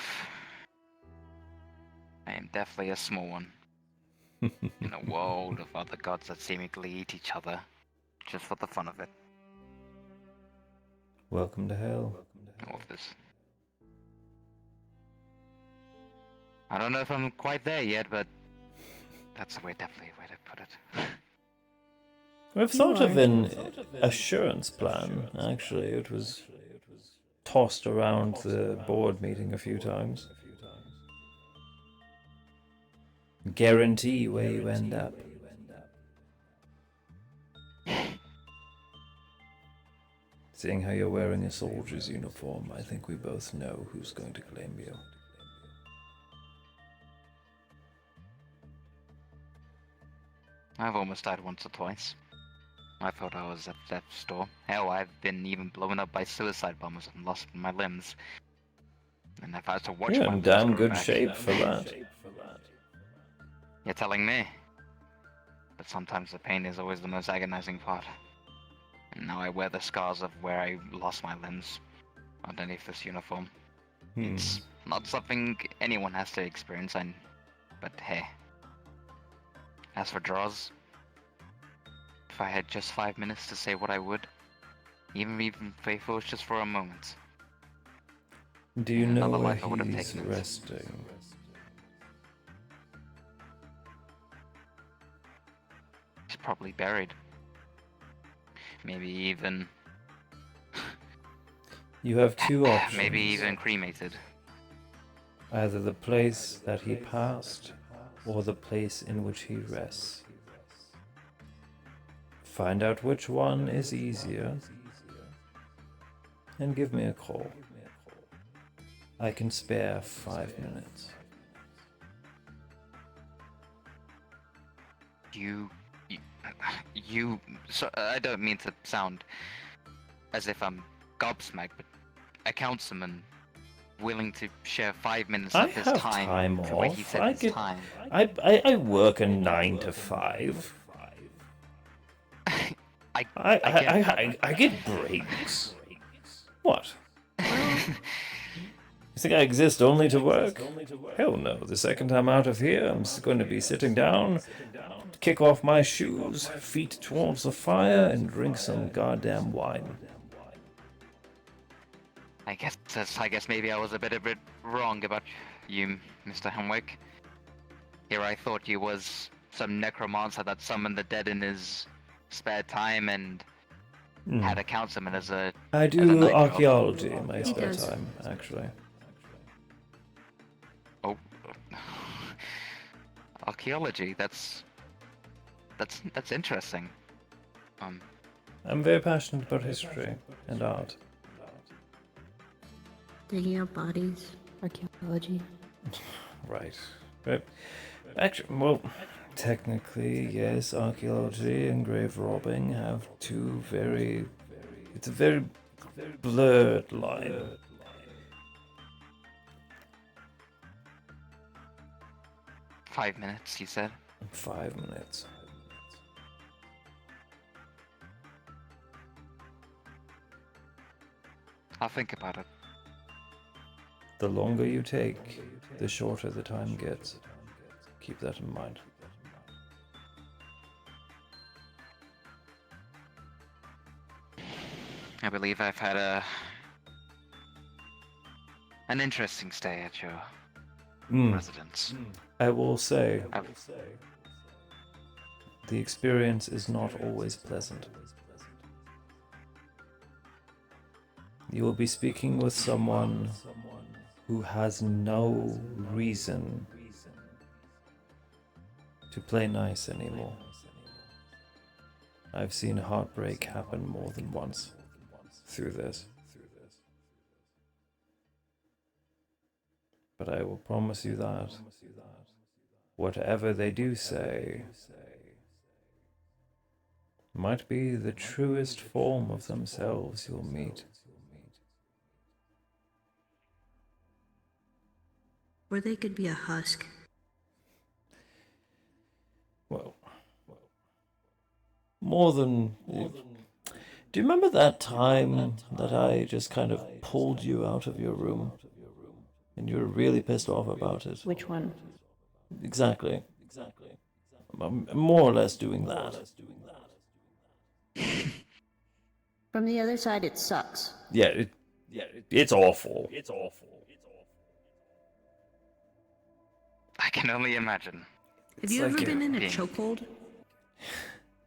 [SPEAKER 7] I am definitely a small one. In a world of other gods that seemingly eat each other, just for the fun of it.
[SPEAKER 1] Welcome to hell.
[SPEAKER 7] All of this. I don't know if I'm quite there yet, but that's definitely a way to put it.
[SPEAKER 1] We've thought of an assurance plan, actually. It was tossed around the board meeting a few times. Guarantee where you end up. Seeing how you're wearing a soldier's uniform, I think we both know who's going to claim you.
[SPEAKER 7] I've almost died once or twice. I thought I was at death's store. Hell, I've been even blown up by suicide bombers and lost my limbs. And I've had to watch
[SPEAKER 1] You're
[SPEAKER 7] my
[SPEAKER 1] in
[SPEAKER 7] limbs
[SPEAKER 1] damn
[SPEAKER 7] grow
[SPEAKER 1] good
[SPEAKER 7] back.
[SPEAKER 1] shape for that.
[SPEAKER 7] You're telling me? But sometimes the pain is always the most agonizing part. And now I wear the scars of where I lost my limbs underneath this uniform. It's not something anyone has to experience, but hey. As for draws, if I had just 5 minutes to say what I would, even if it was just for a moment.
[SPEAKER 1] Do you know
[SPEAKER 7] another
[SPEAKER 1] where
[SPEAKER 7] life I would have
[SPEAKER 1] he's
[SPEAKER 7] taken it.
[SPEAKER 1] resting?
[SPEAKER 7] He's probably buried. Maybe even...
[SPEAKER 1] You have two options.
[SPEAKER 7] Maybe even cremated.
[SPEAKER 1] Either the place that he passed, or the place in which he rests. Find out which one is easier, and give me a call. I can spare 5 minutes.
[SPEAKER 7] So, I don't mean to sound as if I'm gobsmacked, but a councilman willing to share 5 minutes of his
[SPEAKER 1] have
[SPEAKER 7] time
[SPEAKER 1] time
[SPEAKER 7] for what he
[SPEAKER 1] off.
[SPEAKER 7] said
[SPEAKER 1] I
[SPEAKER 7] his
[SPEAKER 1] get,
[SPEAKER 7] time.
[SPEAKER 1] I work a 9 to 5. I get breaks. What? You think I exist only to work? Hell no. The second I'm out of here, I'm going to be sitting down, kick off my shoes, feet towards the fire, and drink some goddamn wine.
[SPEAKER 7] I guess maybe I was a bit wrong about you, Mr. Hemwick. Here I thought you was some necromancer that summoned the dead in his spare time and had a councilman as a...
[SPEAKER 1] I do archaeology in my spare time, actually.
[SPEAKER 7] Oh, archaeology. That's interesting.
[SPEAKER 1] I'm very passionate about history and art.
[SPEAKER 13] Digging up bodies, archaeology.
[SPEAKER 1] Right. But actually, well, technically, yes, archaeology and grave robbing have two very... It's a very blurred line.
[SPEAKER 7] 5 minutes, you said?
[SPEAKER 1] 5 minutes.
[SPEAKER 7] I'll think about it.
[SPEAKER 1] The longer you take, the shorter the time gets. Keep that in mind.
[SPEAKER 7] I believe I've had an interesting stay at your residence.
[SPEAKER 1] I will say, the experience is not always pleasant. You will be speaking with someone who has no reason to play nice anymore. I've seen heartbreak happen more than once through this. But I will promise you that whatever they do say might be the truest form of themselves you'll meet.
[SPEAKER 13] Or they could be a husk.
[SPEAKER 1] Well, more than... Do you remember that time that I just kind of pulled you out of your room? And you were really pissed off about it?
[SPEAKER 13] Which one?
[SPEAKER 1] Exactly. I'm more or less doing that.
[SPEAKER 13] From the other side, it sucks.
[SPEAKER 1] Yeah, it's awful.
[SPEAKER 7] I can only imagine.
[SPEAKER 13] Have you ever been in a chokehold?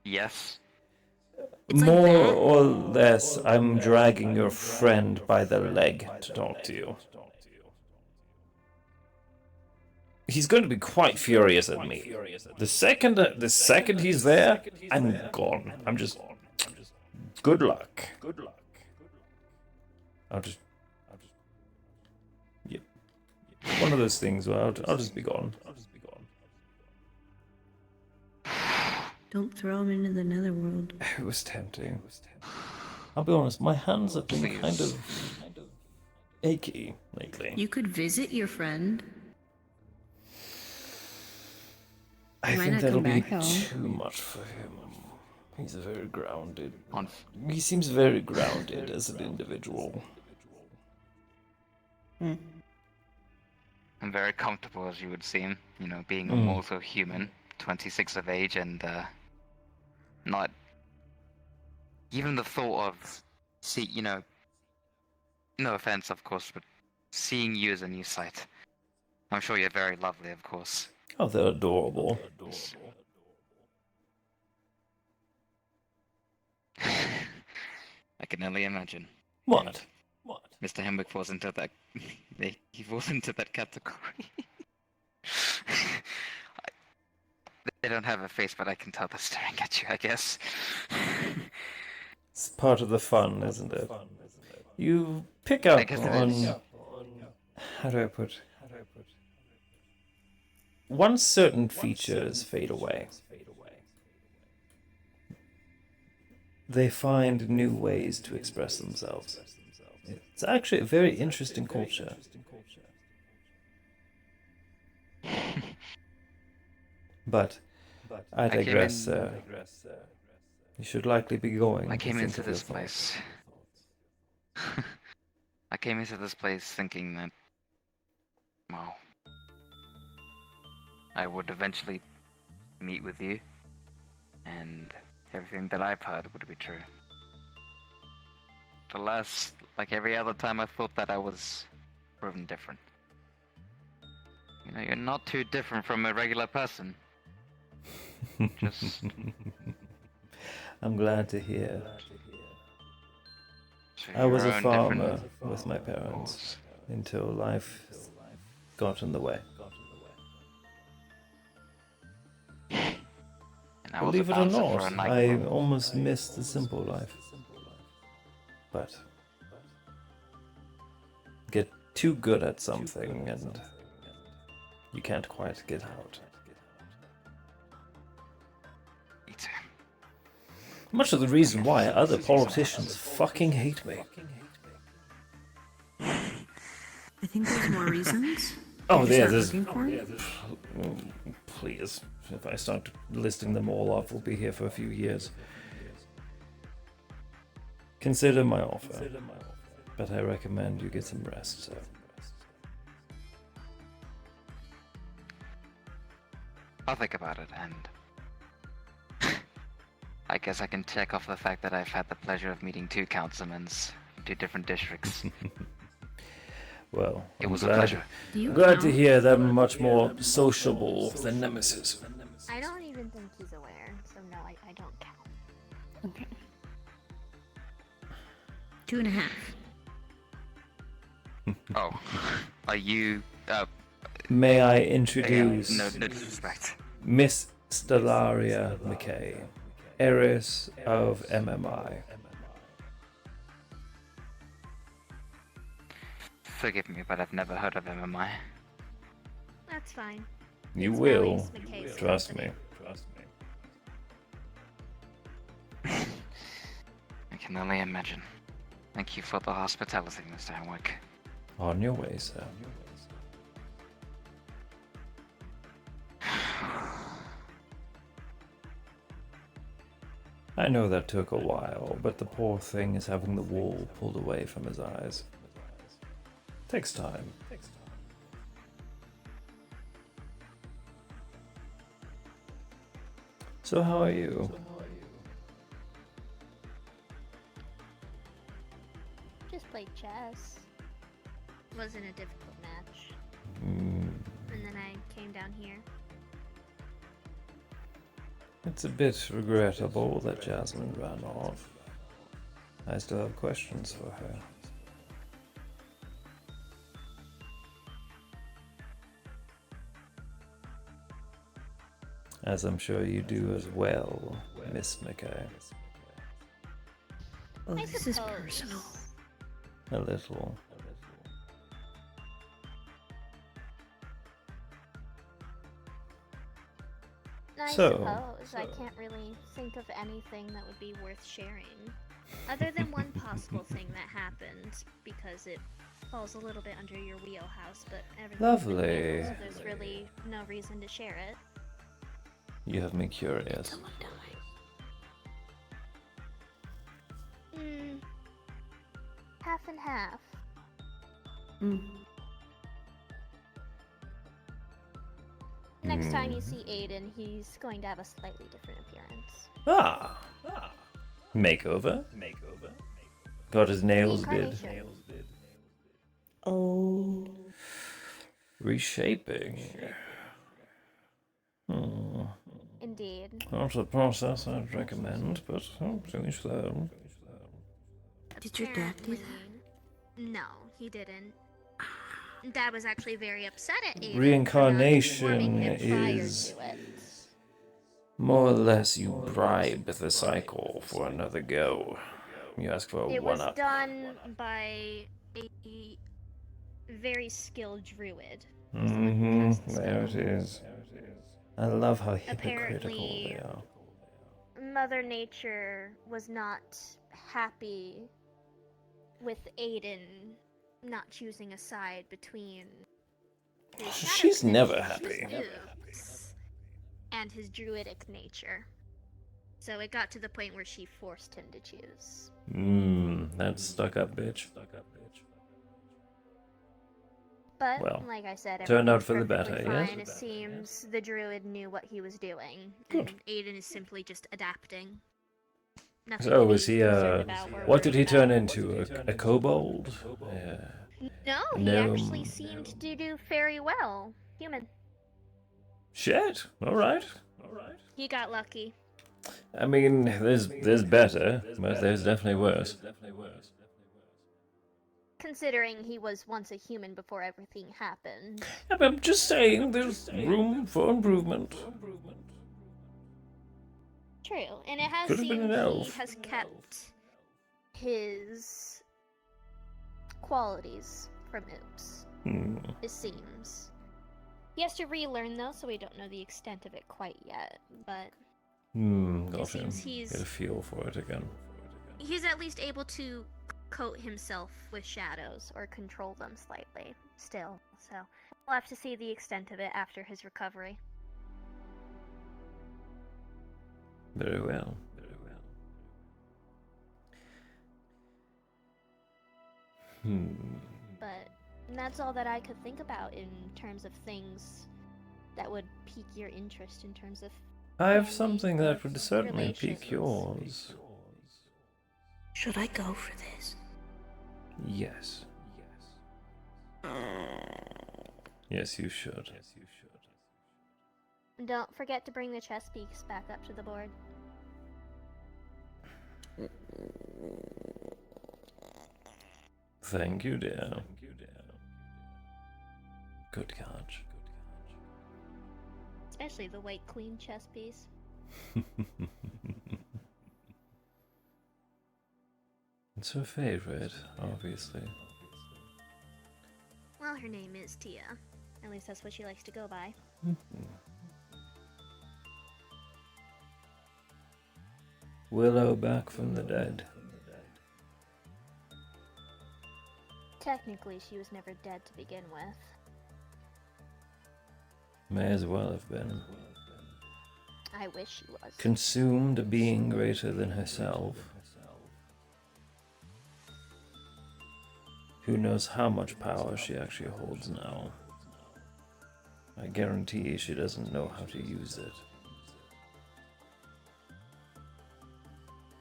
[SPEAKER 7] Yes.
[SPEAKER 1] More or less, I'm dragging your friend by the leg to talk to you. He's going to be quite furious at me. The second he's there, I'm gone. I'm just... Good luck. I'll just... Yeah. One of those things where I'll just be gone.
[SPEAKER 13] Don't throw him into the netherworld.
[SPEAKER 1] It was tempting. I'll be honest, my hands have been kind of achy lately.
[SPEAKER 13] You could visit your friend.
[SPEAKER 1] I think that'll be too much for him. He's very grounded. He seems very grounded as an individual.
[SPEAKER 7] I'm very comfortable, as you would seem. You know, being a mortal human, 26 of age, and not even the thought of no offense, of course, but seeing you as a new sight. I'm sure you're very lovely, of course.
[SPEAKER 1] Oh, they're adorable.
[SPEAKER 7] I can only imagine.
[SPEAKER 1] What?
[SPEAKER 7] Mr. Hemwick falls into that. He falls into that category. They don't have a face, but I can tell they're staring at you, I guess.
[SPEAKER 1] It's part of the fun, isn't it? You pick up on... How do I put... Once certain features fade away, they find new ways to express themselves. It's actually a very interesting culture. But I digress. You should likely be going.
[SPEAKER 7] I came into this place. I came into this place thinking that, well, I would eventually meet with you, and everything that I've heard would be true. But alas, like every other time, I thought that I was proven different. You know, you're not too different from a regular person. Just...
[SPEAKER 1] I'm glad to hear.
[SPEAKER 7] So
[SPEAKER 1] I was a
[SPEAKER 7] your own
[SPEAKER 1] farmer
[SPEAKER 7] different
[SPEAKER 1] with my parents until life got in the way. Believe it or not, I almost missed the simple life. But get too good at something and you can't quite get out.
[SPEAKER 7] Me too.
[SPEAKER 1] Much of the reason why other politicians fucking hate me.
[SPEAKER 13] I think there's more reasons.
[SPEAKER 1] Oh, there's... Please. If I start listing them all off, we'll be here for a few years. Consider my offer. But I recommend you get some rest, sir.
[SPEAKER 7] I'll think about it, and I guess I can check off the fact that I've had the pleasure of meeting 2 councilmen from 2 different districts.
[SPEAKER 1] Well,
[SPEAKER 7] it was a pleasure.
[SPEAKER 1] Glad to hear that I'm much more sociable than Nemesis.
[SPEAKER 8] I don't even think he's aware, so no, I don't count.
[SPEAKER 13] Okay. 2.5.
[SPEAKER 7] Oh, are you?
[SPEAKER 1] May I introduce
[SPEAKER 7] no disrespect.
[SPEAKER 1] Miss Stellaria McKay, heiress of MMI.
[SPEAKER 7] Forgive me, but I've never heard of MMI.
[SPEAKER 8] That's fine.
[SPEAKER 1] You
[SPEAKER 8] It's
[SPEAKER 1] will.
[SPEAKER 8] Miss McKay's
[SPEAKER 1] Trust
[SPEAKER 8] company.
[SPEAKER 1] me. Trust me.
[SPEAKER 7] I can only imagine. Thank you for the hospitality, Mr. Hemwick.
[SPEAKER 1] On your way, sir. I know that took a while, but the poor thing is having the wool pulled away from his eyes. Takes time. So how are you?
[SPEAKER 8] Just played chess. Wasn't a difficult match.
[SPEAKER 1] Hmm.
[SPEAKER 8] And then I came down here.
[SPEAKER 1] It's a bit regrettable that Jasmine ran off. I still have questions for her. As I'm sure you do as well, Miss McKay.
[SPEAKER 13] Oh,
[SPEAKER 8] I
[SPEAKER 13] this is
[SPEAKER 8] suppose.
[SPEAKER 13] personal.
[SPEAKER 1] A little.
[SPEAKER 8] I
[SPEAKER 1] So-
[SPEAKER 8] suppose I can't really think of anything that would be worth sharing. Other than one possible thing that happened, because it falls a little bit under your wheelhouse, but everything's been
[SPEAKER 1] Lovely.
[SPEAKER 8] handled, so there's really no reason to share it.
[SPEAKER 1] You have me curious.
[SPEAKER 8] Half and half. Next time you see Aiden, he's going to have a slightly different appearance.
[SPEAKER 1] Ah! Makeover? Got his nails did.
[SPEAKER 8] Reincarnation.
[SPEAKER 13] Oh.
[SPEAKER 1] Reshaping.
[SPEAKER 8] Indeed.
[SPEAKER 1] Not a process I'd recommend, but to each their own.
[SPEAKER 13] Did your dad do that?
[SPEAKER 8] No, he didn't. Dad was actually very upset at Aiden.
[SPEAKER 1] Reincarnation
[SPEAKER 8] for not informing him prior
[SPEAKER 1] is
[SPEAKER 8] to it.
[SPEAKER 1] more or less you bribe the cycle for another go. You ask for a
[SPEAKER 8] It was
[SPEAKER 1] one-up.
[SPEAKER 8] done by a very skilled druid.
[SPEAKER 1] There it is. I love how hypocritical
[SPEAKER 8] Apparently,
[SPEAKER 1] they are.
[SPEAKER 8] Mother Nature was not happy with Aiden not choosing a side between his shadow
[SPEAKER 1] She's never
[SPEAKER 8] connection,
[SPEAKER 1] happy.
[SPEAKER 8] his oops, and his druidic nature. So it got to the point where she forced him to choose.
[SPEAKER 1] That stuck-up bitch.
[SPEAKER 8] But,
[SPEAKER 1] Well,
[SPEAKER 8] like I said,
[SPEAKER 1] turned out
[SPEAKER 8] everything's
[SPEAKER 1] for the
[SPEAKER 8] perfectly
[SPEAKER 1] better, yes?
[SPEAKER 8] fine. It seems the druid knew what he was doing, and Aiden is simply just adapting. Nothing
[SPEAKER 1] So
[SPEAKER 8] to
[SPEAKER 1] is
[SPEAKER 8] be
[SPEAKER 1] he
[SPEAKER 8] concerned about or
[SPEAKER 1] what did
[SPEAKER 8] worried
[SPEAKER 1] he turn
[SPEAKER 8] about.
[SPEAKER 1] into? A kobold?
[SPEAKER 8] No, he
[SPEAKER 1] Gnome.
[SPEAKER 8] actually seemed to do very well. Human.
[SPEAKER 1] Shit. Alright.
[SPEAKER 8] He got lucky.
[SPEAKER 1] I mean, there's better, but there's definitely worse.
[SPEAKER 8] Considering he was once a human before everything happened.
[SPEAKER 1] I'm just saying there's room for improvement.
[SPEAKER 8] True, and it has
[SPEAKER 1] Could've been
[SPEAKER 8] seemed
[SPEAKER 1] an elf.
[SPEAKER 8] he has kept his qualities from Oops. It seems. He has to relearn though, so we don't know the extent of it quite yet, but
[SPEAKER 1] Gotcha.
[SPEAKER 8] seems he's-
[SPEAKER 1] Get a feel for it again.
[SPEAKER 8] he's at least able to coat himself with shadows or control them slightly still. So we'll have to see the extent of it after his recovery.
[SPEAKER 1] Very well.
[SPEAKER 8] But that's all that I could think about in terms of things that would pique your interest in terms of
[SPEAKER 1] I have
[SPEAKER 8] family
[SPEAKER 1] something that would certainly pique
[SPEAKER 8] relations.
[SPEAKER 1] yours.
[SPEAKER 13] Should I go for this?
[SPEAKER 1] Yes. Yes, you should.
[SPEAKER 8] Don't forget to bring the chess piece back up to the board.
[SPEAKER 1] Thank you, dear. Good catch.
[SPEAKER 8] Especially the white queen chess piece.
[SPEAKER 1] It's her favorite, obviously.
[SPEAKER 8] Well, her name is Tia. At least that's what she likes to go by.
[SPEAKER 1] Willow back from the dead.
[SPEAKER 8] Technically, she was never dead to begin with.
[SPEAKER 1] May as well have been.
[SPEAKER 8] I wish she was.
[SPEAKER 1] Consumed a being greater than herself. Who knows how much power she actually holds now. I guarantee she doesn't know how to use it.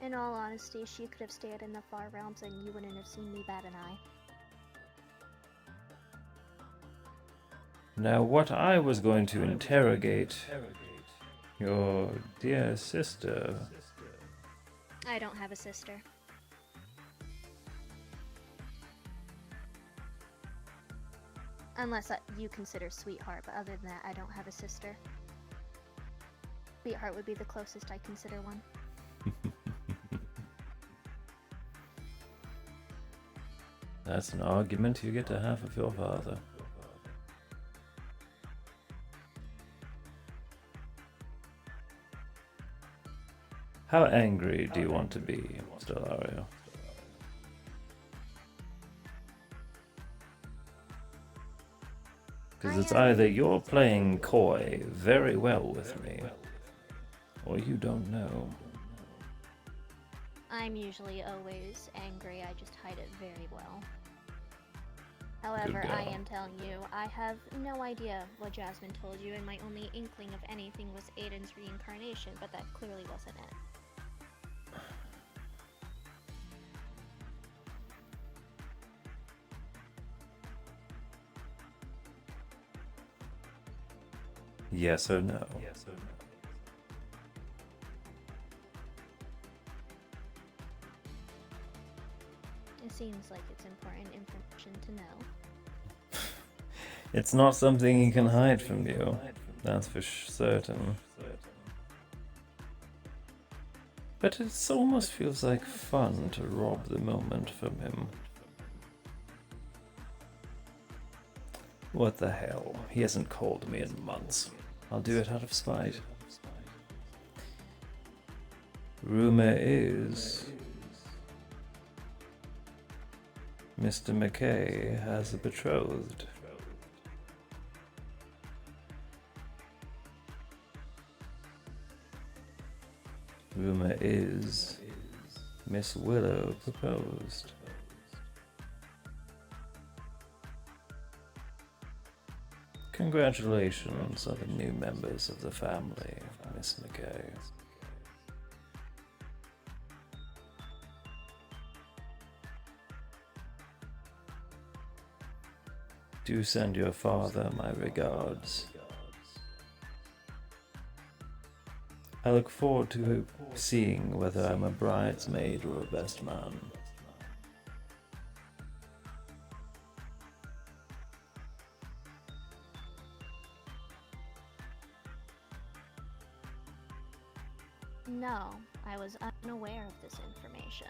[SPEAKER 8] In all honesty, she could have stayed in the far realms and you wouldn't have seen me bat an eye.
[SPEAKER 1] Now, what I was going to interrogate your dear sister.
[SPEAKER 8] I don't have a sister. Unless you consider Sweetheart, but other than that, I don't have a sister. Sweetheart would be the closest I consider one.
[SPEAKER 1] That's an argument you get to have with your father. How angry do you want to be, Stellario? Because it's either you're playing coy very well with me, or you don't know.
[SPEAKER 8] I'm usually always angry, I just hide it very well. However, I am telling you, I have no idea what Jasmine told you, and my only inkling of anything was Aiden's reincarnation, but that clearly wasn't it.
[SPEAKER 1] Yes or no? Yes or no?
[SPEAKER 8] It seems like it's important information to know.
[SPEAKER 1] It's not something he can hide from you. That's for certain. But it almost feels like fun to rob the moment from him. What the hell? He hasn't called me in months. I'll do it out of spite. Rumor is Mr. McKay has a betrothed. Rumor is Miss Willow proposed. Congratulations on the new members of the family, Miss McKay. Do send your father my regards. I look forward to seeing whether I'm a bridesmaid or a best man.
[SPEAKER 8] No, I was unaware of this information.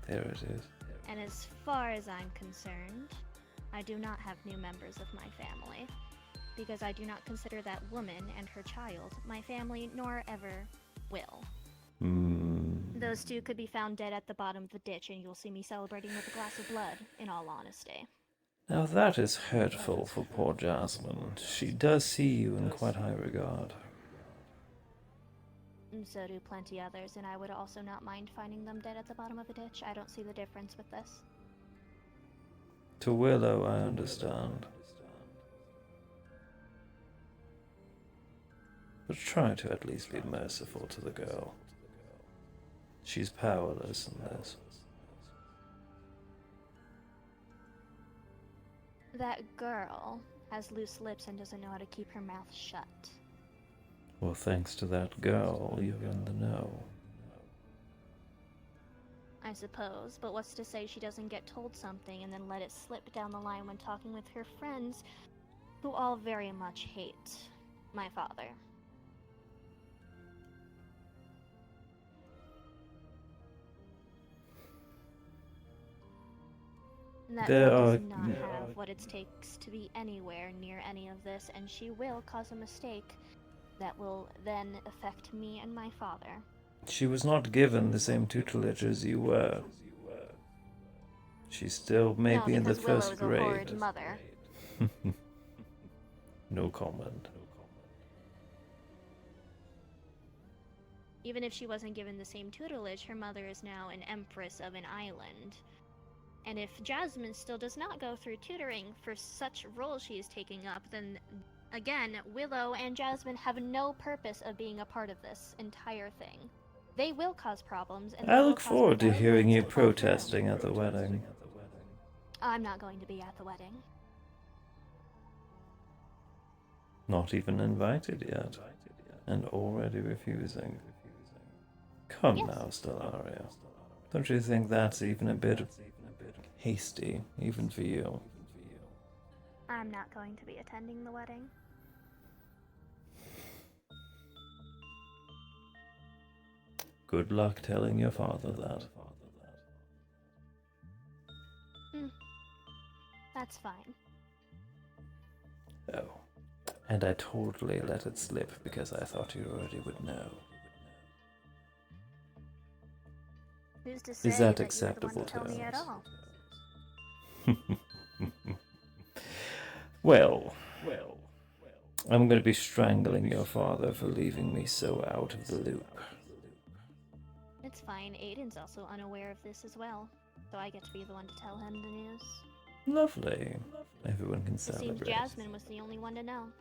[SPEAKER 1] There it is.
[SPEAKER 8] And as far as I'm concerned, I do not have new members of my family, because I do not consider that woman and her child my family, nor ever will. Those two could be found dead at the bottom of the ditch, and you'll see me celebrating with a glass of blood, in all honesty.
[SPEAKER 1] Now that is hurtful for poor Jasmine. She does see you in quite high regard.
[SPEAKER 8] And so do plenty others, and I would also not mind finding them dead at the bottom of a ditch. I don't see the difference with this.
[SPEAKER 1] To Willow, I understand. But try to at least be merciful to the girl. She's powerless in this.
[SPEAKER 8] That girl has loose lips and doesn't know how to keep her mouth shut.
[SPEAKER 1] Well, thanks to that girl, you're in the know.
[SPEAKER 8] I suppose, but what's to say she doesn't get told something and then let it slip down the line when talking with her friends, who all very much hate my father. That girl does not have what it takes to be anywhere near any of this, and she will cause a mistake that will then affect me and my father.
[SPEAKER 1] She was not given the same tutelage as you were. She still may be in the first grade.
[SPEAKER 8] A horrid mother.
[SPEAKER 1] No comment.
[SPEAKER 8] Even if she wasn't given the same tutelage, her mother is now an empress of an island. And if Jasmine still does not go through tutoring for such roles she is taking up, then again, Willow and Jasmine have no purpose of being a part of this entire thing. They will cause problems, and
[SPEAKER 1] I
[SPEAKER 8] they will
[SPEAKER 1] look
[SPEAKER 8] cause
[SPEAKER 1] forward to hearing you
[SPEAKER 8] rebellions all through.
[SPEAKER 1] protesting at the wedding.
[SPEAKER 8] I'm not going to be at the wedding.
[SPEAKER 1] Not even invited yet, and already refusing. Come
[SPEAKER 8] Yes.
[SPEAKER 1] now, Stellaria. Don't you think that's even a bit hasty, even for you?
[SPEAKER 8] I'm not going to be attending the wedding.
[SPEAKER 1] Good luck telling your father that.
[SPEAKER 8] That's fine.
[SPEAKER 1] Oh. And I totally let it slip because I thought you already would know.
[SPEAKER 8] Who's to say
[SPEAKER 1] Is that
[SPEAKER 8] you
[SPEAKER 1] acceptable
[SPEAKER 8] were the one to tell me at
[SPEAKER 1] terms?
[SPEAKER 8] all?
[SPEAKER 1] Well, I'm going to be strangling your father for leaving me so out of the loop.
[SPEAKER 8] It's fine. Aiden's also unaware of this as well, so I get to be the one to tell him the news.
[SPEAKER 1] Lovely. Everyone can
[SPEAKER 8] It seems
[SPEAKER 1] celebrate.
[SPEAKER 8] Jasmine was the only one to know.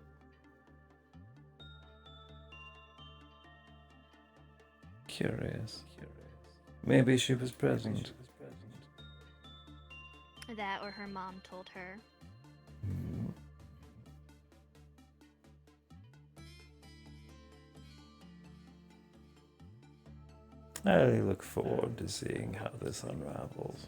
[SPEAKER 1] Curious. Maybe she was present.
[SPEAKER 8] That or her mom told her.
[SPEAKER 1] I look forward to seeing how this unravels.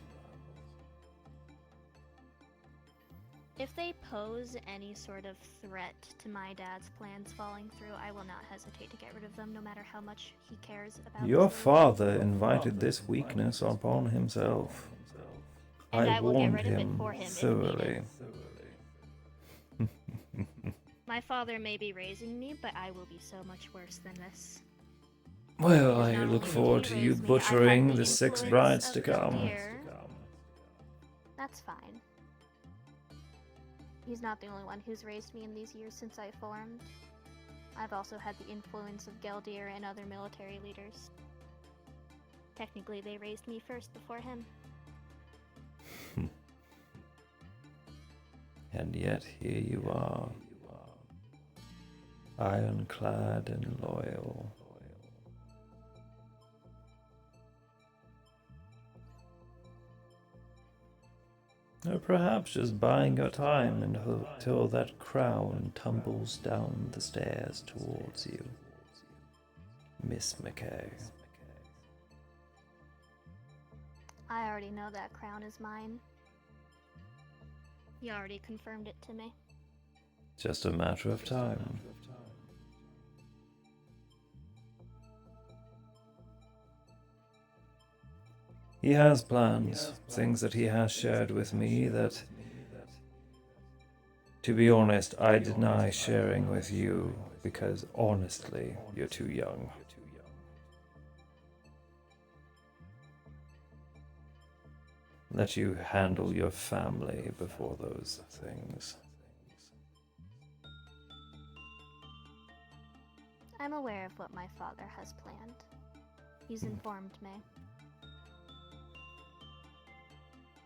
[SPEAKER 8] If they pose any sort of threat to my dad's plans falling through, I will not hesitate to get rid of them, no matter how much he cares about
[SPEAKER 1] Your
[SPEAKER 8] this
[SPEAKER 1] father invited this weakness upon himself.
[SPEAKER 8] And I will get
[SPEAKER 1] warned
[SPEAKER 8] rid of it
[SPEAKER 1] him
[SPEAKER 8] for him if
[SPEAKER 1] thoroughly.
[SPEAKER 8] My father may be raising me, but I will be so much worse than this.
[SPEAKER 1] Well,
[SPEAKER 8] Because
[SPEAKER 1] I
[SPEAKER 8] not
[SPEAKER 1] look
[SPEAKER 8] only
[SPEAKER 1] forward
[SPEAKER 8] did
[SPEAKER 1] to
[SPEAKER 8] he
[SPEAKER 1] you
[SPEAKER 8] raise me, I've had
[SPEAKER 1] butchering
[SPEAKER 8] the
[SPEAKER 1] the 6
[SPEAKER 8] influence
[SPEAKER 1] brides
[SPEAKER 8] of
[SPEAKER 1] to come.
[SPEAKER 8] Galdier. That's fine. He's not the only one who's raised me in these years since I formed. I've also had the influence of Galdier and other military leaders. Technically, they raised me first before him.
[SPEAKER 1] And yet here you are, ironclad and loyal. Or perhaps just buying your time until that crown tumbles down the stairs towards you, Miss McKay.
[SPEAKER 8] I already know that crown is mine. He already confirmed it to me.
[SPEAKER 1] Just a matter of time. He has plans, things that he has shared with me that, to be honest, I deny sharing with you because, honestly, you're too young. Let you handle your family before those things.
[SPEAKER 8] I'm aware of what my father has planned. He's informed me.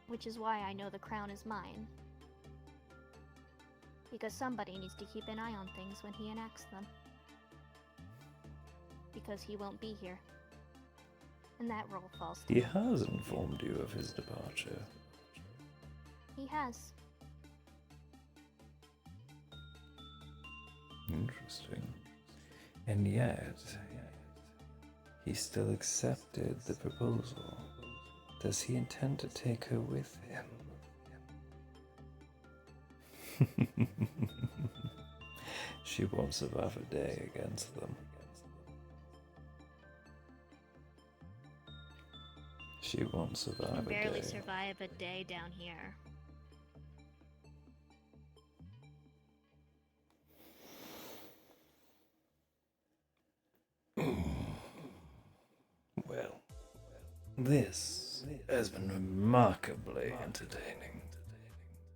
[SPEAKER 8] Which is why I know the crown is mine. Because somebody needs to keep an eye on things when he enacts them. Because he won't be here. And that role falls to
[SPEAKER 1] He
[SPEAKER 8] me.
[SPEAKER 1] has informed you of his departure.
[SPEAKER 8] He has.
[SPEAKER 1] Interesting. And yet, he still accepted the proposal. Does he intend to take her with him? She won't survive a day against them. She won't
[SPEAKER 8] Can
[SPEAKER 1] survive a
[SPEAKER 8] barely
[SPEAKER 1] day.
[SPEAKER 8] survive a day down here.
[SPEAKER 1] Well, this has been remarkably entertaining,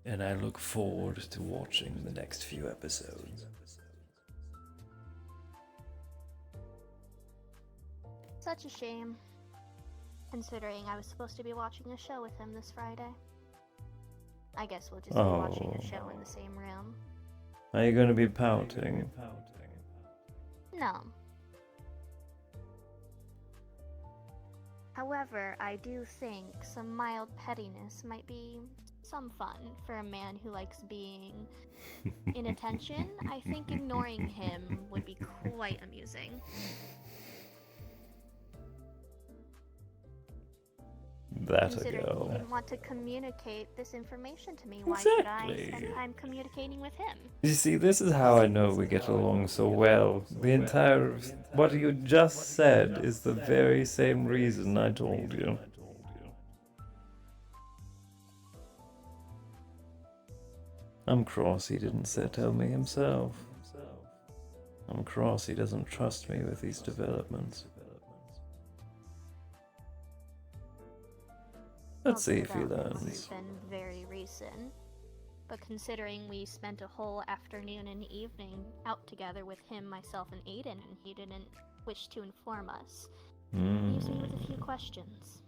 [SPEAKER 1] and I look forward to watching the next few episodes.
[SPEAKER 8] Such a shame. Considering I was supposed to be watching a show with him this Friday. I guess we'll just be watching a show in the same room.
[SPEAKER 1] Are you going to be pouting?
[SPEAKER 8] No. However, I do think some mild pettiness might be some fun for a man who likes being in attention. I think ignoring him would be quite amusing.
[SPEAKER 1] That a
[SPEAKER 8] Considering
[SPEAKER 1] go.
[SPEAKER 8] he didn't want to communicate this information to me, why should I spend time communicating with him?
[SPEAKER 1] You see, this is how I know we get along so well. The entire... What you just said is the very same reason I told you. I'm cross he didn't tell me himself. I'm cross he doesn't trust me with these developments. Let's see if he learns.
[SPEAKER 8] It's been very recent, but considering we spent a whole afternoon and evening out together with him, myself, and Aiden, and he didn't wish to inform us, leaves me with a few questions.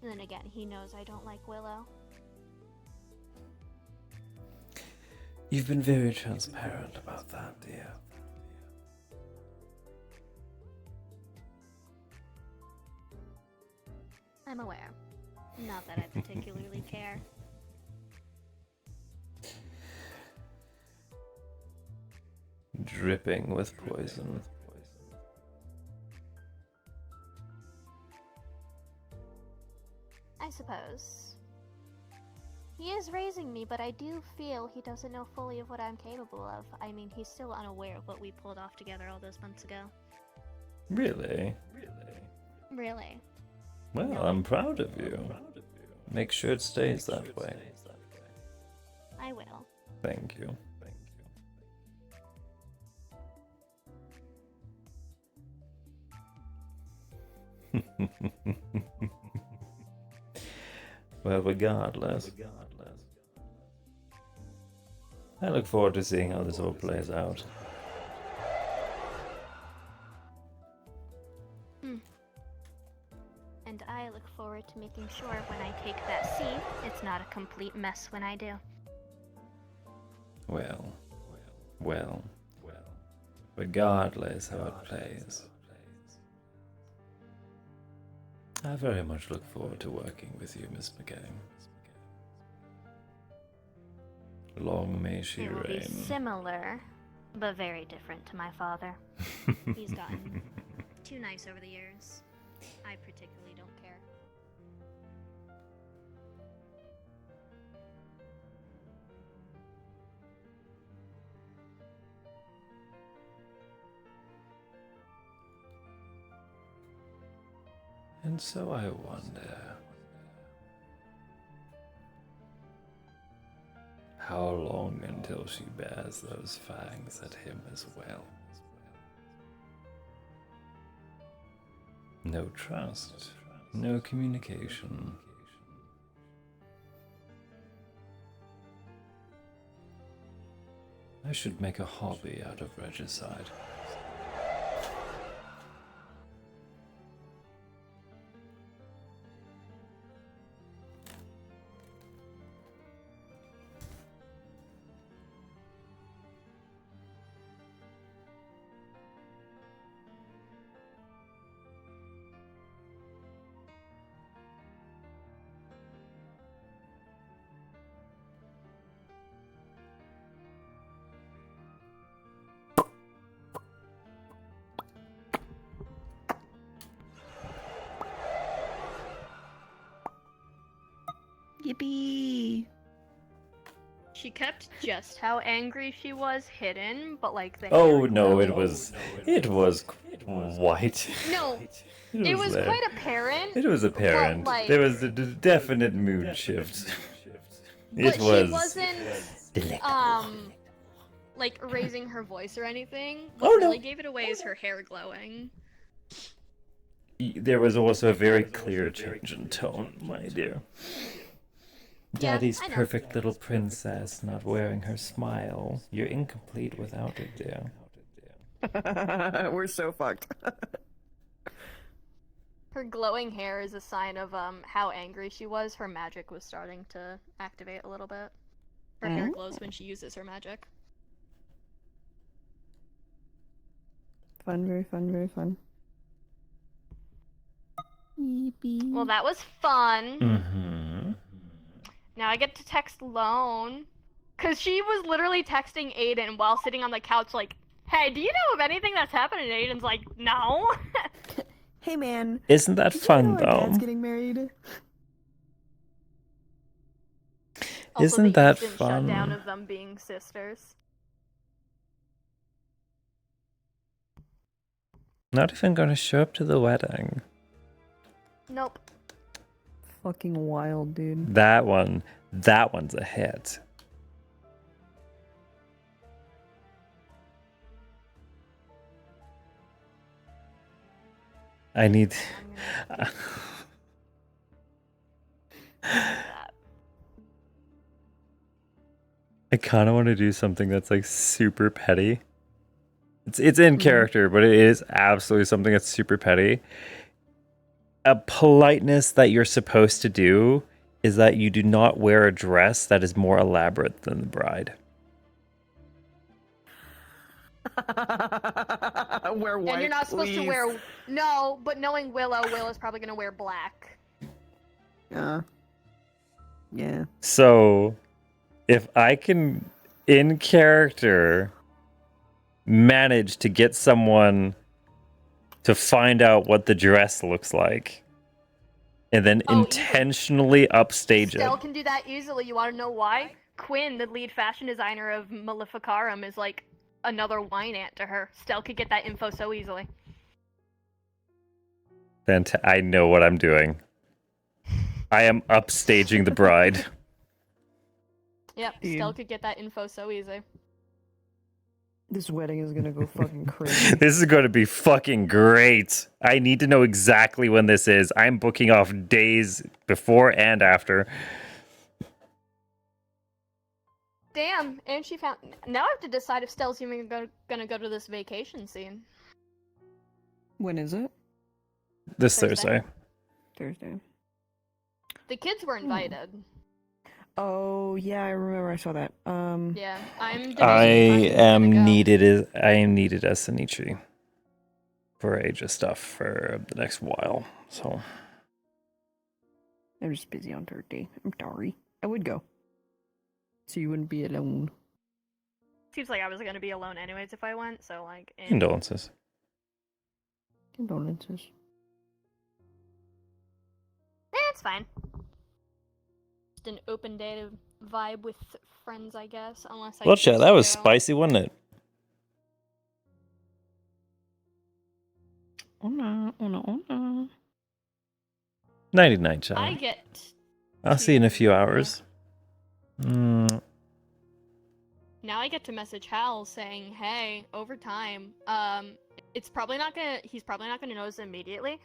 [SPEAKER 8] And then again, he knows I don't like Willow.
[SPEAKER 1] You've been very transparent about that, dear.
[SPEAKER 8] I'm aware. Not that I particularly care.
[SPEAKER 1] Dripping with poison.
[SPEAKER 8] I suppose. He is raising me, but I do feel he doesn't know fully of what I'm capable of. I mean, he's still unaware of what we pulled off together all those months ago.
[SPEAKER 1] Really?
[SPEAKER 8] Really?
[SPEAKER 1] Well, I'm proud of you. Make sure it stays that way.
[SPEAKER 8] I will.
[SPEAKER 1] Thank you. Well, regardless, I look forward to seeing how this all plays out.
[SPEAKER 8] And I look forward to making sure when I take that seat, it's not a complete mess when I do.
[SPEAKER 1] Well, regardless how it plays, I very much look forward to working with you, Miss McCain. Long may she
[SPEAKER 8] It will
[SPEAKER 1] reign.
[SPEAKER 8] be similar, but very different to my father. He's gotten too nice over the years. I particularly don't care.
[SPEAKER 1] And so I wonder, how long until she bears those fangs at him as well? No trust, no communication. I should make a hobby out of regicide.
[SPEAKER 3] Yippee!
[SPEAKER 8] She kept just how angry she was hidden, but like the
[SPEAKER 1] Oh
[SPEAKER 8] hair
[SPEAKER 1] no, it
[SPEAKER 8] glowing.
[SPEAKER 1] was white.
[SPEAKER 8] No, it was
[SPEAKER 1] there.
[SPEAKER 8] quite apparent.
[SPEAKER 1] It was apparent.
[SPEAKER 8] But, like,
[SPEAKER 1] There was a definite mood shift.
[SPEAKER 8] but
[SPEAKER 1] It was.
[SPEAKER 8] she wasn't like raising her voice or anything.
[SPEAKER 1] Oh,
[SPEAKER 8] What
[SPEAKER 1] no.
[SPEAKER 8] really gave it away is her hair glowing.
[SPEAKER 1] There was also a very clear change in tone, my dear.
[SPEAKER 8] Yeah,
[SPEAKER 1] Daddy's
[SPEAKER 8] I know.
[SPEAKER 1] perfect little princess not wearing her smile. You're incomplete without it, dear.
[SPEAKER 3] We're so fucked.
[SPEAKER 8] Her glowing hair is a sign of how angry she was. Her magic was starting to activate a little bit. Her hair glows when she uses her magic.
[SPEAKER 14] Fun, very fun, very fun. Yippee.
[SPEAKER 15] Well, that was fun.
[SPEAKER 1] Mm-hmm.
[SPEAKER 15] Now I get to text Lone. Because she was literally texting Aiden while sitting on the couch like, hey, do you know of anything that's happened? And Aiden's like, no.
[SPEAKER 14] Hey man.
[SPEAKER 1] Isn't that fun,
[SPEAKER 14] you know
[SPEAKER 1] though?
[SPEAKER 14] Our dad's getting married.
[SPEAKER 15] Also,
[SPEAKER 1] Isn't
[SPEAKER 15] the
[SPEAKER 1] that
[SPEAKER 15] instant
[SPEAKER 1] fun?
[SPEAKER 15] shutdown of them being sisters.
[SPEAKER 1] Not even going to show up to the wedding.
[SPEAKER 15] Nope.
[SPEAKER 14] Fucking wild, dude.
[SPEAKER 1] That one's a hit. I need. I kind of want to do something that's like super petty. It's in character, but it is absolutely something that's super petty. A politeness that you're supposed to do is that you do not wear a dress that is more elaborate than the bride.
[SPEAKER 14] Wear white,
[SPEAKER 15] and you're not supposed to
[SPEAKER 14] please.
[SPEAKER 15] wear... No, but knowing Willow's probably going to wear black.
[SPEAKER 14] Yeah.
[SPEAKER 1] So, if I can, in character, manage to get someone to find out what the dress looks like, and then intentionally upstage
[SPEAKER 15] Stell
[SPEAKER 1] it.
[SPEAKER 15] can do that easily. You want to know why? Quinn, the lead fashion designer of Maleficarum, is like another wine aunt to her. Stell could get that info so easily.
[SPEAKER 1] I know what I'm doing. I am upstaging the bride.
[SPEAKER 15] Yep, Stell could get that info so easy.
[SPEAKER 14] This wedding is gonna go fucking crazy.
[SPEAKER 1] This is going to be fucking great. I need to know exactly when this is. I'm booking off days before and after.
[SPEAKER 15] Damn, and she found... Now I have to decide if Stell's even gonna go to this vacation scene.
[SPEAKER 14] When is it?
[SPEAKER 1] This Thursday.
[SPEAKER 14] Thursday.
[SPEAKER 15] The kids were invited.
[SPEAKER 14] Oh yeah, I remember. I saw that.
[SPEAKER 15] Yeah,
[SPEAKER 1] I am needed as Sanichi for Asia stuff for the next while. So
[SPEAKER 14] I'm just busy on Thursday. I'm sorry. I would go, so you wouldn't be alone.
[SPEAKER 15] Seems like I was gonna be alone anyways if I went, so like...
[SPEAKER 1] condolences.
[SPEAKER 14] Condolences.
[SPEAKER 15] It's fine. Just an open day to vibe with friends, I guess, unless I...
[SPEAKER 1] Well, chat, that was
[SPEAKER 15] choose to go.
[SPEAKER 1] spicy, wasn't it?
[SPEAKER 14] Oh no.
[SPEAKER 1] 99, chat.
[SPEAKER 15] I get...
[SPEAKER 1] I'll see you in a few hours. Mm.
[SPEAKER 15] Now I get to message Hal saying, hey, overtime. He's probably not gonna notice immediately.